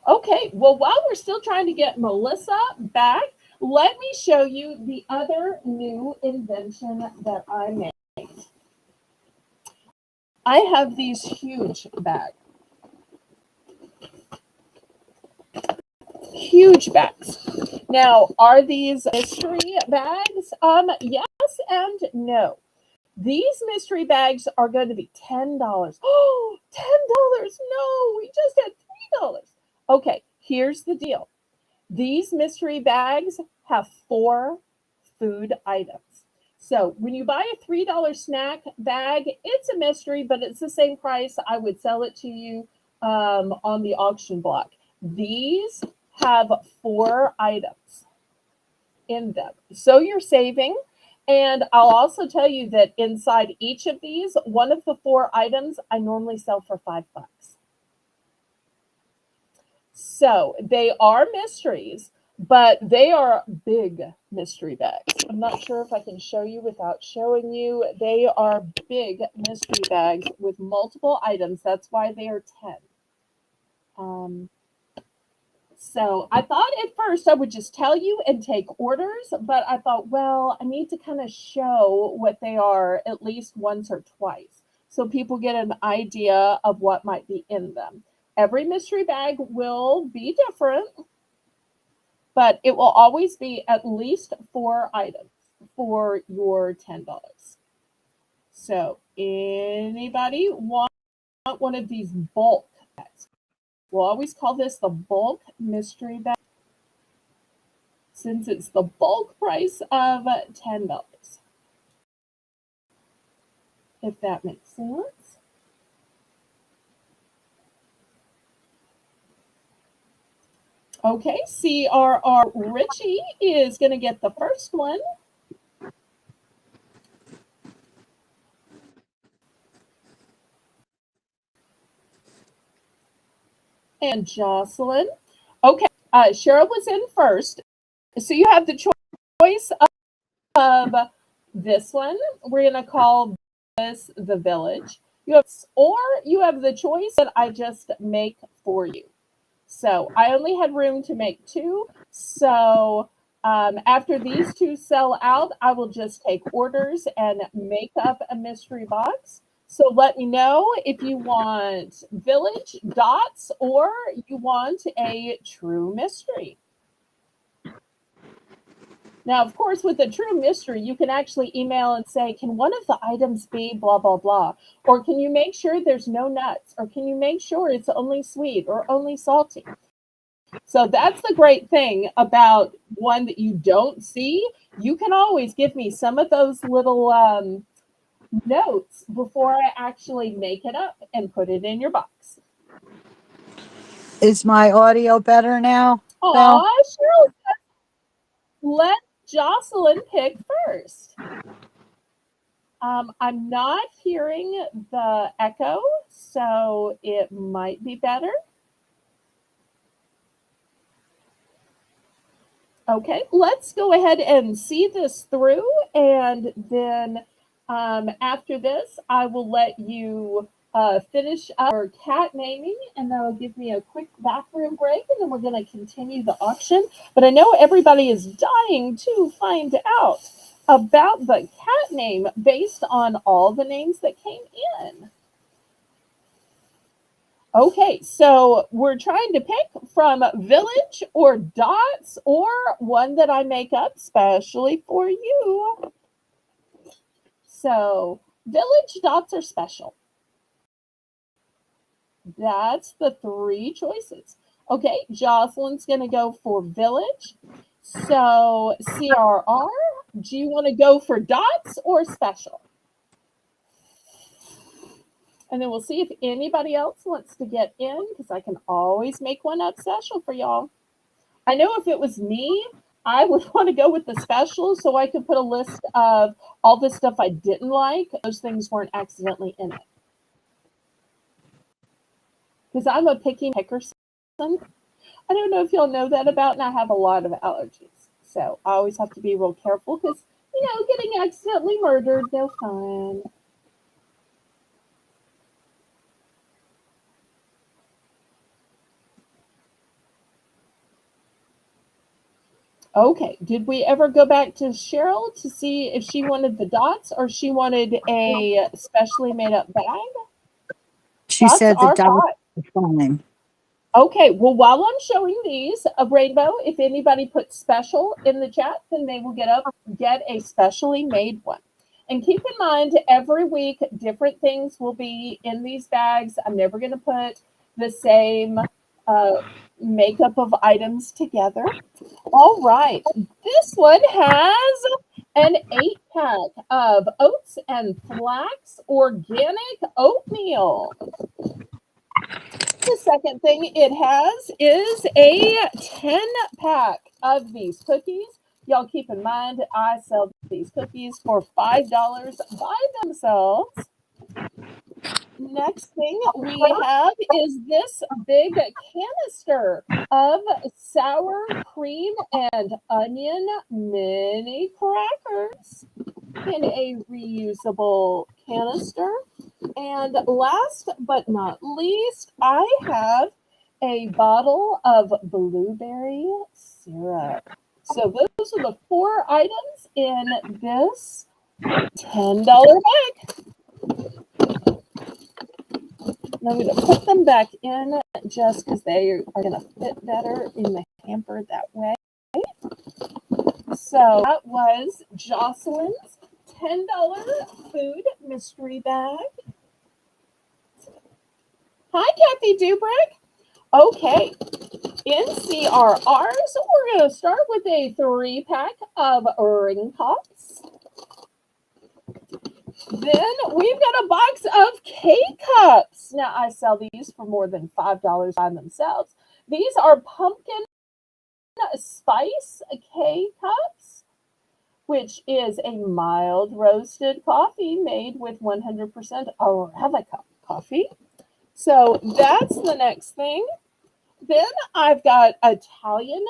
Okay, well, while we're still trying to get Melissa back, let me show you the other new invention that I made. I have these huge bags. Huge bags. Now, are these mystery bags? Yes and no. These mystery bags are going to be $10. Oh, $10. No, we just had $3. Okay, here's the deal. These mystery bags have 4 food items. So when you buy a $3 snack bag, it's a mystery, but it's the same price I would sell it to you on the auction block. These have 4 items in them. So you're saving. And I'll also tell you that inside each of these, one of the 4 items I normally sell for $5. So they are mysteries, but they are big mystery bags. I'm not sure if I can show you without showing you. They are big mystery bags with multiple items. That's why they are 10. So I thought at first I would just tell you and take orders, but I thought, well, I need to kind of show what they are at least once or twice so people get an idea of what might be in them. Every mystery bag will be different, but it will always be at least 4 items for your $10. So anybody want one of these bulk bags? We'll always call this the bulk mystery bag since it's the bulk price of $10. If that makes sense. Okay, CRR Richie is going to get the first one. And Jocelyn. Okay, Cheryl was in first. So you have the choice of this one. We're going to call this the village. Or you have the choice that I just make for you. So I only had room to make 2. So after these 2 sell out, I will just take orders and make up a mystery box. So let me know if you want village dots or you want a true mystery. Now, of course, with a true mystery, you can actually email and say, can one of the items be blah, blah, blah? Or can you make sure there's no nuts? Or can you make sure it's only sweet or only salty? So that's the great thing about one that you don't see. You can always give me some of those little notes before I actually make it up and put it in your box. Is my audio better now, Belle? Aw, Cheryl, let Jocelyn pick first. I'm not hearing the echo, so it might be better. Okay, let's go ahead and see this through, and then After this, I will let you finish up your cat naming, and that'll give me a quick bathroom break, and then we're going to continue the auction. But I know everybody is dying to find out about the cat name based on all the names that came in. Okay, so we're trying to pick from Village or Dots or one that I make up specially for you. So, Village, Dots, or Special. That's the three choices. Okay, Jocelyn's going to go for Village. So, CRR, do you want to go for Dots or Special? And then we'll see if anybody else wants to get in because I can always make one up special for y'all. I know if it was me, I would want to go with the special so I could put a list of all the stuff I didn't like. Those things weren't accidentally in it. Because I'm a picky picker. I don't know if y'all know that about, and I have a lot of allergies. So I always have to be real careful because, getting accidentally murdered, no fun. Okay, did we ever go back to Cheryl to see if she wanted the dots or she wanted a specially made up bag? She Dots said the are dot fine. is fine. Okay, well, while I'm showing these, a rainbow, if anybody puts special in the chat, then they will get a specially made one. And keep in mind, every week, different things will be in these bags. I'm never going to put the same makeup of items together. All right, this one has an 8-pack of oats and flax organic oatmeal. The second thing it has is a 10-pack of these cookies. Y'all keep in mind, I sell these cookies for $5 by themselves. Next thing we have is this big canister of sour cream and onion mini crackers in a reusable canister. And last but not least, I have a bottle of blueberry syrup. So those are the 4 items in this $10 bag. And I'm going to put them back in just because they are going to fit better in the hamper that way. So that was Jocelyn's $10 food mystery bag. Hi, Kathy Dubrick. Okay, in CRRs, we're going to start with a 3-pack of ring pops. Then we've got a box of K-Cups. Now, I sell these for more than $5 by themselves. These are pumpkin spice K-Cups, which is a mild roasted coffee made with 100% Arabica coffee. So that's the next thing. Then I've got Italian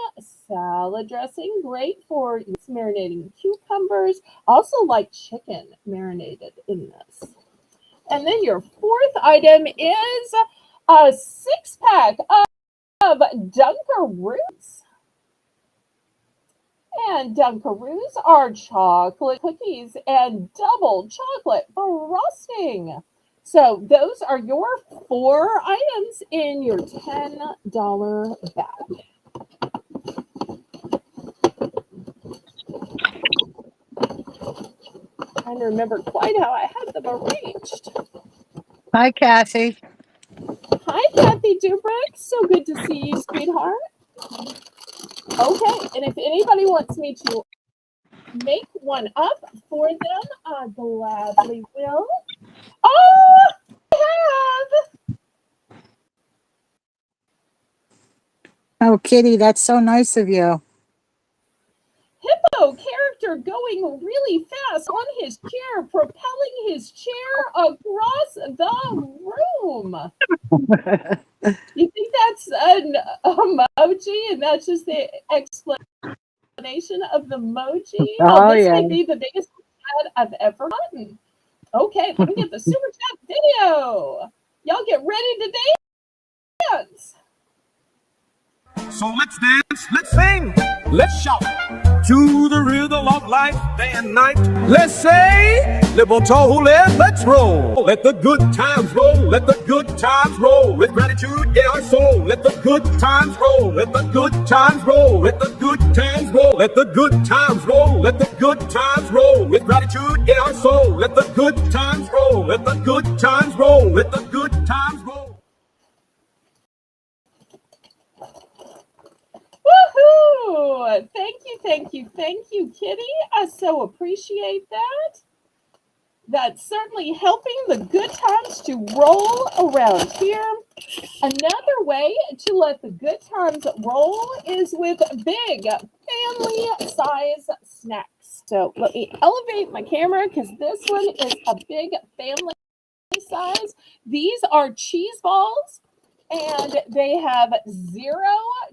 salad dressing, great for marinating cucumbers. Also like chicken marinated in this. And then your 4th item is a 6-pack of Dunkaroos. And Dunkaroos are chocolate cookies and double chocolate frosting. So those are your 4 items in your $10 bag. Trying to remember quite how I had them arranged. Hi, Kathy. Hi, Kathy Dubrick. So good to see you, sweetheart. Okay, and if anybody wants me to make one up for them, I gladly will. Oh, I have! Oh, Kitty, that's so nice of you. Hippo character going really fast on his chair, propelling his chair across the room. You think that's an emoji and that's just the explanation of the emoji? Oh, Oh, this yeah. may be the biggest ad I've ever gotten. Okay, let me get the super chat video. Y'all get ready to dance. So let's dance, let's sing, let's shout to the rhythm of life, day and night. Let's say, Libotole, let's roll. Let the good times roll, let the good times roll. With gratitude in our soul, let the good times roll, let the good times roll, let the good times roll, let the good times roll, let the good times roll. With gratitude in our soul, let the good times roll, let the good times roll, let the good times roll. Woohoo! Thank you, Kitty. I so appreciate that. That's certainly helping the good times to roll around here. Another way to let the good times roll is with big family size snacks. So let me elevate my camera because this one is a big family size. These are cheese balls and they have 0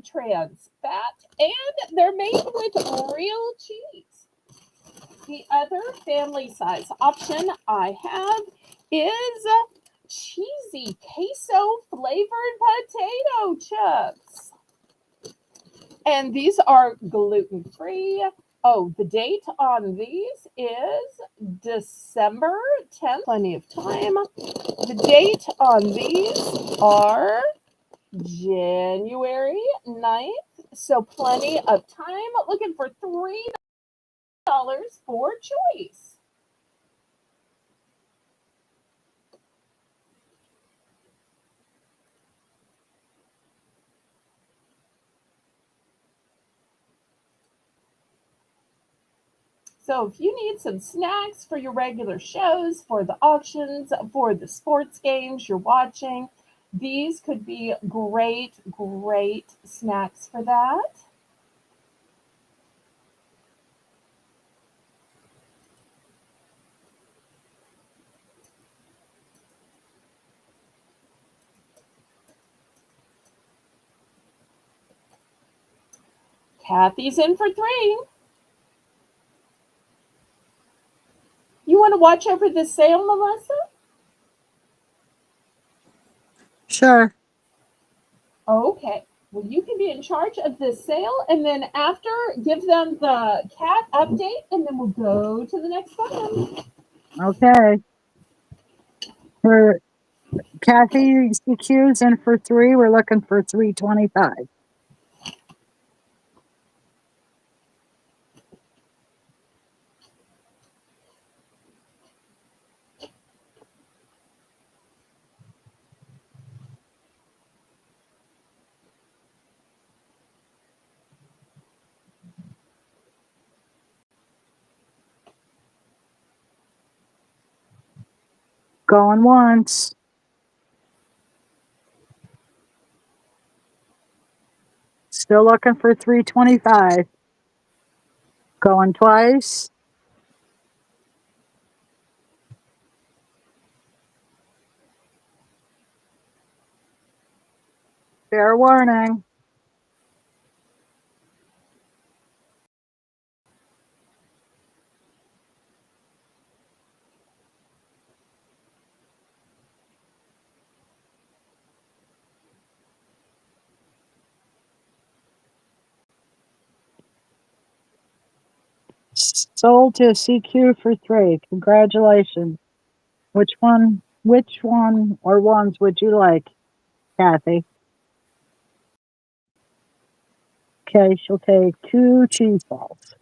trans fat and they're made with real cheese. The other family size option I have is cheesy queso flavored potato chips. And these are gluten free. Oh, the date on these is December 10th. Plenty of time. The date on these are January 9th. So plenty of time. Looking for $3 for choice. So if you need some snacks for your regular shows, for the auctions, for the sports games you're watching, these could be great snacks for that. Kathy's in for 3. You want to watch over the sale, Melissa? Sure. Okay. Well, you can be in charge of this sale, and then after, give them the cat update, and then we'll go to the next one. Okay. For Kathy CQ's in for 3. We're looking for 325. Going once. Still looking for 325. Going twice. Fair warning. Sold to CQ for 3. Congratulations. Which one or ones would you like, Kathy? Okay, she'll take 2 cheese balls.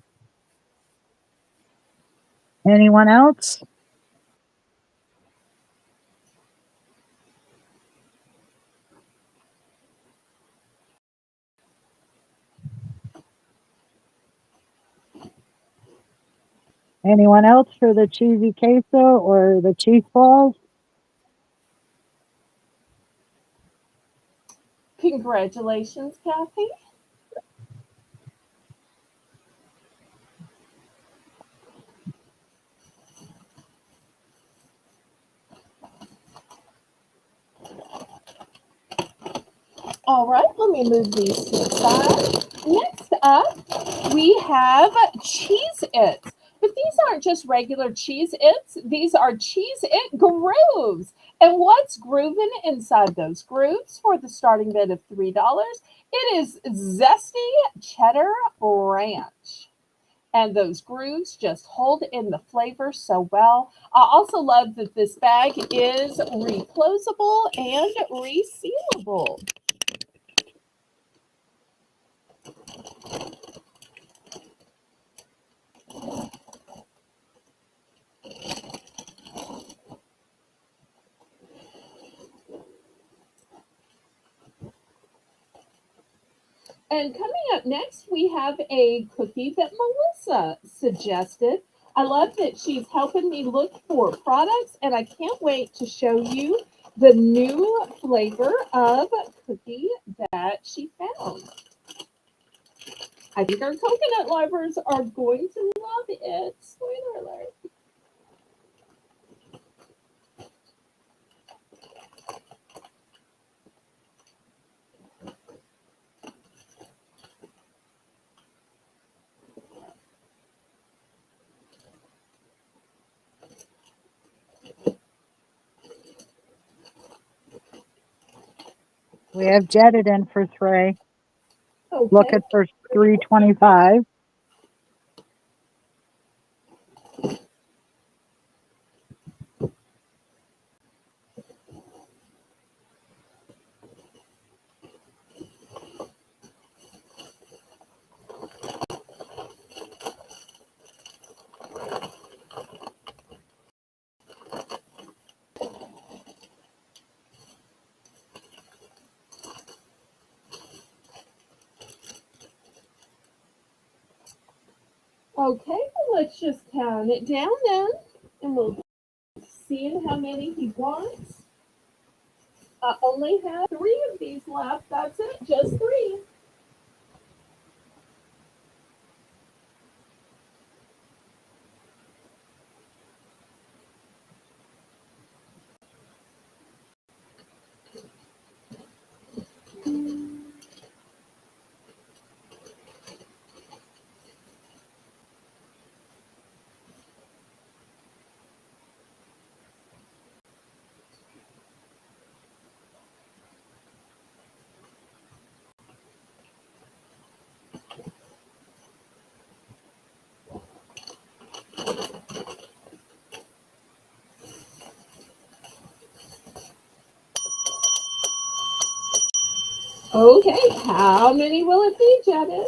Anyone else? Anyone else for the cheesy queso or the cheese balls? Congratulations, Kathy. All right, let me move these to the side. Next up, we have Cheez-Its. But these aren't just regular Cheez-Its. These are Cheez-It grooves. And what's grooving inside those grooves for the starting bid of $3? It is zesty cheddar ranch. And those grooves just hold in the flavor so well. I also love that this bag is reclosable and resealable. And coming up next, we have a cookie that Melissa suggested. I love that she's helping me look for products, and I can't wait to show you the new flavor of cookie that she found. I think our coconut lovers are going to love it. Spoiler alert. We have jetted in for 3. Okay. Looking for 325. Okay, let's just count it down then, and we'll see how many he wants. I only have 3 of these left. That's it, just 3. Okay, how many will it be, Janet?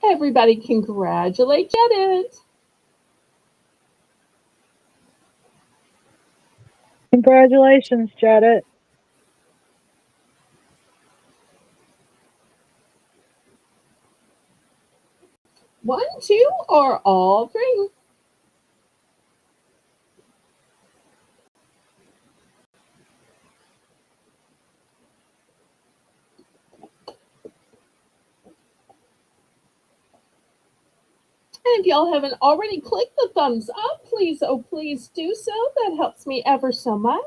Everybody congratulate Janet. Congratulations, Jetted. 1, 2, or all 3? And if y'all haven't already clicked the thumbs up, please, oh please do so. That helps me ever so much.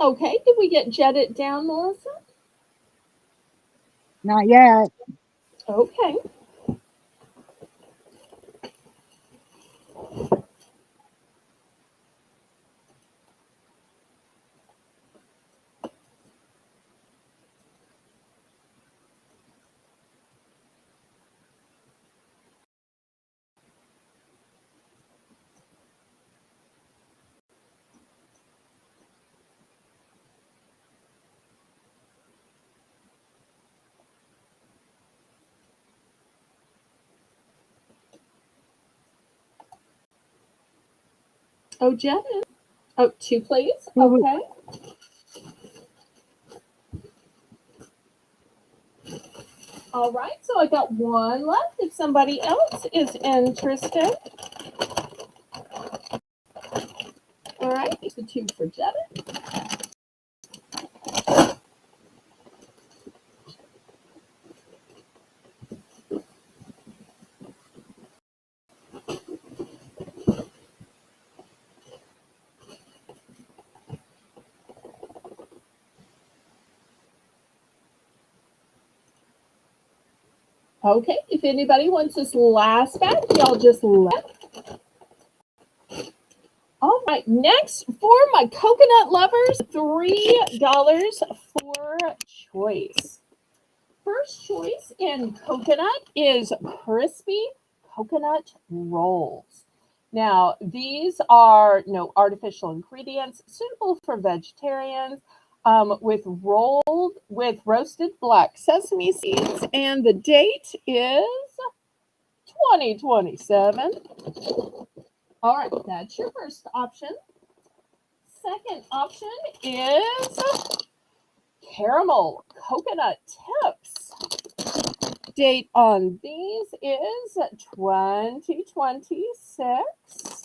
Okay, did we get jetted down, Melissa? Not yet. Okay. Oh, jetted. Oh, 2, please. Okay. All right, so I got 1 left if somebody else is interested. All right, it's the 2 for jetted. Okay, if anybody wants this last batch, y'all just let. All right, next for my coconut lovers, $3 for choice. First choice in coconut is crispy coconut rolls. Now, these are no artificial ingredients, suitable for vegetarians, with roasted black sesame seeds, and the date is 2027. All right, that's your first option. Second option is caramel coconut tips. Date on these is 2026.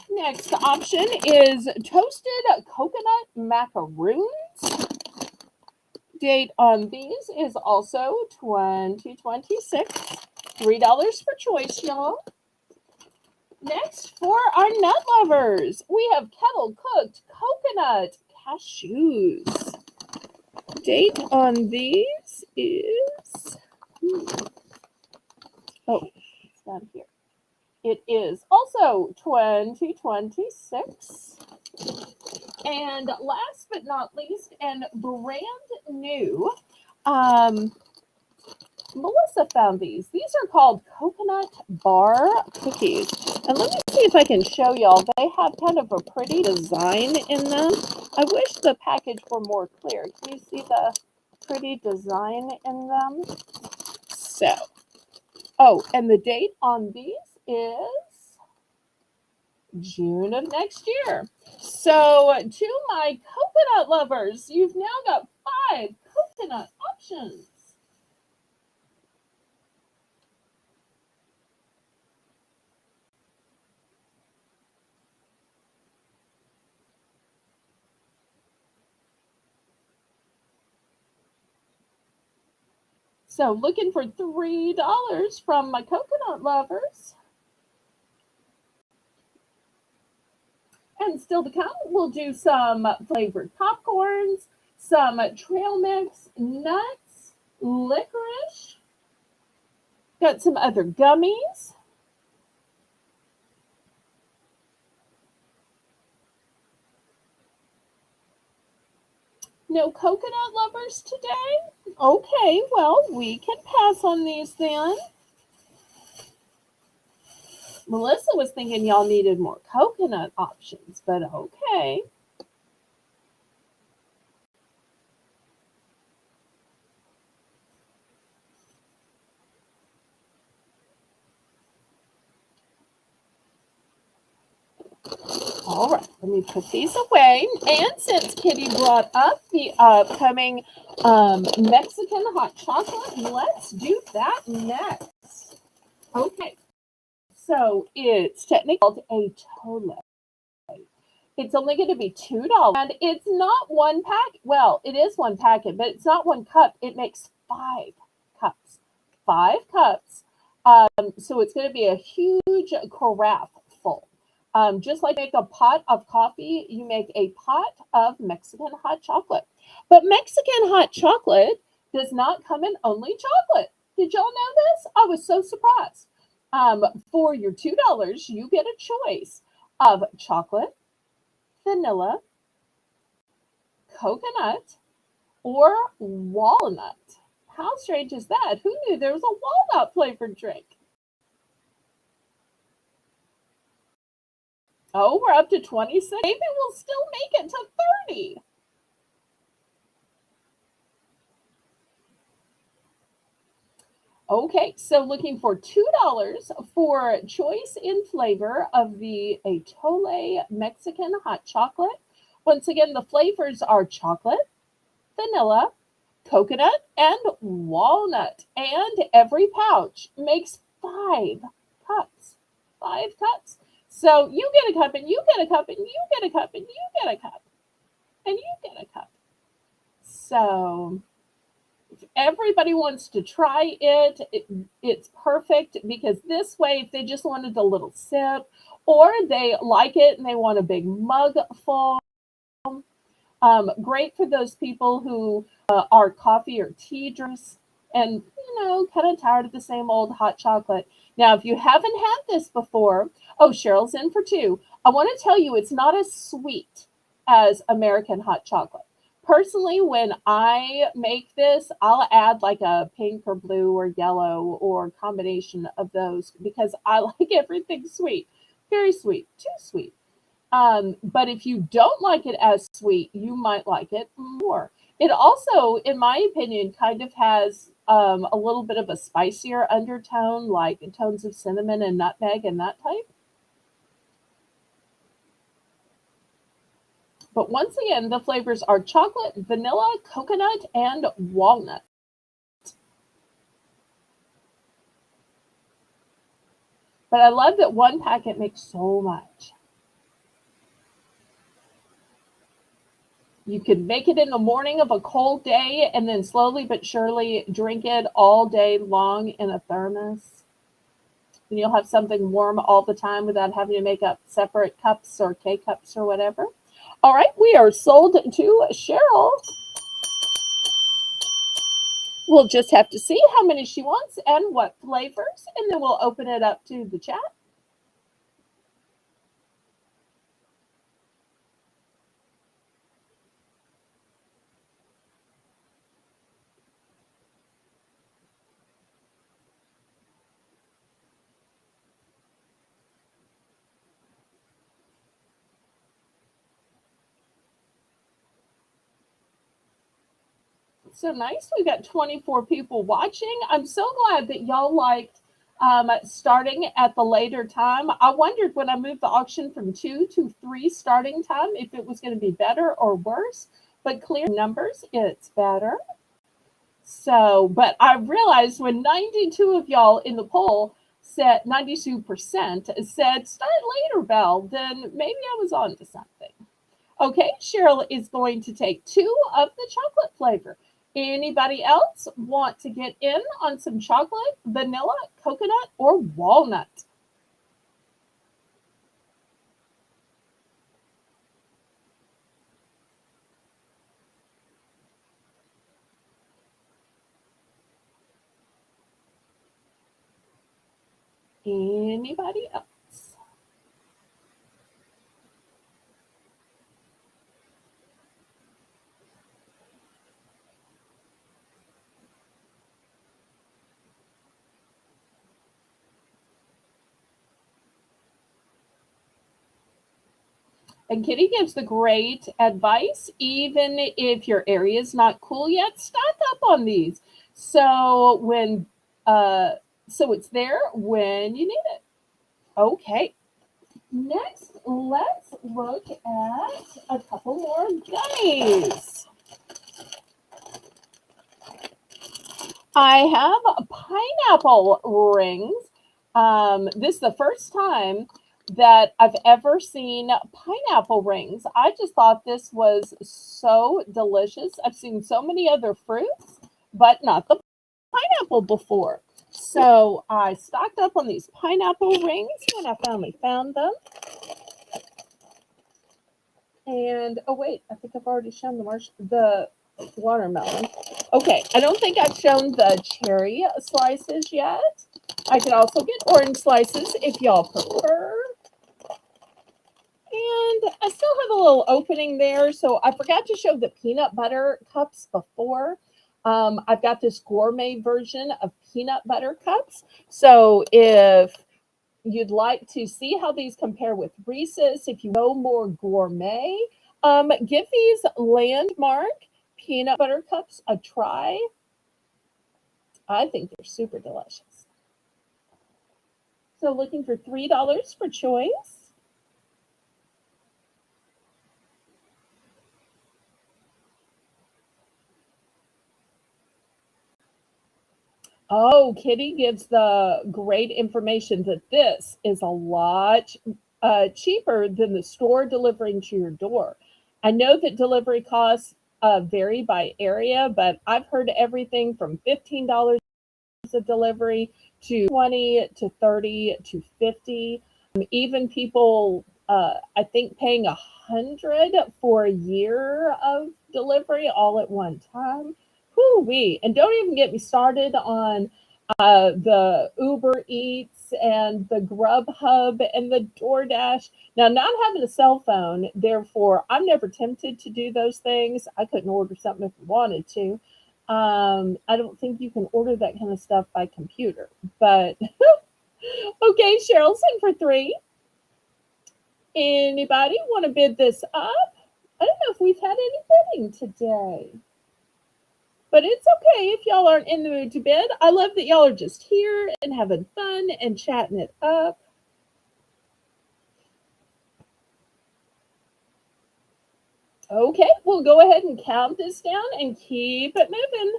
Next option is toasted coconut macaroons. Date on these is also 2026. $3 for choice, y'all. Next, for our nut lovers, we have kettle cooked coconut cashews. Date on these is, it's not here. It is also 2026. And last but not least, and brand new, Melissa found these. These are called coconut bar cookies. And let me see if I can show y'all. They have kind of a pretty design in them. I wish the package were more clear. Can you see the pretty design in them? So, and the date on these is June of next year. So, to my coconut lovers, you've now got 5 coconut options. So looking for $3 from my coconut lovers. And still to come, we'll do some flavored popcorns, some trail mix, nuts, licorice. Got some other gummies. No coconut lovers today? Okay, well, we can pass on these then. Melissa was thinking y'all needed more coconut options, but okay. All right, let me put these away. And since Kitty brought up the upcoming Mexican hot chocolate, let's do that next. Okay, so it's technically called a tole. It's only going to be $2, and it's not one pack. Well, it is one packet, but it's not one cup. It makes 5 cups. 5 cups. So it's going to be a huge carafe full. Just like make a pot of coffee, you make a pot of Mexican hot chocolate. But Mexican hot chocolate does not come in only chocolate. Did y'all know this? I was so surprised. For your $2, you get a choice of chocolate, vanilla, coconut, or walnut. How strange is that? Who knew there was a walnut flavored drink? Oh, we're up to 26. Maybe we'll still make it to 30. Okay, so looking for $2 for choice in flavor of the Atole Mexican hot chocolate. Once again, the flavors are chocolate, vanilla, coconut, and walnut. And every pouch makes 5 cups. 5 cups. So you get a cup, and you get a cup, and you get a cup, and you get a cup, and you get a cup. So if everybody wants to try it, it's perfect, because this way, if they just wanted a little sip, or they like it and they want a big mug full, Great for those people who are coffee or tea drinkers and, kind of tired of the same old hot chocolate. Now, if you haven't had this before, oh, Cheryl's in for two. I want to tell you, it's not as sweet as American hot chocolate. Personally, when I make this, I'll add like a pink or blue or yellow or combination of those because I like everything sweet. Very sweet, too sweet. But if you don't like it as sweet, you might like it more. It also, in my opinion, kind of has a little bit of a spicier undertone, like tones of cinnamon and nutmeg and that type. But once again, the flavors are chocolate, vanilla, coconut, and walnut. But I love that one packet makes so much. You could make it in the morning of a cold day and then slowly but surely drink it all day long in a thermos. And you'll have something warm all the time without having to make up separate cups or K cups or whatever. All right, we are sold to Cheryl. We'll just have to see how many she wants and what flavors, and then we'll open it up to the chat. So nice. We got 24 people watching. I'm so glad that y'all liked starting at the later time. I wondered when I moved the auction from 2 to 3 starting time if it was going to be better or worse, but clear numbers, it's better. So, but I realized when 92 of y'all in the poll said 92% said start later, Belle, then maybe I was on to something. Okay, Cheryl is going to take 2 of the chocolate flavor. Anybody else want to get in on some chocolate, vanilla, coconut, or walnut? Anybody else? And Kitty gives the great advice, even if your area is not cool yet, stock up on these. So when so it's there when you need it. Okay. Next, let's look at a couple more gummies. I have pineapple rings. This is the first time that I've ever seen pineapple rings. I just thought this was so delicious. I've seen so many other fruits, but not the pineapple before. So I stocked up on these pineapple rings when I finally found them. And oh wait, I think I've already shown the watermelon. Okay, I don't think I've shown the cherry slices yet. I could also get orange slices if y'all prefer. And I still have a little opening there, so I forgot to show the peanut butter cups before. I've got this gourmet version of peanut butter cups. So if you'd like to see how these compare with Reese's, if you know more gourmet, give these Landmark peanut butter cups a try. I think they're super delicious. So looking for $3 for choice. Oh, Kitty gives the great information that this is a lot cheaper than the store delivering to your door. I know that delivery costs vary by area, but I've heard everything from $15 a delivery to 20 to 30 to 50. Even people I think paying 100 for a year of delivery all at one time. Whoo wee! And don't even get me started on the Uber Eats and the Grubhub and the DoorDash. Now, not having a cell phone, therefore, I'm never tempted to do those things. I couldn't order something if I wanted to. I don't think you can order that kind of stuff by computer. But okay, Cheryl's in for three. Anybody want to bid this up? I don't know if we've had any bidding today. But it's okay if y'all aren't in the mood to bid. I love that y'all are just here and having fun and chatting it up. Okay, we'll go ahead and count this down and keep it moving.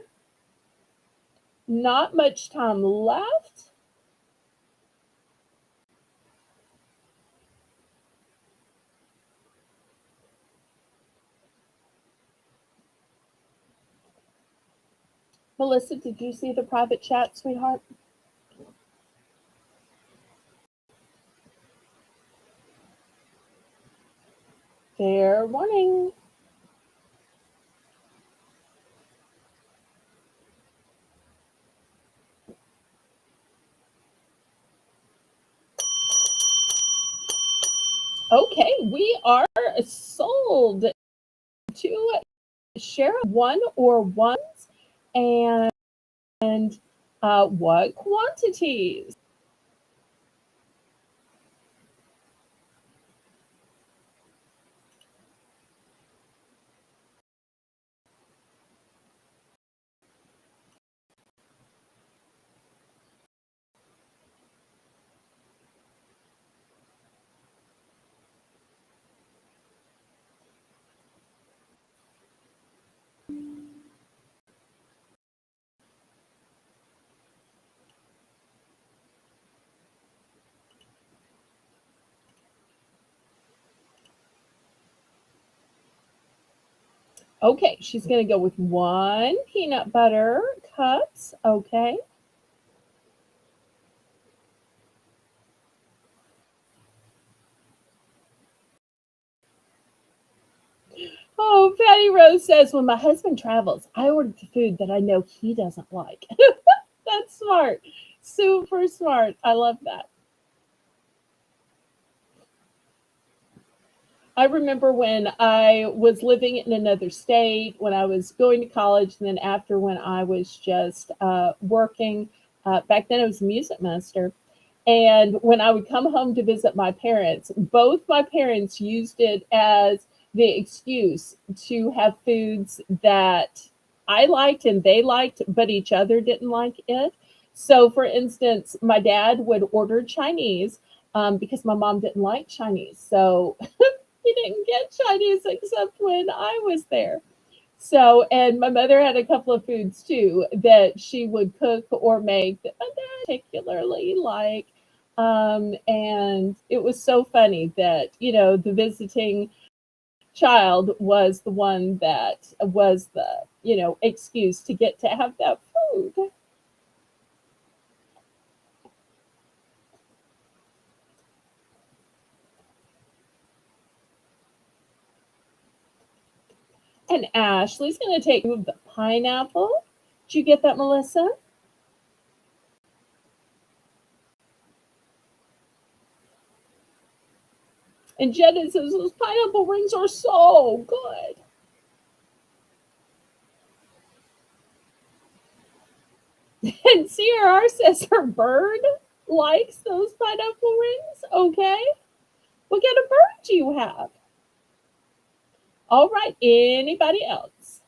Not much time left. Melissa, did you see the private chat, sweetheart? Fair warning. Okay, we are sold to share one or ones and what quantities? Okay, she's going to go with one peanut butter cups. Okay. Oh, Patty Rose says, when my husband travels, I order the food that I know he doesn't like. That's smart. Super smart. I love that. I remember when I was living in another state, when I was going to college, and then after when I was just working. Back then, I was a music master. And when I would come home to visit my parents, both my parents used it as the excuse to have foods that I liked and they liked, but each other didn't like it. So, for instance, my dad would order Chinese because my mom didn't like Chinese. So, he didn't get Chinese except when I was there. So, and my mother had a couple of foods too that she would cook or make that I particularly like. And it was so funny that, the visiting child was the one that was the, excuse to get to have that food. And Ashley's going to take the pineapple. Did you get that, Melissa? And Jenna says those pineapple rings are so good. And CRR says her bird likes those pineapple rings. Okay. What kind of bird do you have? All right. Anybody else?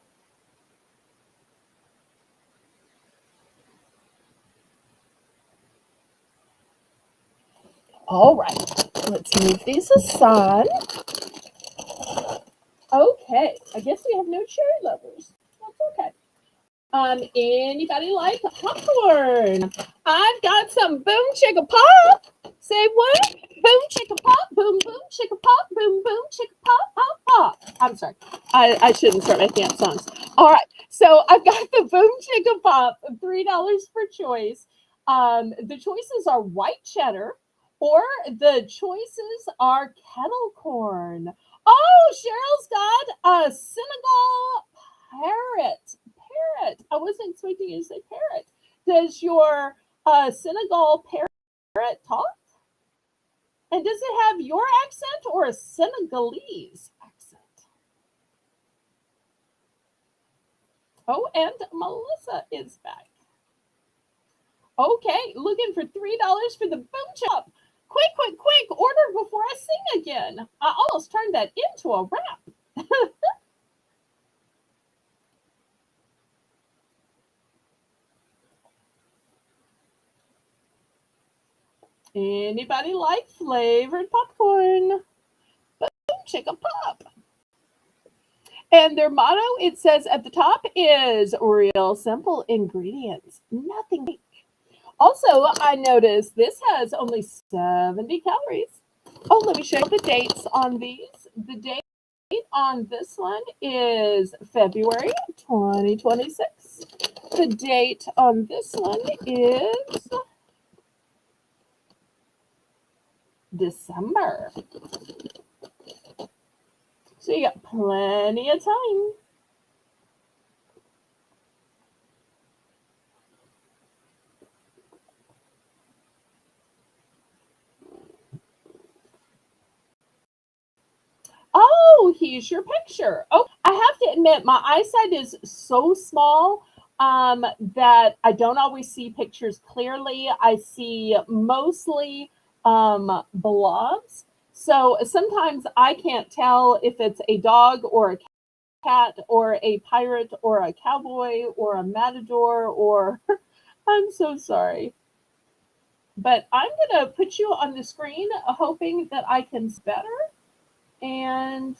All right. Let's move these aside. Okay. I guess we have no cherry lovers. That's okay. Anybody like popcorn? I've got some boom chicka pop. Say what? Boom chicka pop, boom boom chicka pop, boom boom chicka pop, pop pop. I'm sorry. I shouldn't start making up songs. All right. So I've got the boom chicka pop, $3 per choice. The choices are white cheddar Or the choices are kettle corn. Oh, Cheryl's got a Senegal parrot. Parrot. I wasn't expecting you to say parrot. Does your Senegal parrot talk? And does it have your accent or a Senegalese accent? Oh, and Melissa is back. Okay, looking for $3 for the boom chop. Quick, quick, quick, order before I sing again. I almost turned that into a rap. Anybody like flavored popcorn? Boom, chicka pop. And their motto, it says at the top, is real simple ingredients, nothing big. Also, I noticed this has only 70 calories. Oh, let me show you the dates on these. The date on this one is February 2026. The date on this one is December. So you got plenty of time. Oh, here's your picture. Oh, I have to admit, my eyesight is so small that I don't always see pictures clearly. I see mostly blobs. So sometimes I can't tell if it's a dog or a cat or a pirate or a cowboy or a matador or I'm so sorry. But I'm going to put you on the screen hoping that I can see better. And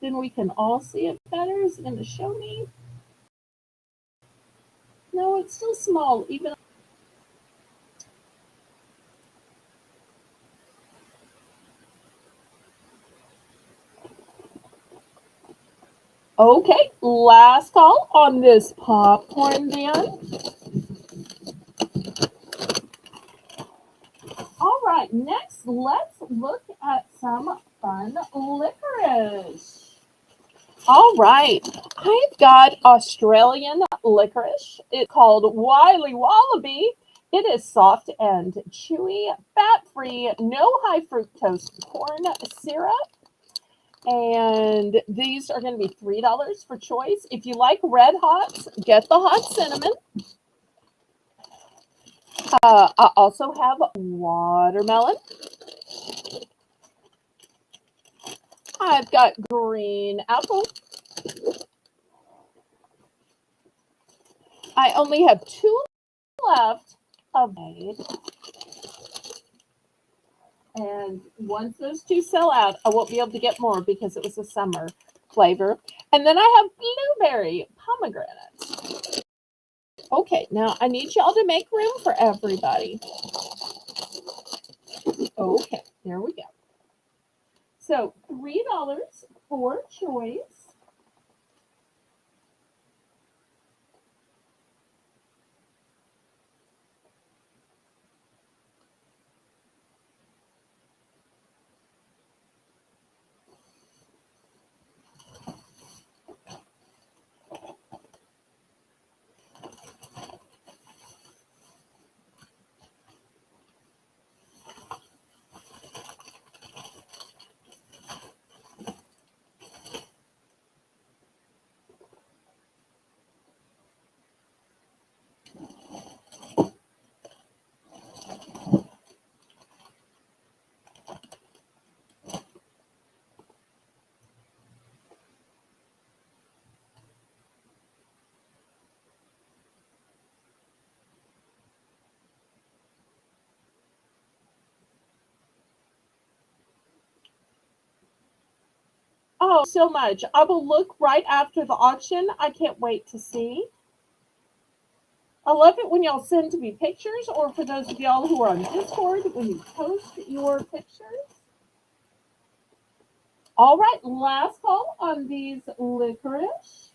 then we can all see it better. Is it going to show me? No, it's still small. Even okay. Last call on this popcorn then. All right. Next, let's look at some fun licorice. All right. I've got Australian licorice. It's called Wiley Wallaby. It is soft and chewy, fat-free, no high fructose corn syrup. And these are going to be $3 for choice. If you like red hots, get the hot cinnamon. I also have watermelon. I've got green apple. I only have 2 left of made. And once those 2 sell out, I won't be able to get more because it was a summer flavor. And then I have blueberry pomegranate. Okay, now I need y'all to make room for everybody. Okay, there we go. So $3 for choice. Oh, so much. I will look right after the auction. I can't wait to see. I love it when y'all send to me pictures, or for those of y'all who are on Discord, when you post your pictures. All right, last call on these licorice.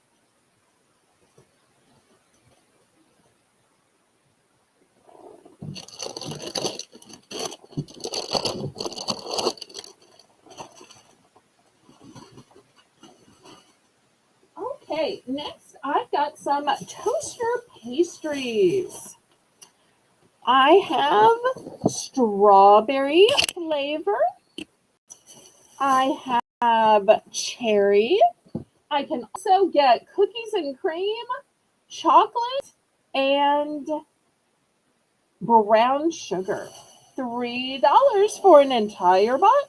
Okay, next I've got some toaster pastries. I have strawberry flavor. I have cherry. I can also get cookies and cream, chocolate, and brown sugar. $3 for an entire box.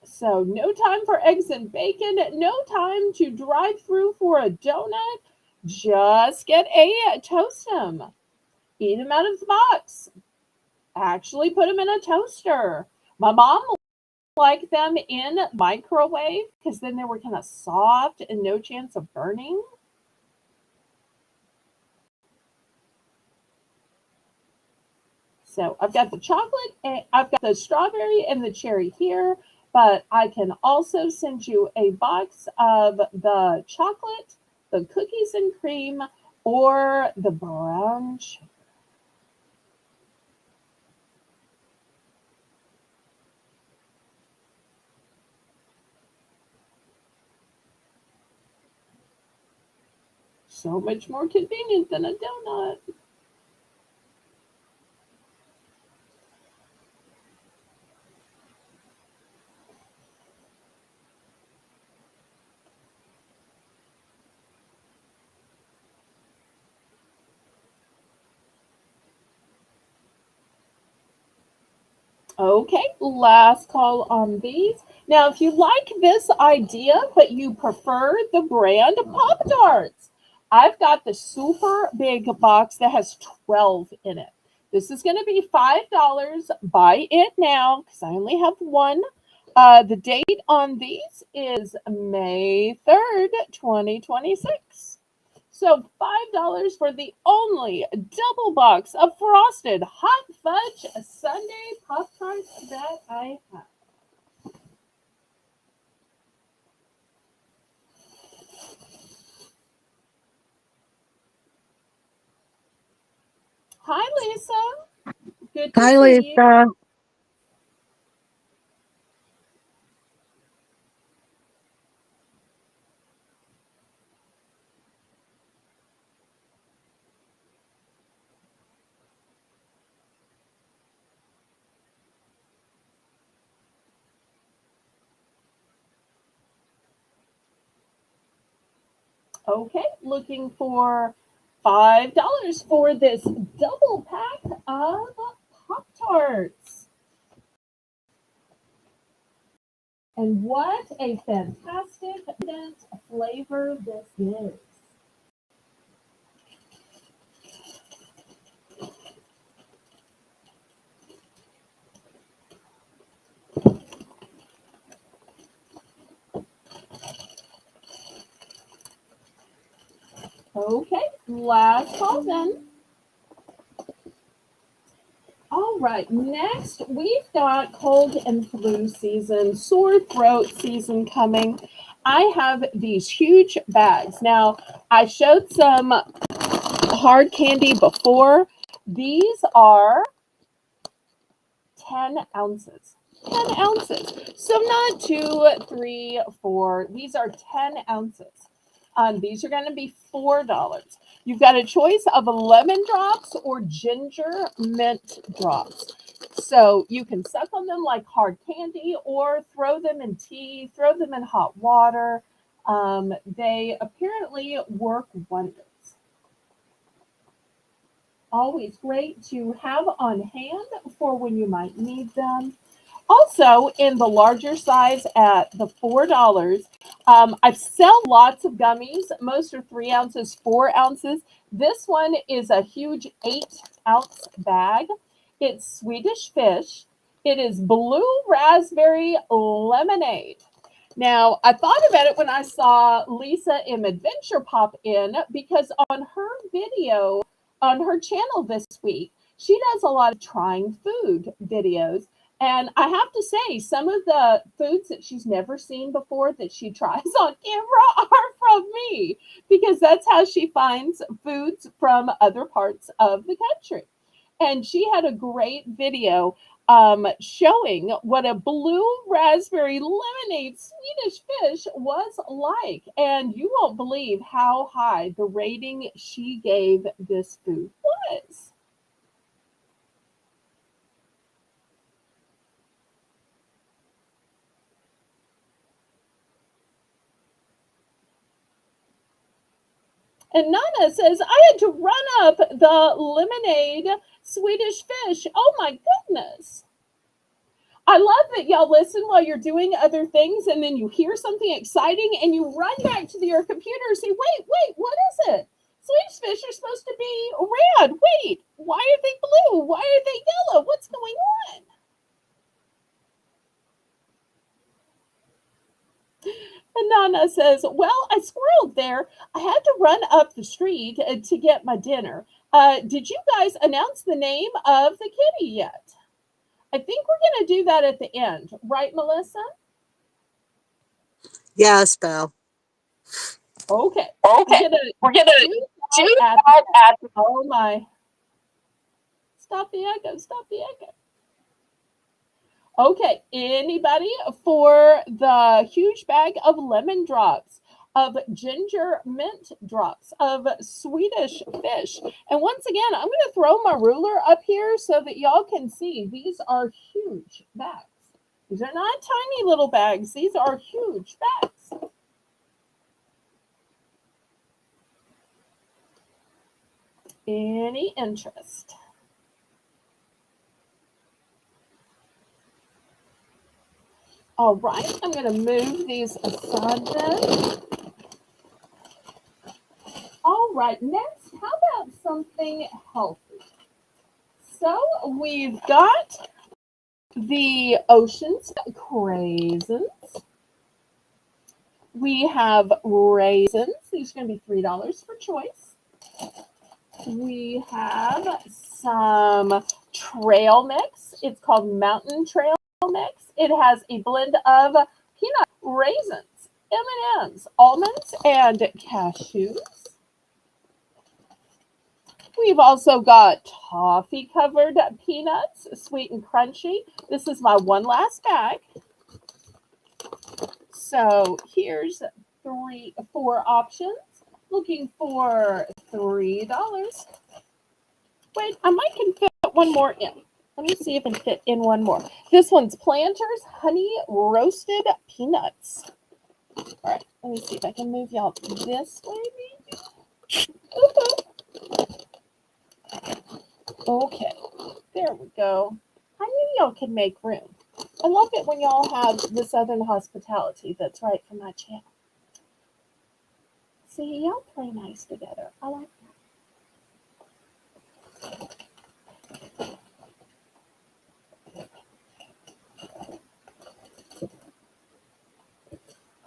So no time for eggs and bacon, no time to drive through for a donut. Just get a toast them. Eat them out of the box. Actually put them in a toaster. My mom liked them in microwave because then they were kind of soft and no chance of burning. So I've got the chocolate, and I've got the strawberry and the cherry here, but I can also send you a box of the chocolate, the cookies and cream, or the brown sugar. So much more convenient than a donut. Okay, last call on these. Now, if you like this idea, but you prefer the brand Pop Tarts, I've got the super big box that has 12 in it. This is going to be $5. Buy it now because I only have one. The date on these is May 3rd, 2026. So $5 for the only double box of frosted hot fudge sundae Pop Tarts that I have. Hi, Lisa. Good to Hi, see you. Lisa. Okay, looking for $5 for this double pack of Pop Tarts. And what a fantastic flavor this is. Okay, last call then. All right, next we've got cold and flu season, sore throat season coming. I have these huge bags. Now, I showed some hard candy before. These are 10 ounces. 10 ounces. So not 2, 3, 4. These are 10 ounces. These are going to be $4. You've got a choice of lemon drops or ginger mint drops. So you can suck on them like hard candy or throw them in tea, throw them in hot water. They apparently work wonders. Always great to have on hand for when you might need them. Also, in the larger size at the $4, I sell lots of gummies. Most are 3 ounces, 4 ounces. This one is a huge 8-ounce bag. It's Swedish fish. It is blue raspberry lemonade. Now, I thought about it when I saw Lisa M. Adventure pop in because on her video, on her channel this week, she does a lot of trying food videos. And I have to say, some of the foods that she's never seen before that she tries on camera are from me because that's how she finds foods from other parts of the country. and she had a great video showing what a blue raspberry lemonade Swedish fish was like. And you won't believe how high the rating she gave this food was. And Nana says, I had to run up the lemonade Swedish fish. Oh my goodness. I love that y'all listen while you're doing other things and then you hear something exciting and you run back to your computer and say, wait, what is it? Swedish fish are supposed to be red. Wait, why are they blue? Why are they yellow? What's going on? And Nana says, well, I squirreled there. I had to run up the street to get my dinner. Did you guys announce the name of the kitty yet? I think we're going to do that at the end. Right, Melissa? Yes, Belle. Okay. Okay, We're going to do do that that at oh, my. Stop the echo. Stop the echo. Okay. Anybody for the huge bag of lemon drops, of ginger mint drops, of Swedish fish? And once again, I'm going to throw my ruler up here so that y'all can see. These are huge bags. These are not tiny little bags. These are huge bags. Any interest? All right, I'm going to move these aside then. All right, next, how about something healthy? So we've got the Ocean's craisins. We have raisins. These are going to be $3 for choice. We have some trail mix. It's called Mountain Trail Mix. It has a blend of peanut, raisins, M&Ms, almonds, and cashews. We've also got toffee-covered peanuts, sweet and crunchy. This is my one last bag. So here's four options. Looking for $3. Wait, I might can fit one more in. Let me see if I can fit in one more. This one's Planters Honey Roasted Peanuts. All right, let me see if I can move y'all this way, maybe. Okay, there we go. I knew y'all could make room. I love it when y'all have the Southern hospitality that's right for my channel. See, y'all play nice together. I like that.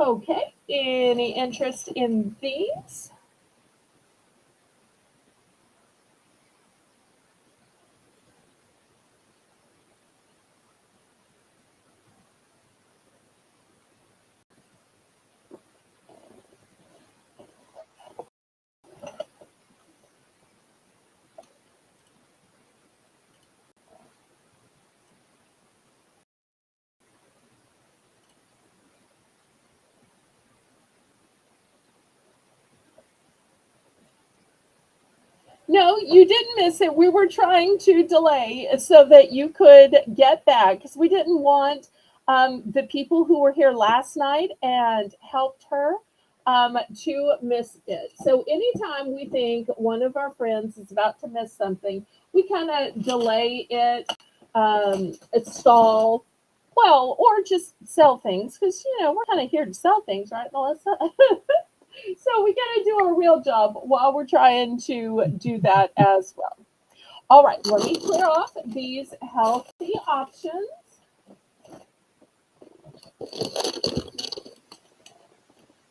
Okay, any interest in these? No, you didn't miss it. We were trying to delay so that you could get that because we didn't want the people who were here last night and helped her to miss it. So anytime we think one of our friends is about to miss something, we kind of delay it, stall, well, or just sell things because, we're kind of here to sell things, right, Melissa? So we got to do a real job while we're trying to do that as well. All right, let me clear off these healthy options.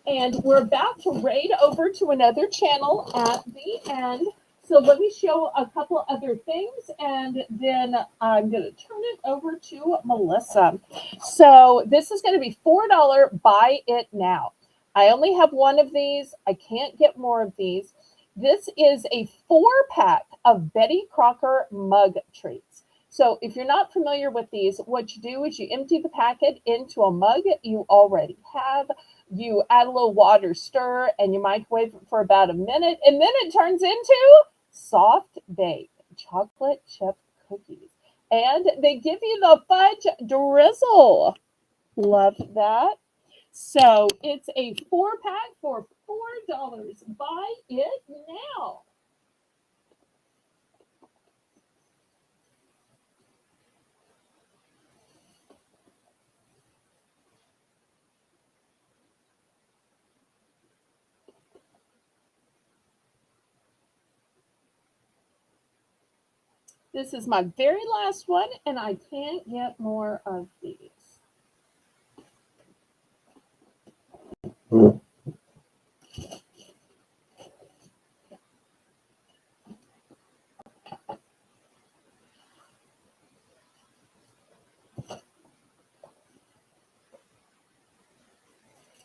And we're about to raid over to another channel at the end. So let me show a couple other things, and then I'm going to turn it over to Melissa. So this is going to be $4 buy it now. I only have one of these. I can't get more of these. This is a 4-pack of Betty Crocker mug treats. So if you're not familiar with these, what you do is you empty the packet into a mug you already have. You add a little water, stir, and you microwave it for about a minute, and then it turns into soft baked chocolate chip cookies. And they give you the fudge drizzle. Love that. So it's a 4-pack for $4. Buy it now. This is my very last one, and I can't get more of these.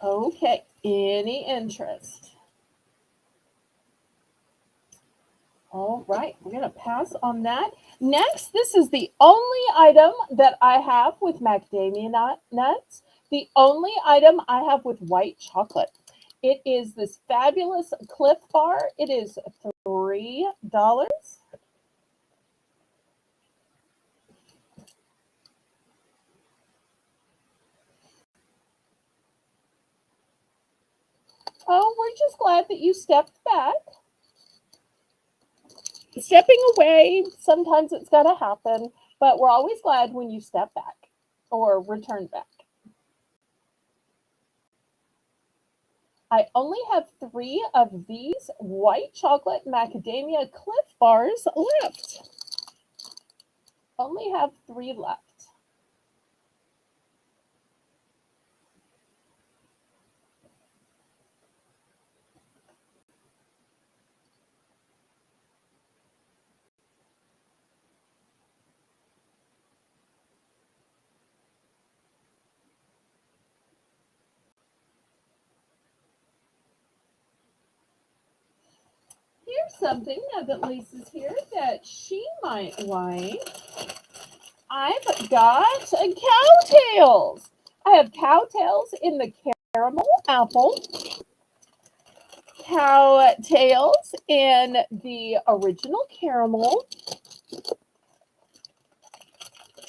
Okay, any interest? All right, we're going to pass on that. Next, this is the only item that I have with macadamia nuts, the only item I have with white chocolate. It is this fabulous Cliff Bar. It is $3. Oh, we're just glad that you stepped back. Stepping away, sometimes it's got to happen, but we're always glad when you step back or return back. I only have 3 of these white chocolate macadamia Cliff Bars left. Only have 3 left. Here's something now that Lisa's here that she might like. I've got cowtails. I have cowtails in the caramel apple, cowtails in the original caramel.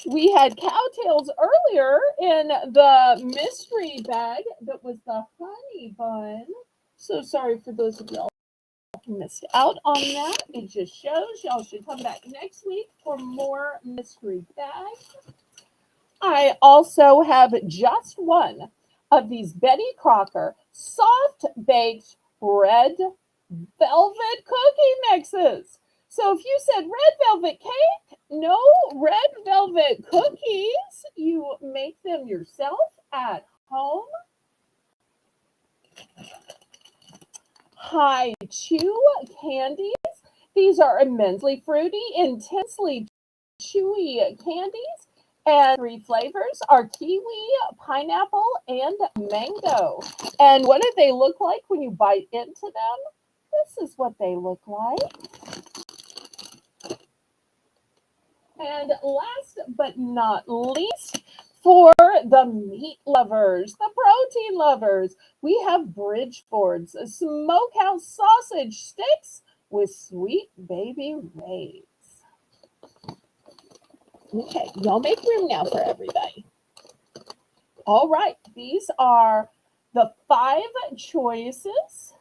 We had cowtails earlier in the mystery bag that was the honey bun. So sorry for those of y'all who missed out on that. It just shows y'all should come back next week for more mystery bags. I also have just one of these Betty Crocker soft baked red velvet cookie mixes. So if you said red velvet cake, no, red velvet cookies. You make them yourself at home. High chew candies. These are immensely fruity, intensely chewy candies. And 3 flavors are kiwi, pineapple, and mango. And what do they look like when you bite into them? This is what they look like. And last but not least, for the meat lovers, the protein lovers, we have Bridgefords smokehouse sausage sticks with sweet baby rays. Okay, y'all make room now for everybody. All right, these are the 5 choices.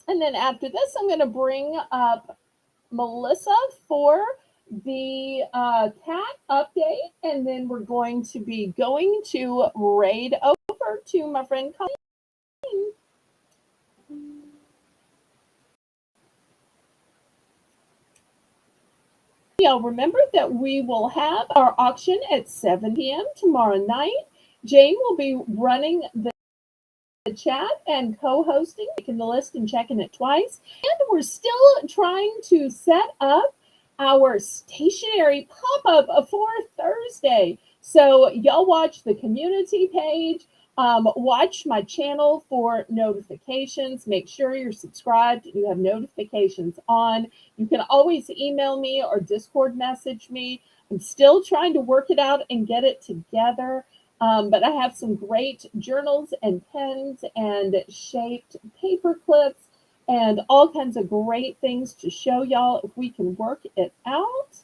And then after this, I'm going to bring up Melissa for the cat update. And then we're going to be going to raid over to my friend Colleen. Y'all remember that we will have our auction at 7 p.m. tomorrow night. Jane will be running the chat and co-hosting, making the list and checking it twice. And we're still trying to set up our stationery pop-up for Thursday. So y'all watch the community page. Watch my channel for notifications. Make sure you're subscribed. You have notifications on. You can always email me or Discord message me. I'm still trying to work it out and get it together. But I have some great journals and pens and shaped paper clips and all kinds of great things to show y'all if we can work it out.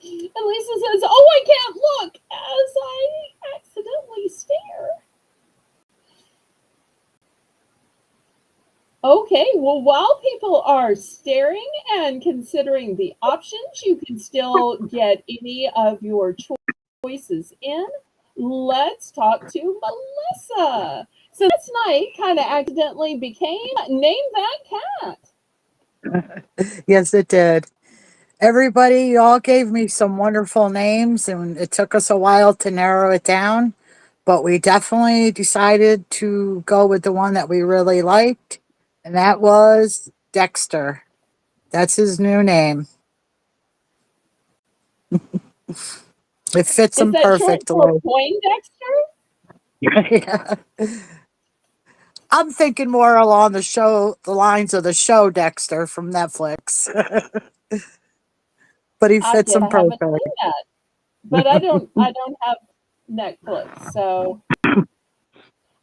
And Lisa says, "Oh, I can't look as I accidentally stare." Okay, well, while people are staring and considering the options, you can still get any of your choices in. Let's talk to Melissa. So last night kind of accidentally became Name That Cat. Yes, it did. Everybody, you all gave me some wonderful names, and it took us a while to narrow it down, but we definitely decided to go with the one that we really liked, and that was Dexter. That's his new name. It fits Is him that short for perfectly. Poindexter? Yeah. I'm thinking more along the lines of the show Dexter from Netflix, but he I fits get. him I haven't perfect. seen that, but I don't have Netflix, so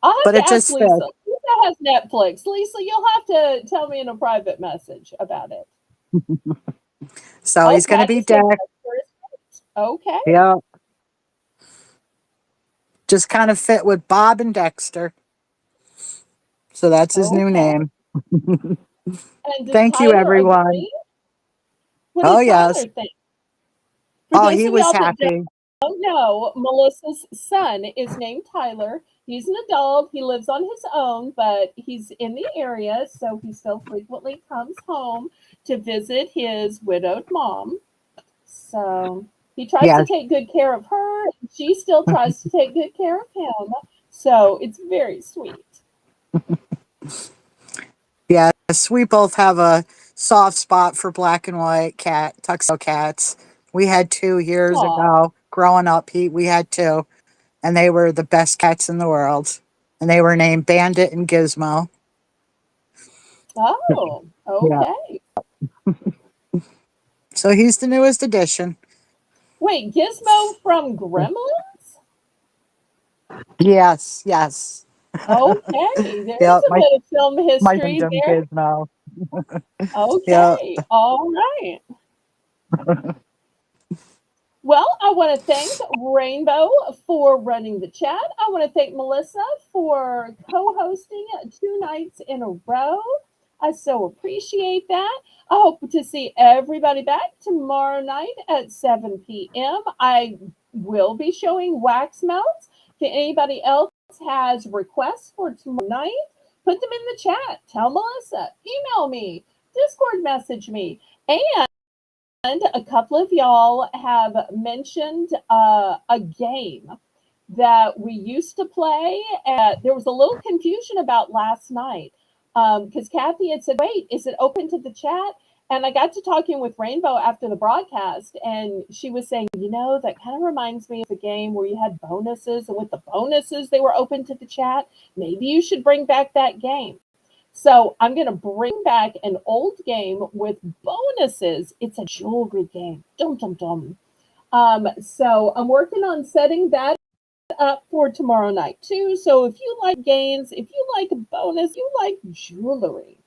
I'll have But to it ask just Lisa. fits. Lisa has Netflix. Lisa, you'll have to tell me in a private message about it. So Oh, he's going to Patty be said Dex. Dexter is great. Okay, Yeah. Just kind of fit with Bob and Dexter. So that's his new okay. name. And does Thank you, Tyler everyone. agree? What Oh, did yes. Tyler think? For Oh, those he of was y'all that happy. don't know, Melissa's son is named Tyler. He's an adult. He lives on his own, but he's in the area, so he still frequently comes home to visit his widowed mom. So he tries to Yes. take good care of her, and she still tries to take good care of him. So it's very sweet. Yes. We both have a soft spot for black and white tuxedo cats. We had two years Aw. ago. Growing up, we had two, and they were the best cats in the world. And they were named Bandit and Gizmo. Oh, Yeah. okay. So he's the newest addition. Wait, Gizmo from Gremlins? Yes, yes. Okay, there's Yeah, a bit of film my history random there. Gizmo. Yeah. Okay, all right. Well, I want to thank Rainbow for running the chat. I want to thank Melissa for co hosting 2 nights in a row. I so appreciate that. I hope to see everybody back tomorrow night at 7 p.m. I will be showing wax melts. If anybody else has requests for tomorrow night, put them in the chat. Tell Melissa, email me, Discord message me. And a couple of y'all have mentioned a game that we used to play. There was a little confusion about last night because Kathy had said, "Wait, is it open to the chat?" And I got to talking with Rainbow after the broadcast, and she was saying, that kind of reminds me of a game where you had bonuses, and with the bonuses, they were open to the chat. Maybe you should bring back that game. So I'm going to bring back an old game with bonuses. It's a jewelry game. Dum dum dum. So I'm working on setting that up for tomorrow night too. So if you like games, if you like a bonus, you like jewelry,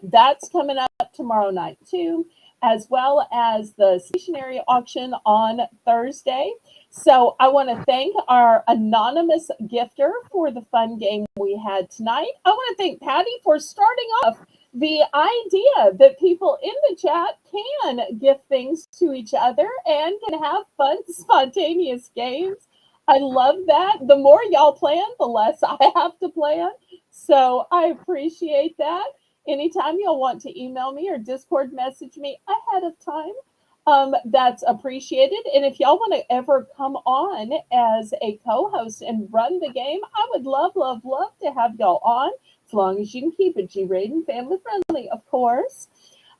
that's coming up tomorrow night too, as well as the stationery auction on Thursday. So I want to thank our anonymous gifter for the fun game we had tonight. I want to thank Patty for starting off the idea that people in the chat can gift things to each other and can have fun, spontaneous games. I love that. The more y'all plan, the less I have to plan. So I appreciate that. Anytime you'll want to email me or Discord message me ahead of time, that's appreciated. And if y'all want to ever come on as a co-host and run the game, I would love, love, love to have y'all on, as long as you can keep it G-rated and family friendly, of course.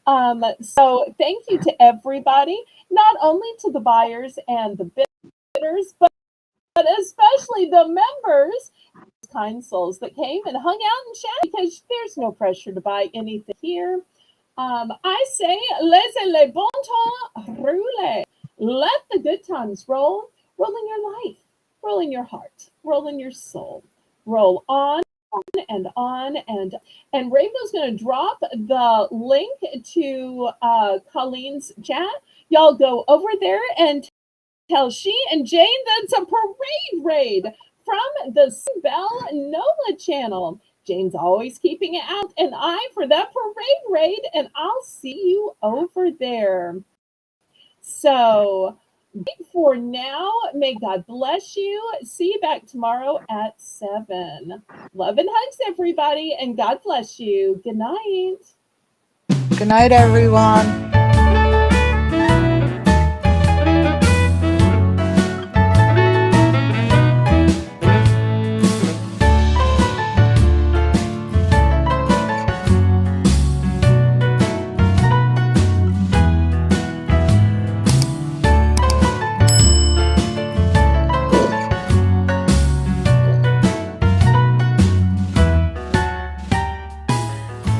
So thank you to everybody, not only to the buyers and the bidders, but especially the members, kind souls that came and hung out and chatted, because there's no pressure to buy anything here. I say, laissez les bon temps rouler. Let the good times roll. Roll in your life, roll in your heart, roll in your soul. Roll on and on, and Rainbow's going to drop the link to Colleen's chat. Y'all go over there and tell she and Jane that it's a parade raid from the Belle Nola channel. Jane's always keeping it out an eye for that parade raid, and I'll see you over there. So for now, may God bless you. See you back tomorrow at 7. Love and hugs, everybody, and God bless you. Good night. Good night, everyone.